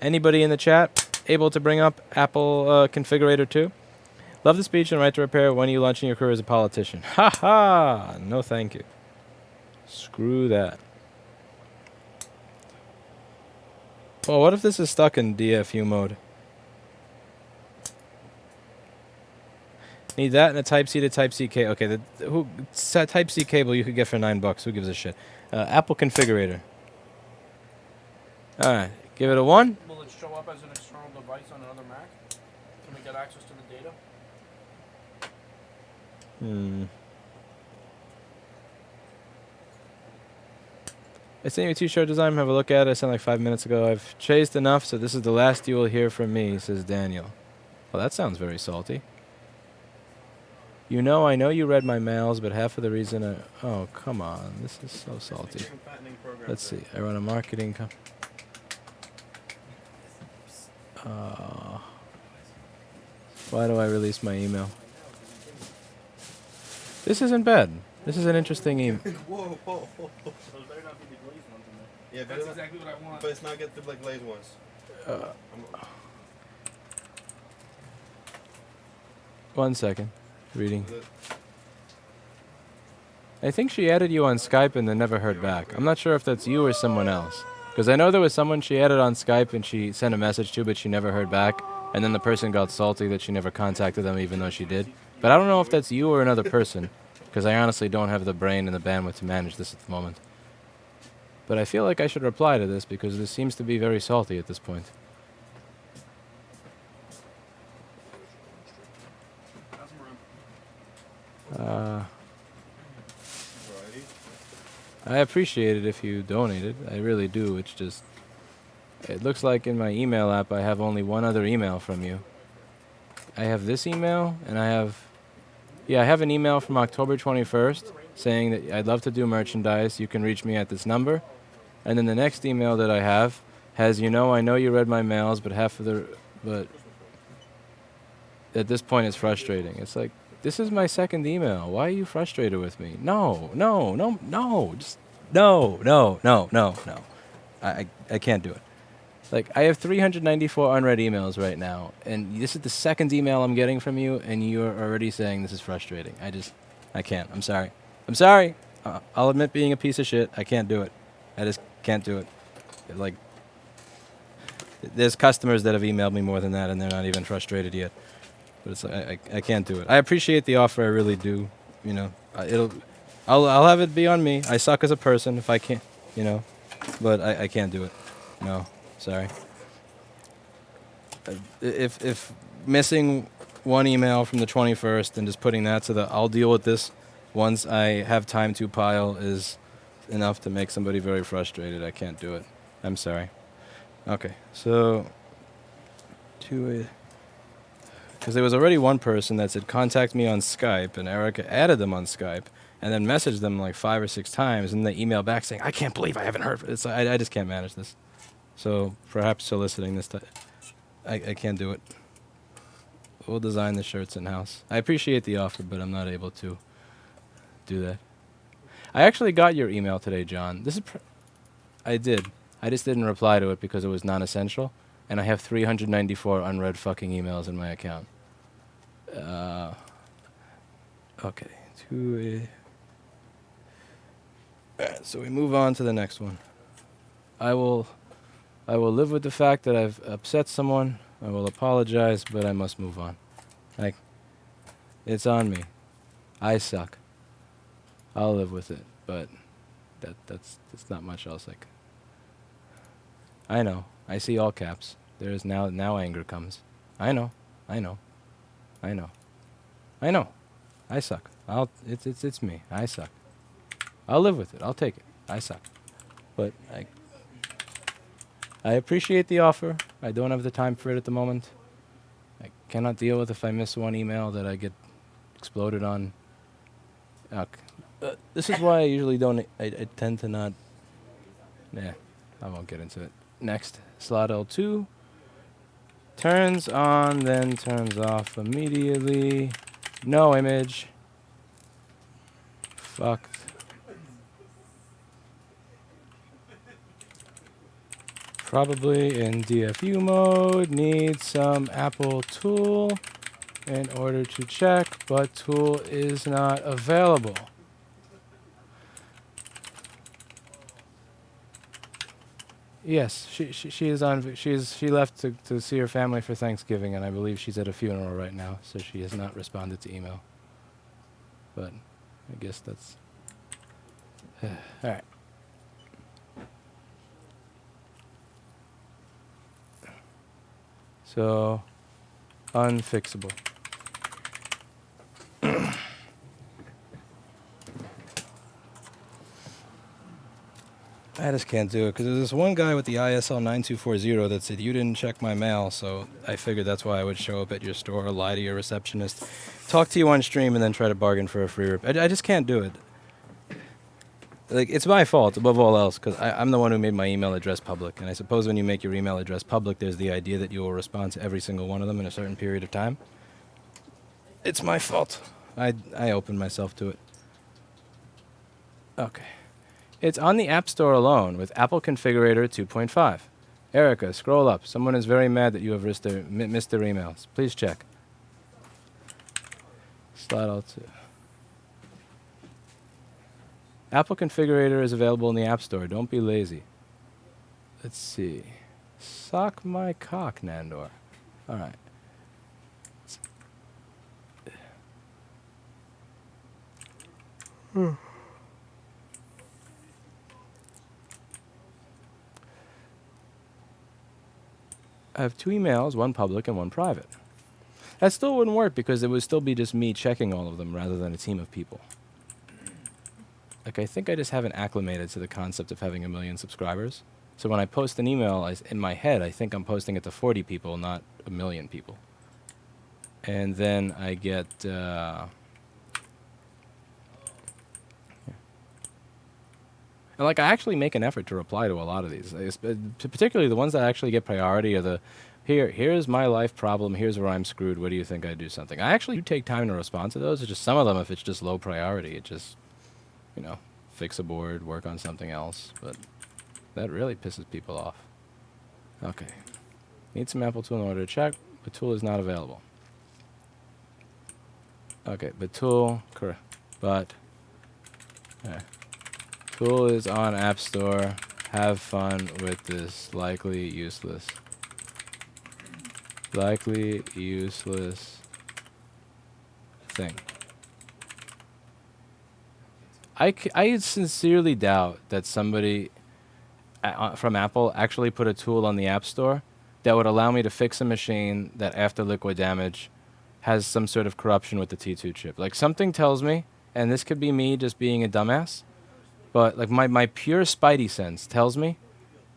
Anybody in the chat able to bring up Apple Configurator 2? Love the speech and right to repair when you launching your career as a politician. Ha ha! No thank you. Screw that. Well, what if this is stuck in DFU mode? Need that and a Type-C to Type-C cable. Okay, Type-C cable you could get for $9. Who gives a shit? Apple Configurator. Alright, give it a 1. Will it show up as an external device on another Mac? Can we get access to the data? I sent you a t-shirt design. Have a look at it. I sent like 5 minutes ago. I've chased enough, so this is the last you will hear from me, says Daniel. Well, that sounds very salty. You know, I know you read my mails, but half of the reason I... Oh, come on. This is so salty. Let's see. I run a marketing why do I release my email? This isn't bad. This is an interesting email. Whoa. Those better not be the glazed ones in there. Yeah, That's exactly what I want. but it's not get the like glazed ones. 1 second. Reading. I think she added you on Skype and then never heard back. I'm not sure if that's you or someone else. Because I know there was someone she added on Skype and she sent a message to, but she never heard back. And then the person got salty that she never contacted them even though she did. But I don't know if that's you or another person. Because I honestly don't have the brain and the bandwidth to manage this at the moment. But I feel like I should reply to this because this seems to be very salty at this point. I appreciate it if you donated. I really do. It's just... It looks like in my email app I have only one other email from you. I have this email, and I have... Yeah, I have an email from October 21st saying that I'd love to do merchandise. You can reach me at this number. And then the next email that I have has, you know, I know you read my mails, but but at this point it's frustrating. It's like, this is my second email. Why are you frustrated with me? No. Just no. I can't do it. Like, I have 394 unread emails right now, and this is the second email I'm getting from you, and you're already saying this is frustrating. I can't. I'm sorry. I'll admit being a piece of shit. I can't do it. I just can't do it. Like, there's customers that have emailed me more than that, and they're not even frustrated yet. But it's like, I can't do it. I appreciate the offer. I really do. You know, I'll have it be on me. I suck as a person if I can't, you know, but I can't do it. No. Sorry. If missing one email from the 21st and just putting that to the I'll deal with this once I have time to pile is enough to make somebody very frustrated, I can't do it. I'm sorry. Okay, so because there was already one person that said contact me on Skype, and Erica added them on Skype, and then message them like 5 or 6 times, and they email back saying, I can't believe I haven't heard. It's I just can't manage this. So perhaps soliciting this, I can't do it. We'll design the shirts in-house. I appreciate the offer, but I'm not able to do that. I actually got your email today, John. This is I did. I just didn't reply to it because it was non-essential, and I have 394 unread fucking emails in my account. Okay. Alright, so we move on to the next one. I will live with the fact that I've upset someone. I will apologize, but I must move on. Like, it's on me. I suck. I'll live with it, but that's not much else. Like, I know. I see all caps. There is now anger comes. I know. I suck. It's me. I suck. I'll live with it. I'll take it. I suck. But I appreciate the offer. I don't have the time for it at the moment. I cannot deal with if I miss one email that I get exploded on. This is why I usually don't. I tend to not. Nah, I won't get into it. Next, slot L2. Turns on, then turns off immediately. No image. Fucked. Probably in DFU mode. Need some Apple tool in order to check, but tool is not available. Yes, she is on. She left to see her family for Thanksgiving, and I believe she's at a funeral right now, so she has not responded to email. But I guess that's all right. So unfixable. I just can't do it because there's this one guy with the ISL 9240 that said you didn't check my mail, so I figured that's why I would show up at your store, lie to your receptionist, talk to you on stream, and then try to bargain for a free rip. I just can't do it. Like, it's my fault above all else because I'm the one who made my email address public, and I suppose when you make your email address public, there's the idea that you will respond to every single one of them in a certain period of time. It's my fault. I opened myself to it. Okay. It's on the App Store alone with Apple Configurator 2.5. Erica, scroll up. Someone is very mad that you have missed their emails. Please check. Slide L2. Apple Configurator is available in the App Store. Don't be lazy. Let's see. Sock my cock, Nandor. All right. I have 2 emails, one public and one private. That still wouldn't work because it would still be just me checking all of them rather than a team of people. Like, I think I just haven't acclimated to the concept of having 1 million subscribers. So when I post an email, in my head, I think I'm posting it to 40 people, not 1 million people. And then I get... And like, I actually make an effort to reply to a lot of these. Particularly the ones that actually get priority are the, here's my life problem, here's where I'm screwed, what do you think I do something? I actually do take time to respond to those. It's just some of them, if it's just low priority, it just, you know, fix a board, work on something else. But that really pisses people off. Okay. Need some Apple tool in order to check, but tool is not available. Okay, but tool, correct, but, tool is on App Store. Have fun with this likely useless thing. I sincerely doubt that somebody from Apple actually put a tool on the App Store that would allow me to fix a machine that after liquid damage has some sort of corruption with the T2 chip. Like, something tells me, and this could be me just being a dumbass, but like my pure spidey sense tells me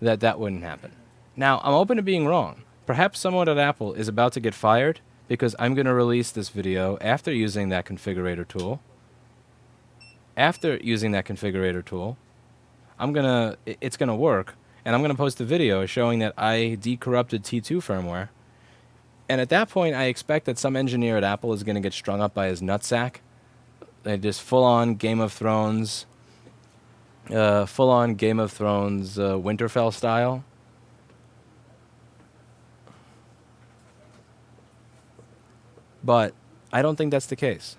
that that wouldn't happen. Now, I'm open to being wrong. Perhaps someone at Apple is about to get fired because I'm going to release this video after using that configurator tool. after using that configurator tool, it's gonna work, and I'm gonna post a video showing that I decorrupted T2 firmware. And at that point, I expect that some engineer at Apple is gonna get strung up by his nutsack. They just full-on Game of Thrones, Winterfell style. But I don't think that's the case.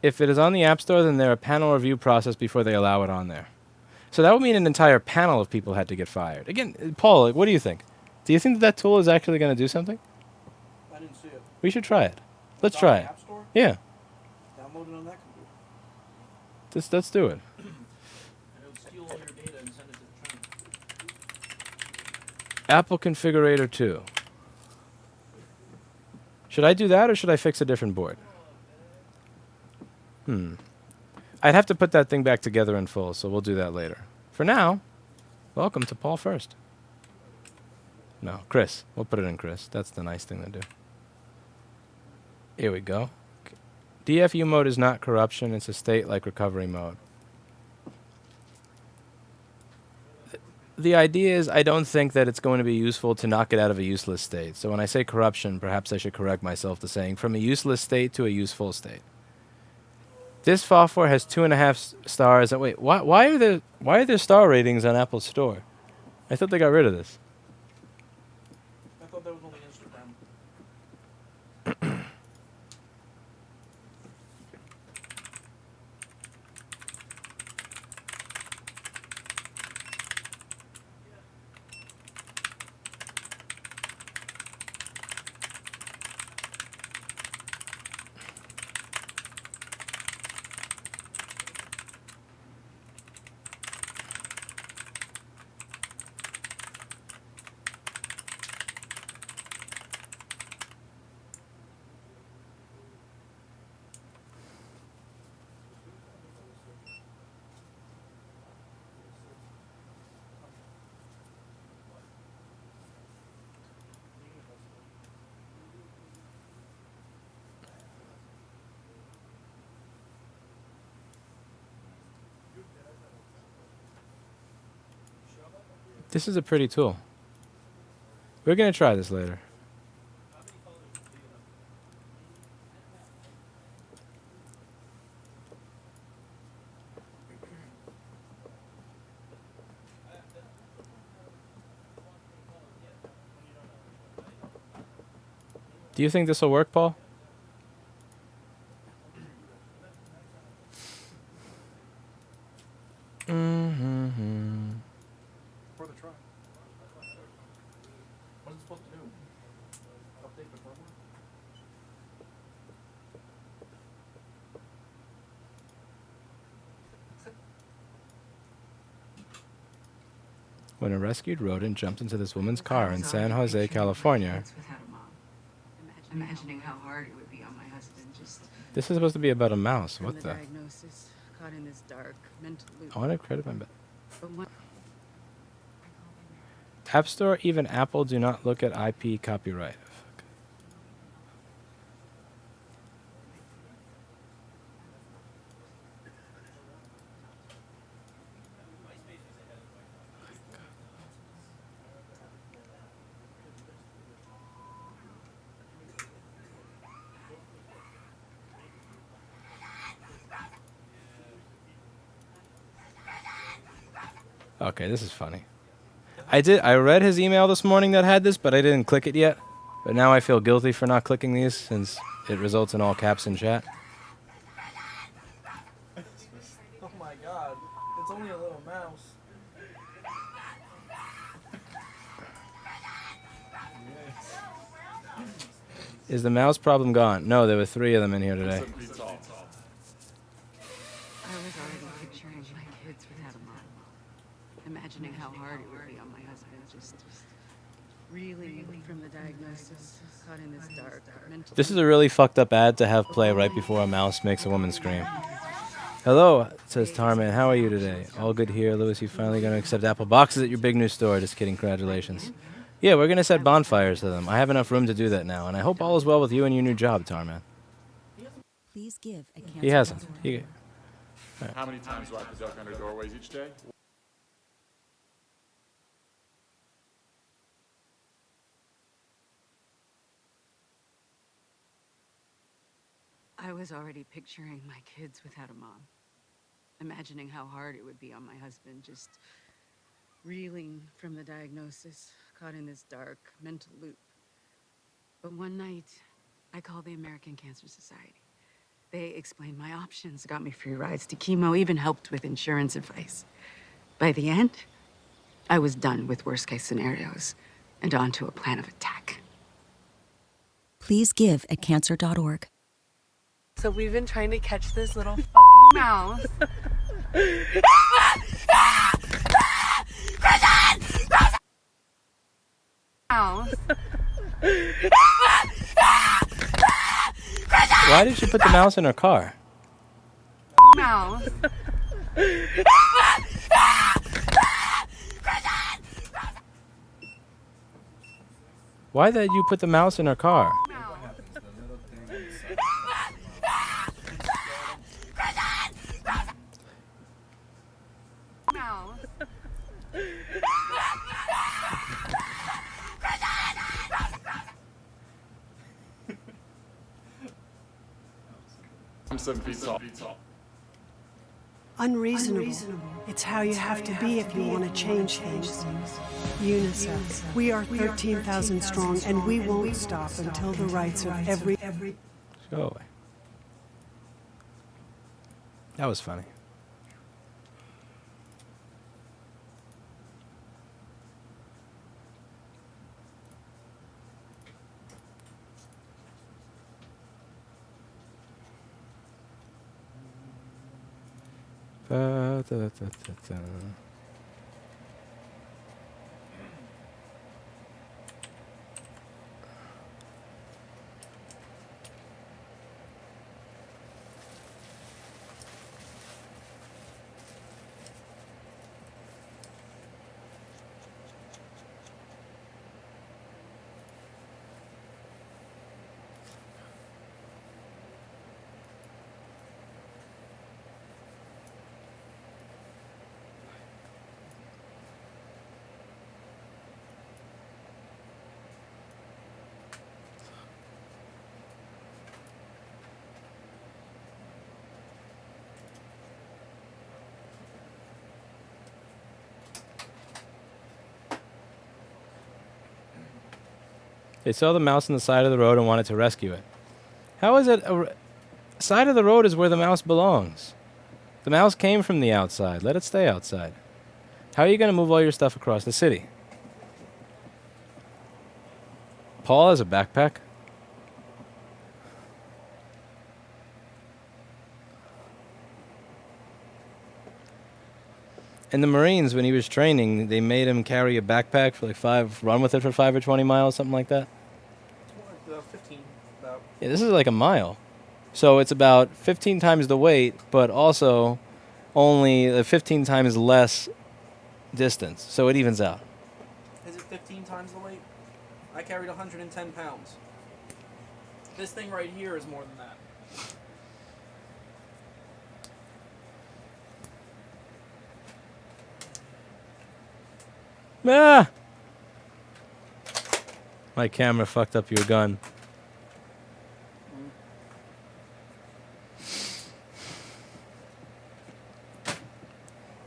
If it is on the App Store, then there a panel review process before they allow it on there. So that would mean an entire panel of people had to get fired. Again, Paul, what do you think? Do you think that tool is actually going to do something? I didn't see it. We should try it. Let's It's on try the it. App Store? Yeah, Download it on that computer. let's do it. And it'll steal all your data and send it to the trainer. Apple Configurator 2. Should I do that, or should I fix a different board? I'd have to put that thing back together in full, so we'll do that later. For now, welcome to Paul First. No, Chris. We'll put it in Chris. That's the nice thing to do. Here we go. DFU mode is not corruption. It's a state like recovery mode. The idea is I don't think that it's going to be useful to knock it out of a useless state. So when I say corruption, perhaps I should correct myself to saying from a useless state to a useful state. This software has 2.5 stars. Wait, why are there star ratings on Apple's Store? I thought they got rid of this. I thought that was only Instagram. This is a pretty tool. We're going to try this later. Do you think this will work, Paul? For the try. What's it supposed to do? Update the firmware? When a rescued rodent jumped into this woman's car in San Jose, California. Imagining how hard it would be on my husband just This is supposed to be about a mouse. from What the the? diagnosis, caught in this dark mental loop. I want to credit my But one App Store, even Apple, do not look at IP copyright. Okay, this is funny. I read his email this morning that had this, but I didn't click it yet. But now I feel guilty for not clicking these since it results in all caps in chat. Oh my god. It's only a little mouse. Is the mouse problem gone? No, there were 3 of them in here today. I was already picturing my kids without a mom. Imagining how hard it would be on my husband just reeling from the diagnosis, caught in this dark mental This is a really fucked up ad to have play right before a mouse makes a woman scream. Hello, says Tarman. How are you today? All good here. Lewis, you finally going to accept Apple boxes at your big new store. Just kidding. Congratulations. Yeah, we're going to set bonfires to them. I have enough room to do that now, and I hope all is well with you and your new job, Tarman. Please give a He hasn't. How many times do I have to duck under doorways each day? I was already picturing my kids without a mom. Imagining how hard it would be on my husband, just reeling from the diagnosis, caught in this dark mental loop. But one night, I called the American Cancer Society. They explained my options, got me free rides to chemo, even helped with insurance advice. By the end, I was done with worst-case scenarios and onto a plan of attack. Please give at cancer.org. So we've been trying to catch this little fucking mouse. Mouse. Why did she put the mouse in her car? Mouse. Why did you put the mouse in her car? I'm 7 feet tall. Unreasonable. It's how you have to be if you want to change things. UNICEF. We are 13,000 strong, and we won't stop until the rights of every... Go away. That was funny. Da. They saw the mouse on the side of the road and wanted to rescue it. How is it? Side of the road is where the mouse belongs. The mouse came from the outside. Let it stay outside. How are you going to move all your stuff across the city? Paul has a backpack. In the Marines, when he was training, they made him carry a backpack for like run with it for 5 or 20 miles, something like that. 15, about. Yeah, this is like a mile. So it's about 15 times the weight, but also only 15 times less distance. So it evens out. Is it 15 times the weight? I carried 110 pounds. This thing right here is more than that. Ah! My camera fucked up your gun.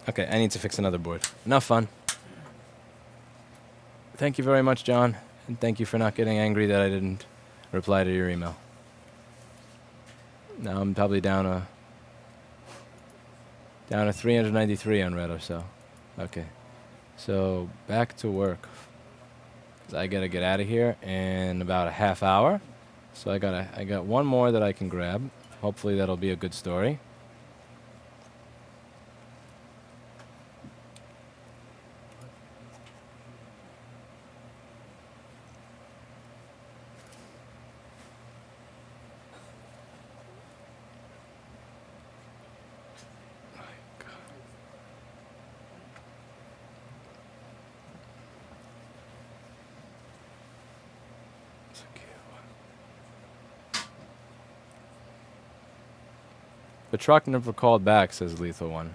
Okay, I need to fix another board. Enough fun. Thank you very much, John. And thank you for not getting angry that I didn't reply to your email. Now I'm probably down a 393 unread or so. Okay. So back to work. 'Cause I gotta get out of here in about a half hour. So I got one more that I can grab. Hopefully that'll be a good story. The truck never called back, says Lethal One.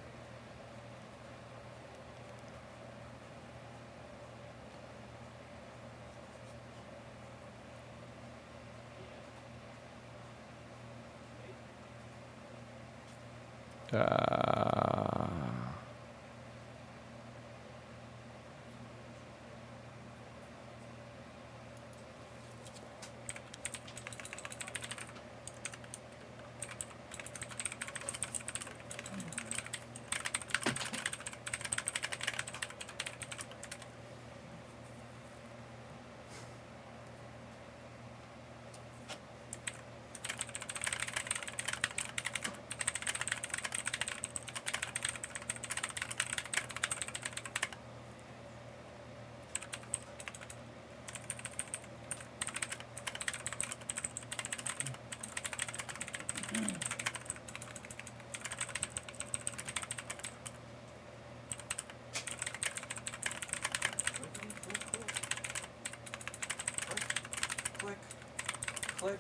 Click.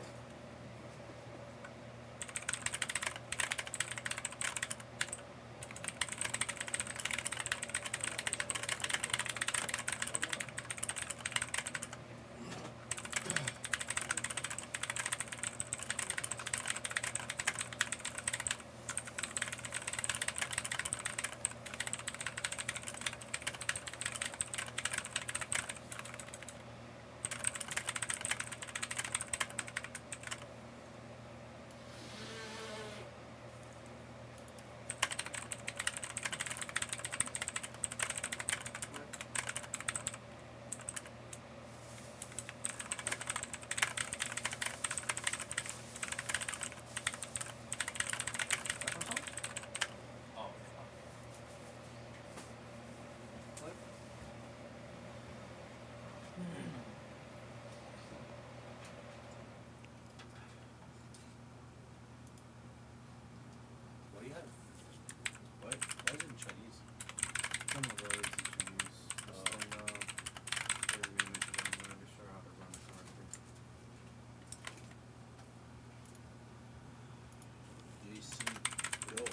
What do you have? What? Why is it in Chinese? Some of those in Chinese. Just in, Ethereum, I'm not really sure how to run the currency. JC Pro.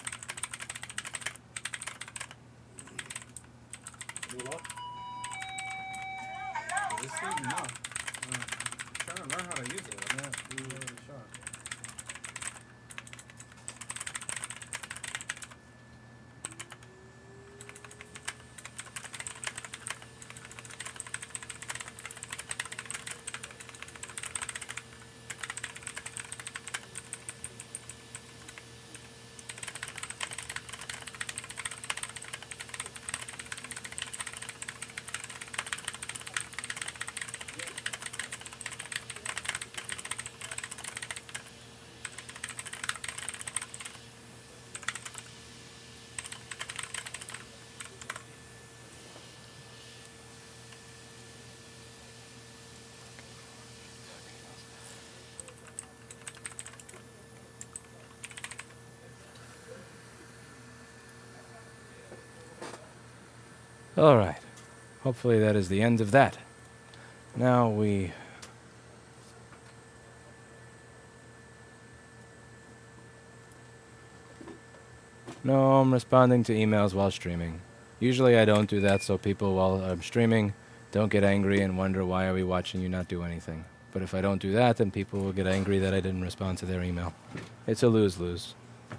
Do what? Is this thing? No. I'm trying to learn how to use it. I'm not really sure. All right. Hopefully that is the end of that. Now we... No, I'm responding to emails while streaming. Usually I don't do that so people while I'm streaming don't get angry and wonder why are we watching you not do anything. But if I don't do that, then people will get angry that I didn't respond to their email. It's a lose-lose.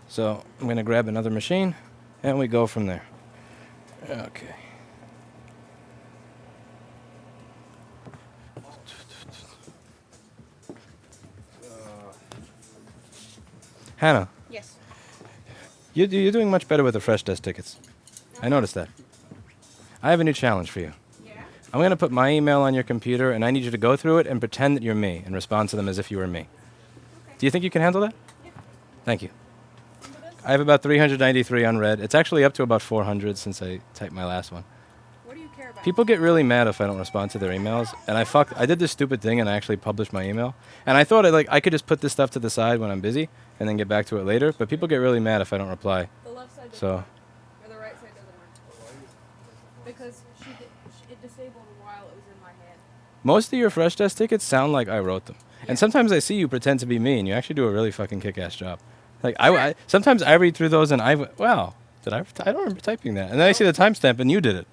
So I'm going to grab another machine and we go from there. Okay. Hannah. Yes. You're doing much better with the fresh desk tickets. I noticed that. I have a new challenge for you. Yeah? I'm going to put my email on your computer, and I need you to go through it and pretend that you're me and respond to them as if you were me. Okay. Do you think you can handle that? Yeah. Thank you. I have about 393 unread. It's actually up to about 400 since I typed my last one. What do you care about? People get really mad if I don't respond to their emails, and I did this stupid thing and I actually published my email. And I thought I could just put this stuff to the side when I'm busy and then get back to it later, but people get really mad if I don't reply. The left side doesn't So, work. Or the right side doesn't work. Because it disabled while it was in my hand. most of your fresh desk tickets sound like I wrote them. And sometimes I see you pretend to be me and you actually do a really fucking kick-ass job. Like sometimes I read through those and wow, I don't remember typing that. And then I see the timestamp and you did it.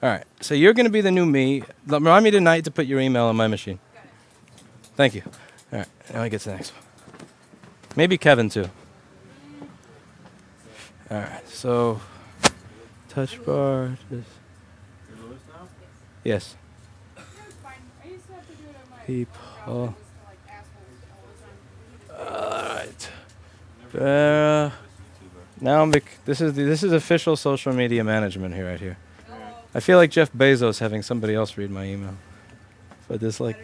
All right, so you're going to be the new me. Remind me tonight to put your email on my machine. Thank you. All right, now I get to the next one. Maybe Kevin too. All right, so touch bar. Yes. People. Alright. Now this is official social media management here, right here. I feel like Jeff Bezos having somebody else read my email. But there's so many.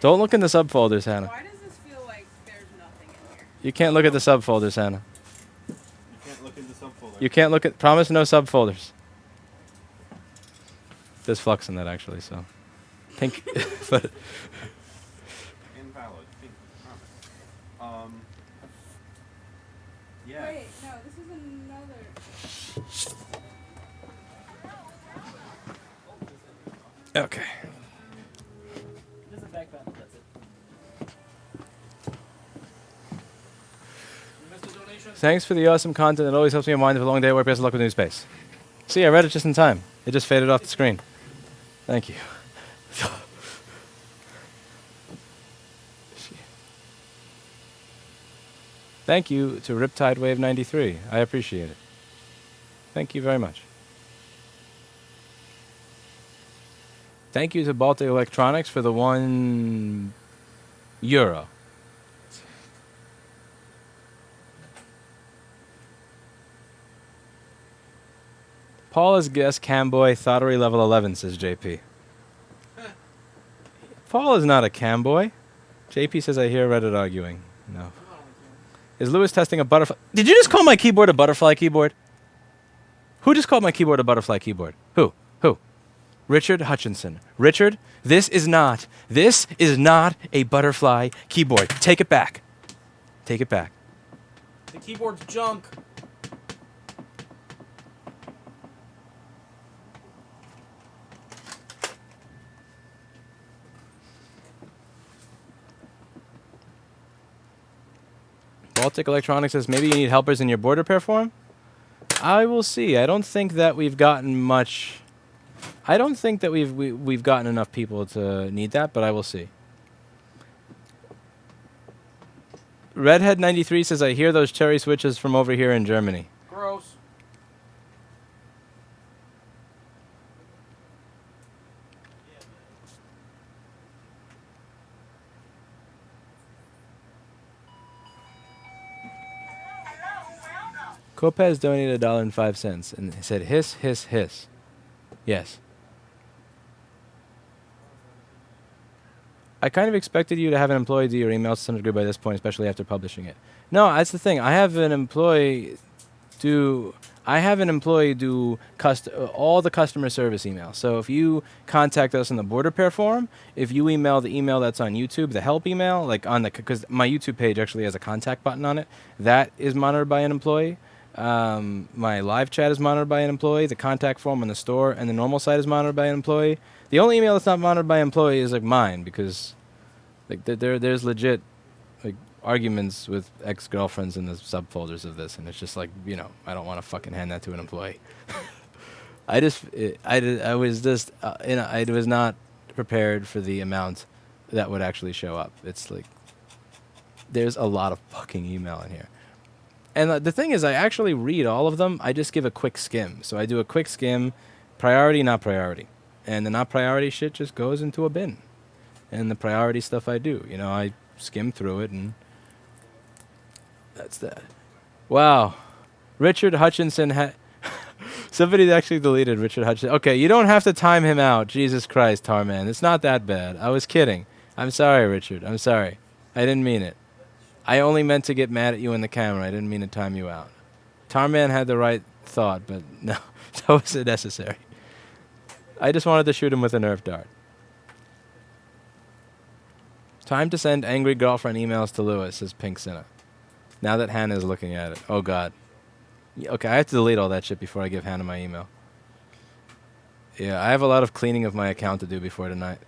Don't look in the subfolders, Hannah. Why does this feel like there's nothing in here? You can't look at the subfolders, Hannah. You can't look in the subfolder. You can't look at. Promise no subfolders. There's flux in that actually, so. Pink. But. Invalid. Pink. Promise. Yeah. Wait, no, this is another. Okay. There's a back panel, that's it. Thanks for the awesome content. It always helps me unwind after a long day at work. Best of luck with new space. See, I read it just in time. It just faded off the screen. Thank you. Thank you to Riptide Wave 93. I appreciate it. Thank you very much. Thank you to Baltic Electronics for the €1. Paul is guest camboy, thottery level 11, says JP. Paul is not a camboy. JP says I hear Reddit arguing. No. Is Lewis testing a butterfly? Did you just call my keyboard a butterfly keyboard? Who just called my keyboard a butterfly keyboard? Who? Richard Hutchinson. Richard, this is not a butterfly keyboard. Take it back. Take it back. The keyboard's junk. Baltic Electronics says maybe you need helpers in your board repair forum? I will see. I don't think that we've gotten much. I don't think that we've gotten enough people to need that, but I will see. Redhead 93 says I hear those cherry switches from over here in Germany. Gross. Copez donated $1.05 and he said hiss, hiss, hiss. Yes. I kind of expected you to have an employee do your emails to some degree by this point, especially after publishing it. No, that's the thing. I have an employee do all the customer service emails. So if you contact us in the board repair forum, if you email the email that's on YouTube, the help email, like on the, because my YouTube page actually has a contact button on it, that is monitored by an employee. My live chat is monitored by an employee. The contact form on the store and the normal site is monitored by an employee. The only email that's not monitored by an employee is like mine, because like there's legit like arguments with ex-girlfriends in the subfolders of this, and it's just like, you know, I don't want to fucking hand that to an employee. I was not prepared for the amount that would actually show up. It's like there's a lot of fucking email in here. And the thing is, I actually read all of them. I just give a quick skim. So I do a quick skim, priority, not priority. And the not priority shit just goes into a bin. And the priority stuff I do. You know, I skim through it, and that's that. Wow. Richard Hutchinson somebody actually deleted Richard Hutchinson. Okay, you don't have to time him out. Jesus Christ, Tarman. It's not that bad. I was kidding. I'm sorry, Richard. I'm sorry. I didn't mean it. I only meant to get mad at you in the camera. I didn't mean to time you out. Tarman had the right thought, but no, that wasn't necessary. I just wanted to shoot him with a Nerf dart. Time to send angry girlfriend emails to Lewis, says Pink Sinna. Now that Hannah is looking at it. Oh, God. Okay, I have to delete all that shit before I give Hannah my email. Yeah, I have a lot of cleaning of my account to do before tonight.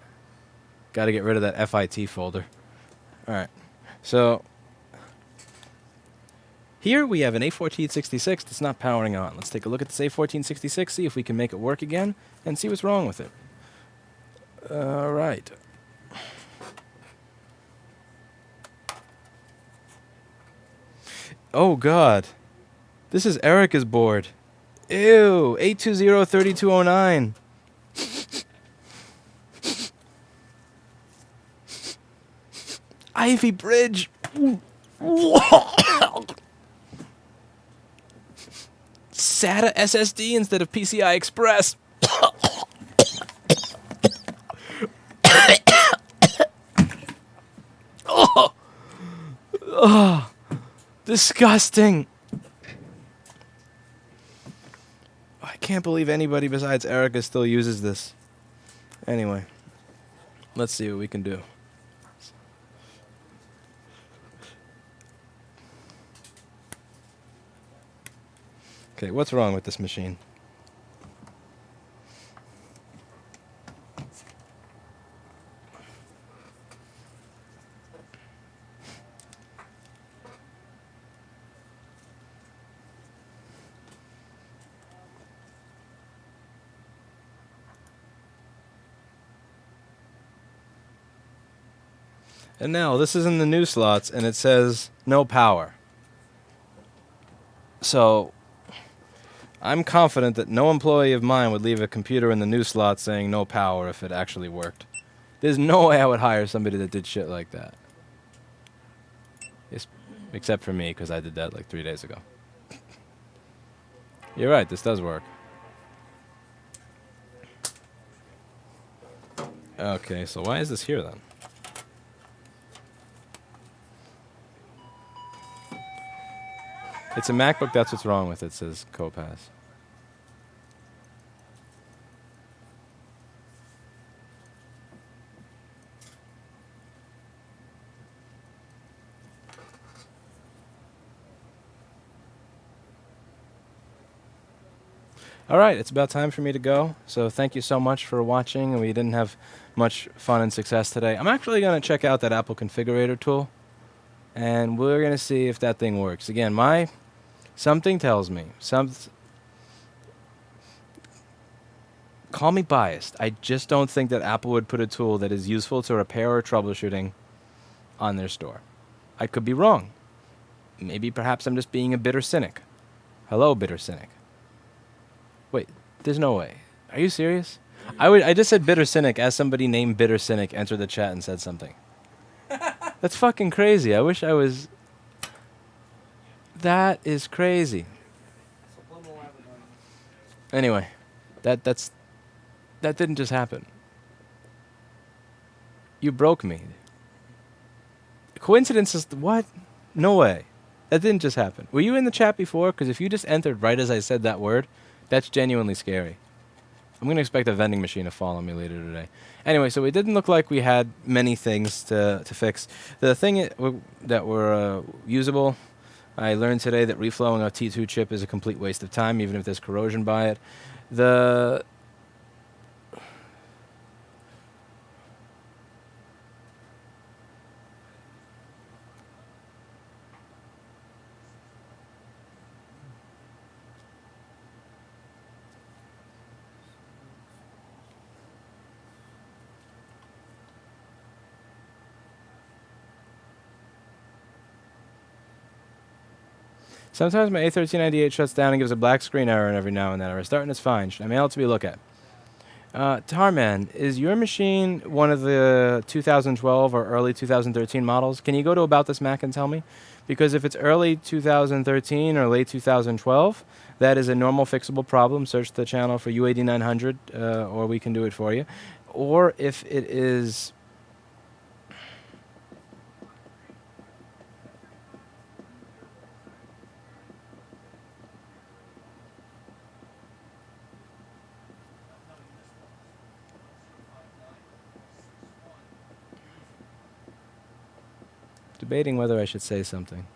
Got to get rid of that FIT folder. All right. So here we have an A1466 that's not powering on. Let's take a look at this A1466, see if we can make it work again, and see what's wrong with it. All right. Oh, God. This is Erica's board. Ew, 820-3209. Ivy Bridge. SATA SSD instead of PCI Express. Oh. Oh. Disgusting. I can't believe anybody besides Erica still uses this. Anyway, let's see what we can do. Okay, what's wrong with this machine? And now, this is in the new slots, and it says no power. So, I'm confident that no employee of mine would leave a computer in the new slot saying no power if it actually worked. There's no way I would hire somebody that did shit like that. Except for me, because I did that like 3 days ago. You're right, this does work. Okay, so why is this here then? It's a MacBook, that's what's wrong with it, says Copass. All right, it's about time for me to go. So thank you so much for watching. And we didn't have much fun and success today. I'm actually going to check out that Apple configurator tool, and we're going to see if that thing works. Again, something tells me, call me biased, I just don't think that Apple would put a tool that is useful to repair or troubleshooting on their store. I could be wrong. Maybe perhaps I'm just being a bitter cynic. Hello, bitter cynic. Wait, there's no way. Are you serious? I just said bitter cynic as somebody named bitter cynic entered the chat and said something. That's fucking crazy. I wish I was... That is crazy. Anyway, that didn't just happen. You broke me. Coincidence is what? No way. That didn't just happen. Were you in the chat before? Because if you just entered right as I said that word, that's genuinely scary. I'm going to expect a vending machine to fall on me later today. Anyway, so it didn't look like we had many things to fix. The thing that were usable, I learned today that reflowing a T2 chip is a complete waste of time, even if there's corrosion by it. Sometimes my A1398 shuts down and gives a black screen error every now and then. I restart and it's fine. Should I mail it to be a look at? Tarman, is your machine one of the 2012 or early 2013 models? Can you go to About This Mac and tell me? Because if it's early 2013 or late 2012, that is a normal fixable problem. Search the channel for U8900 or we can do it for you. Or if it is... Debating whether I should say something.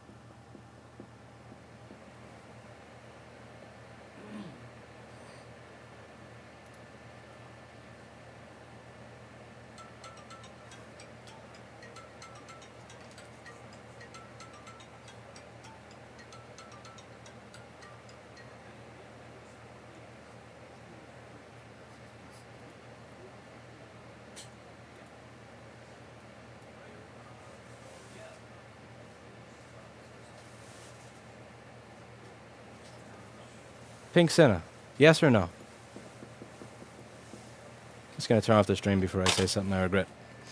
Pink Senna, yes or no? Just gonna turn off the stream before I say something I regret.